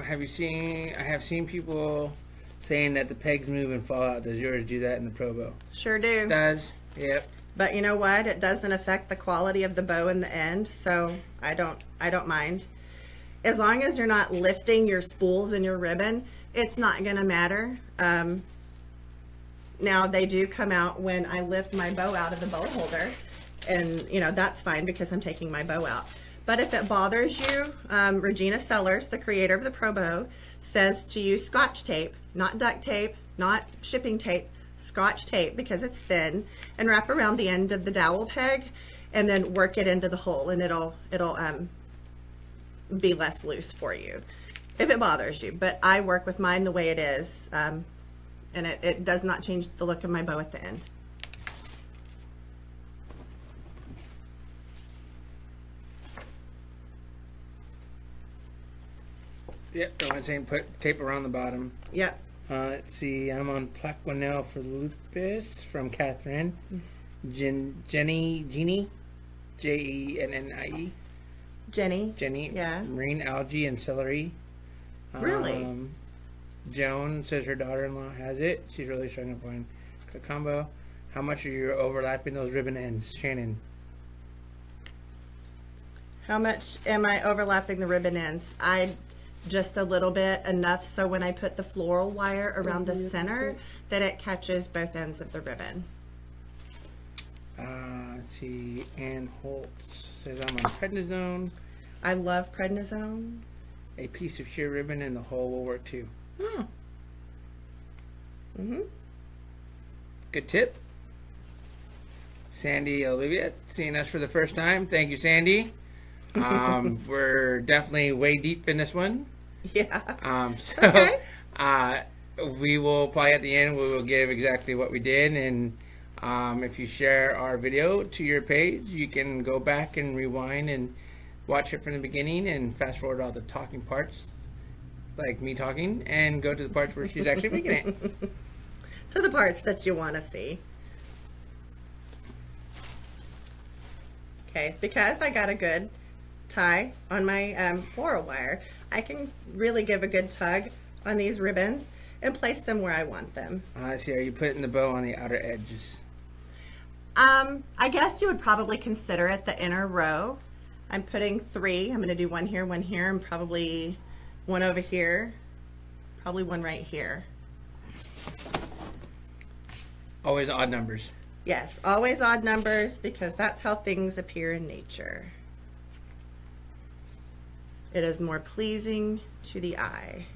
B: have you seen? I have seen people saying that the pegs move and fall out. Does yours do that in the Pro Bow?
A: Sure do.
B: It does. Yep.
A: But you know what? It doesn't affect the quality of the bow in the end, so I don't mind. As long as you're not lifting your spools and your ribbon, it's not gonna matter. Now they do come out when I lift my bow out of the bow holder, and you know that's fine because I'm taking my bow out. But if it bothers you, Regina Sellers, the creator of the Pro Bow, says to use Scotch tape, not duct tape, not shipping tape, Scotch tape because it's thin, and wrap around the end of the dowel peg and then work it into the hole, and it'll be less loose for you if it bothers you. But I work with mine the way it is, and it does not change the look of my bow at the end.
B: Yep, the one saying put tape around the bottom.
A: Yep.
B: Let's see, I'm on Plaquenil for Lupus from Catherine. Jeannie, Jennie. Jenny.
A: Yeah.
B: Marine algae and celery.
A: Really?
B: Joan says her daughter-in-law has it. She's really struggling to find a combo. How much are you overlapping those ribbon ends, Shannon?
A: How much am I overlapping the ribbon ends? Just a little bit, enough so when I put the floral wire around the center that it catches both ends of the ribbon.
B: Let's see, Ann Holtz says I'm on prednisone.
A: I love prednisone.
B: A piece of sheer ribbon in the hole will work too. Oh. Good tip. Sandy Olivia, seeing us for the first time. Thank you, Sandy. We're definitely way deep in this one.
A: Yeah.
B: Okay. We will probably at the end we will give exactly what we did, and if you share our video to your page, you can go back and rewind and watch it from the beginning and fast forward all the talking parts, like me talking, and go to the parts where she's actually making it.
A: To the parts that you want to see. Okay, because I got a good tie on my floral wire, I can really give a good tug on these ribbons and place them where I want them.
B: I see. Are you putting the bow on the outer edges?
A: I guess you would probably consider it the inner row. I'm putting 3. I'm going to do one here, and probably one over here, probably one right here.
B: Always odd numbers.
A: Yes, always odd numbers because that's how things appear in nature. It is more pleasing to the eye.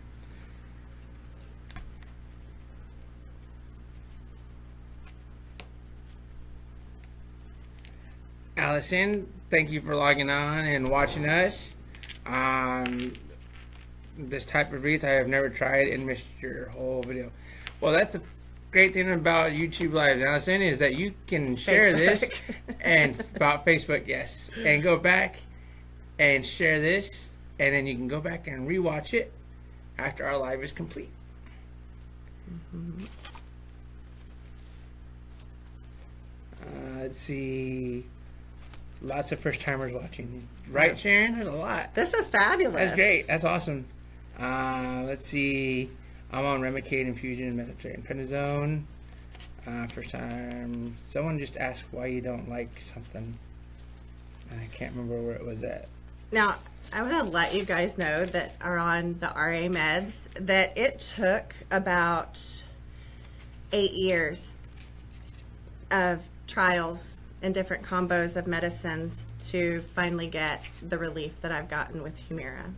B: Allison, thank you for logging on and watching us. This type of wreath I have never tried and missed your whole video. Well, that's a great thing about YouTube Live, Allison, is that you can share this and about Facebook, yes, and go back and share this, and then you can go back and rewatch it after our live is complete. Let's see. Lots of first timers watching. Right, Sharon? There's a lot.
A: This is fabulous.
B: That's great. That's awesome. Let's see. I'm on Remicade Infusion and Mediterranean Prednisone. First time. Someone just asked why you don't like something. I can't remember where it was at.
A: Now, I want to let you guys know that are on the RA meds that it took about 8 years of trials and different combos of medicines to finally get the relief that I've gotten with Humira.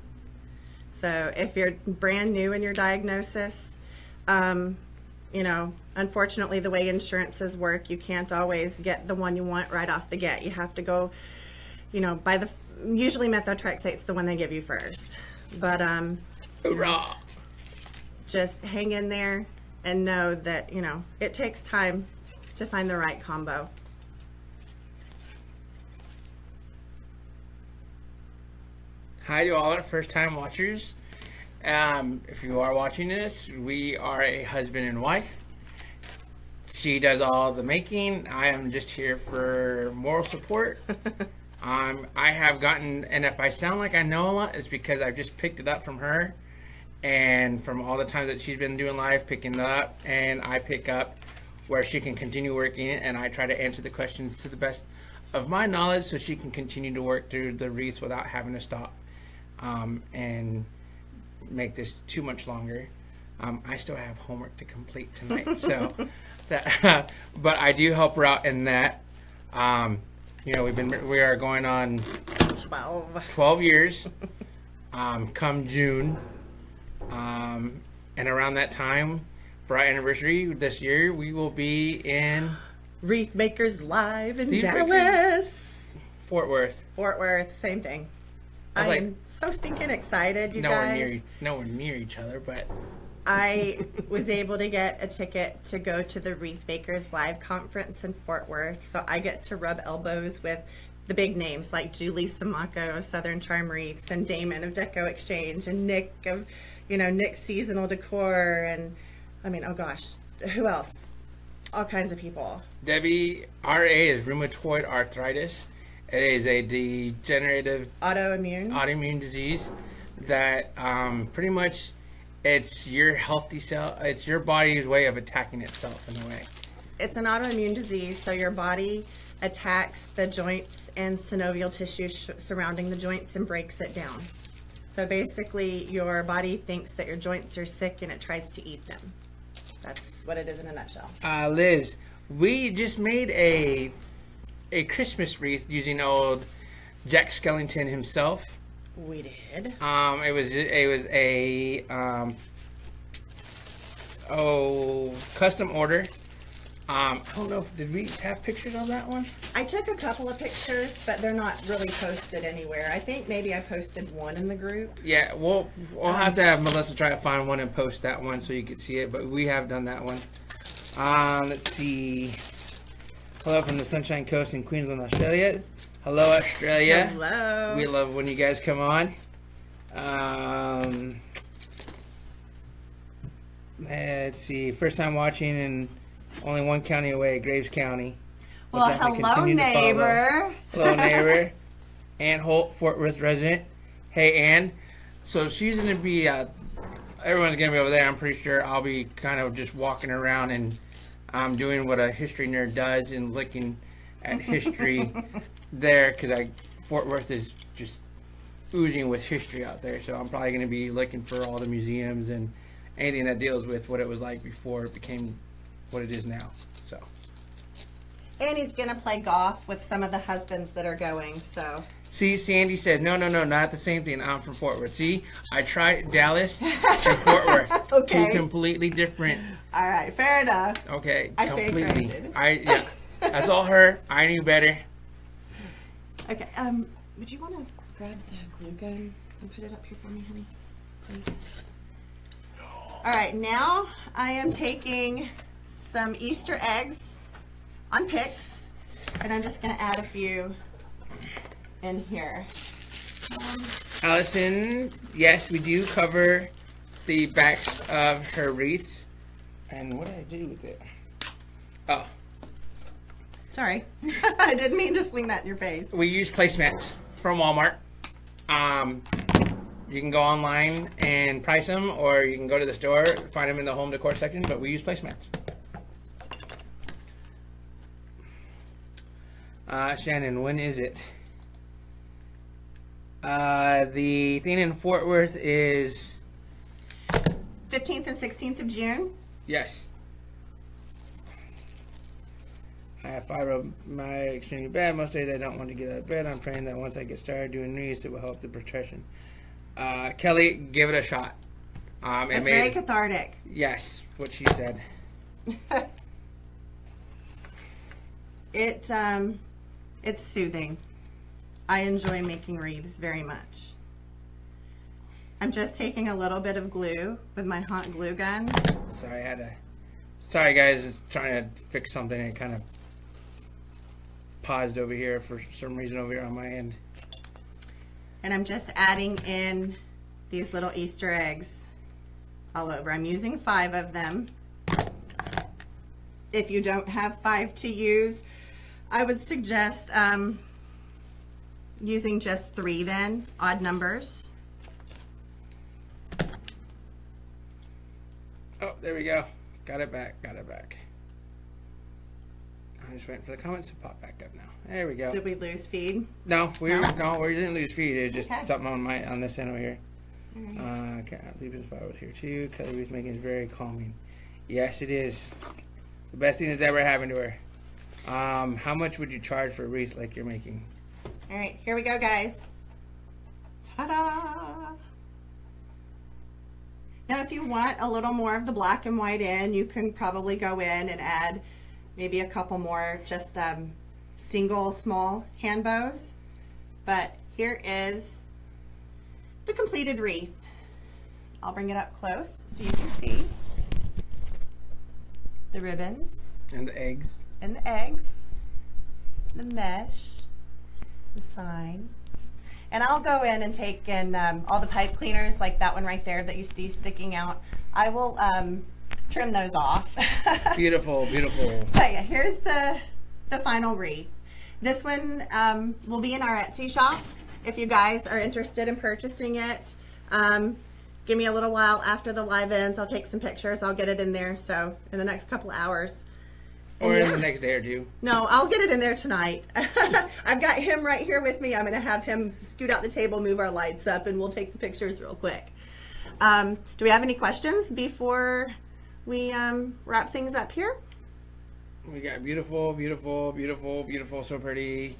A: So if you're brand new in your diagnosis, you know, unfortunately the way insurances work, you can't always get the one you want right off the get. You have to go, you know, by the, usually methotrexate's the one they give you first. But
B: hoorah!
A: Just hang in there and know that, you know, it takes time to find the right combo.
B: Hi to all our first time watchers. If you are watching this, we are a husband and wife. She does all the making. I am just here for moral support. I have gotten, and if I sound like I know a lot, it's because I've just picked it up from her. and from all the times that she's been doing live, picking it up, and I pick up where she can continue working it, and I try to answer the questions to the best of my knowledge so she can continue to work through the wreaths without having to stop and make this too much longer. I still have homework to complete tonight, so that, but I do help her out in that. You know, we are going on 12 years come June, and around that time for our anniversary this year we will be in
A: Wreath Makers Live in Dallas.
B: Fort Worth,
A: same thing. I am so stinking excited, you guys.
B: Nowhere near each other, but
A: I was able to get a ticket to go to the Wreath Makers Live conference in Fort Worth, so I get to rub elbows with the big names like Julie Samako of Southern Charm Wreaths, and Damon of Deco Exchange, and Nick of, Nick's Seasonal Decor, and I mean, oh gosh, who else? All kinds of people.
B: Debbie, RA is rheumatoid arthritis. It is a degenerative autoimmune disease that pretty much it's your healthy cell. It's your body's way of attacking itself in a way.
A: It's an autoimmune disease, so your body attacks the joints and synovial tissue surrounding the joints and breaks it down. So basically, your body thinks that your joints are sick and it tries to eat them. That's what it is in a nutshell.
B: Liz, we just made a Christmas wreath using old Jack Skellington himself.
A: We did.
B: It was a custom order. I don't know. Did we have pictures of that one?
A: I took a couple of pictures, but they're not really posted anywhere. I think maybe I posted one in the group.
B: Yeah, we'll have to have Melissa try to find one and post that one so you can see it. But we have done that one. Let's see. Hello from the Sunshine Coast in Queensland, Australia. Hello, Australia.
A: Hello.
B: We love when you guys come on. Let's see. First time watching and only one county away, Graves County.
A: Well, hello, neighbor.
B: Hello, neighbor. Ann Holt, Fort Worth resident. Hey, Ann. So she's going to be, everyone's going to be over there. I'm pretty sure I'll be kind of just walking around and doing what a history nerd does and looking at history there, because Fort Worth is just oozing with history out there. So I'm probably going to be looking for all the museums and anything that deals with what it was like before it became what it is now. So.
A: And he's going to play golf with some of the husbands that are going, so.
B: See, Sandy says, no, not the same thing. I'm from Fort Worth. See, I tried Dallas and Fort Worth.
A: Okay.
B: Two completely different.
A: All right, fair enough.
B: Okay,
A: I stay corrected.
B: Yeah, that's all her. I knew better.
A: Okay, would you want to grab the glue gun and put it up here for me, honey? Please. All right, now I am taking some Easter eggs on picks, and I'm just going to add a few in here.
B: Allison, yes, we do cover the backs of her wreaths. And what did I do with it? Oh.
A: Sorry. I didn't mean to sling that in your face.
B: We use placemats from Walmart. You can go online and price them, or you can go to the store, find them in the home decor section, but we use placemats. Shannon, when is it? The thing in Fort Worth is
A: 15th and 16th of June.
B: Yes. I have fibromyalgia extremely bad. Most days I don't want to get out of bed. I'm praying that once I get started doing wreaths, it will help the progression. Kelly, give it a shot.
A: It's very cathartic.
B: Yes, what she said.
A: It's soothing. I enjoy making wreaths very much. I'm just taking a little bit of glue with my hot glue gun.
B: Sorry guys, trying to fix something and it kind of paused over here for some reason over here on my end.
A: And I'm just adding in these little Easter eggs all over. I'm using 5 of them. If you don't have 5 to use, I would suggest using just 3 then, odd numbers.
B: Oh, there we go. Got it back. Got it back. I'm just waiting for the comments to pop back up now. There we go.
A: Did we lose feed?
B: No, we didn't lose feed. It was just
A: Okay.
B: something on this end over here. Can't leave this flowers here too. Color Wreath making is very calming. Yes, it is. The best thing that's ever happened to her. How much would you charge for a wreath like you're making?
A: All right, here we go, guys. Ta-da! Now, if you want a little more of the black and white in, you can probably go in and add maybe a couple more just single small hand bows. But here is the completed wreath. I'll bring it up close so you can see the ribbons.
B: And the eggs.
A: And the eggs, the mesh, the sign. And I'll go in and take in all the pipe cleaners, like that one right there that you see sticking out. I will trim those off.
B: Beautiful, beautiful.
A: But yeah, here's the final wreath. This one will be in our Etsy shop. If you guys are interested in purchasing it, give me a little while after the live ends. I'll take some pictures. I'll get it in there. So in the next couple hours.
B: Or in the next day or two.
A: No, I'll get it in there tonight. I've got him right here with me. I'm going to have him scoot out the table, move our lights up, and we'll take the pictures real quick. Do we have any questions before we wrap things up here?
B: We got beautiful, beautiful, beautiful, beautiful, so pretty.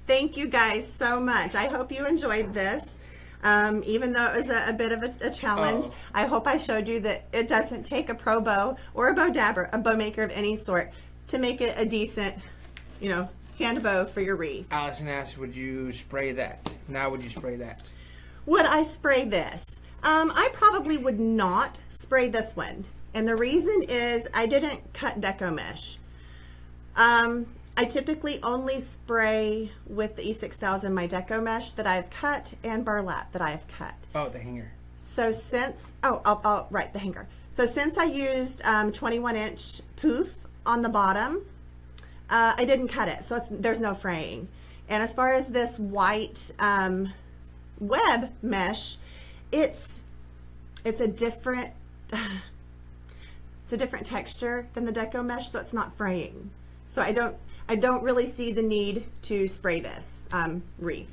A: Thank you guys so much. I hope you enjoyed this. Even though it was a bit of a challenge, I hope I showed you that it doesn't take a pro bow or a bow dabber, a bow maker of any sort, to make it a decent, hand bow for your wreath.
B: Allison asked, would you spray that? Now would you spray that?
A: Would I spray this? I probably would not spray this one. And the reason is I didn't cut deco mesh. I typically only spray with the E6000 my deco mesh that I've cut and burlap that I've cut.
B: Oh, the hanger.
A: So since, right, the hanger. So since I used 21-inch poof on the bottom, I didn't cut it, so there's no fraying. And as far as this white web mesh, it's a different texture than the deco mesh, so it's not fraying. So I don't really see the need to spray this wreath.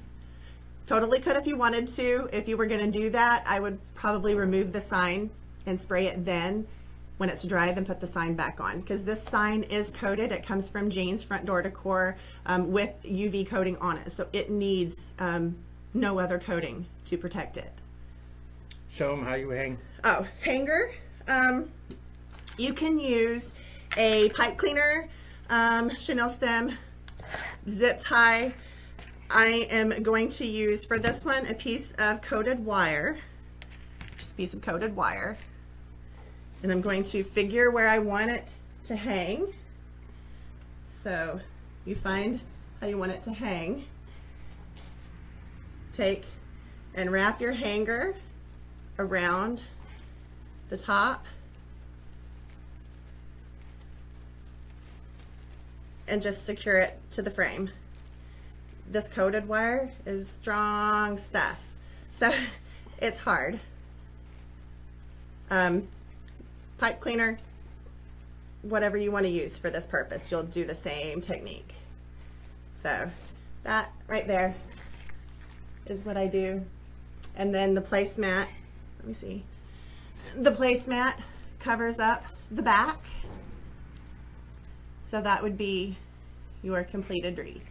A: Totally could if you wanted to. If you were going to do that, I would probably remove the sign and spray it then. When it's dry, then put the sign back on, because this sign is coated. It comes from Jane's Front Door Decor with UV coating on it, so it needs no other coating to protect it.
B: Show them how you hang.
A: Oh, hanger. You can use a pipe cleaner, chenille stem, zip tie. I am going to use for this one a piece of coated wire, just a piece of coated wire, and I'm going to figure where I want it to hang. So you find how you want it to hang. Take and wrap your hanger around the top and just secure it to the frame. This coated wire is strong stuff, so it's hard. Pipe cleaner, whatever you want to use for this purpose, you'll do the same technique. So that right there is what I do. And then the placemat, let me see, the placemat covers up the back. So that would be your completed wreath.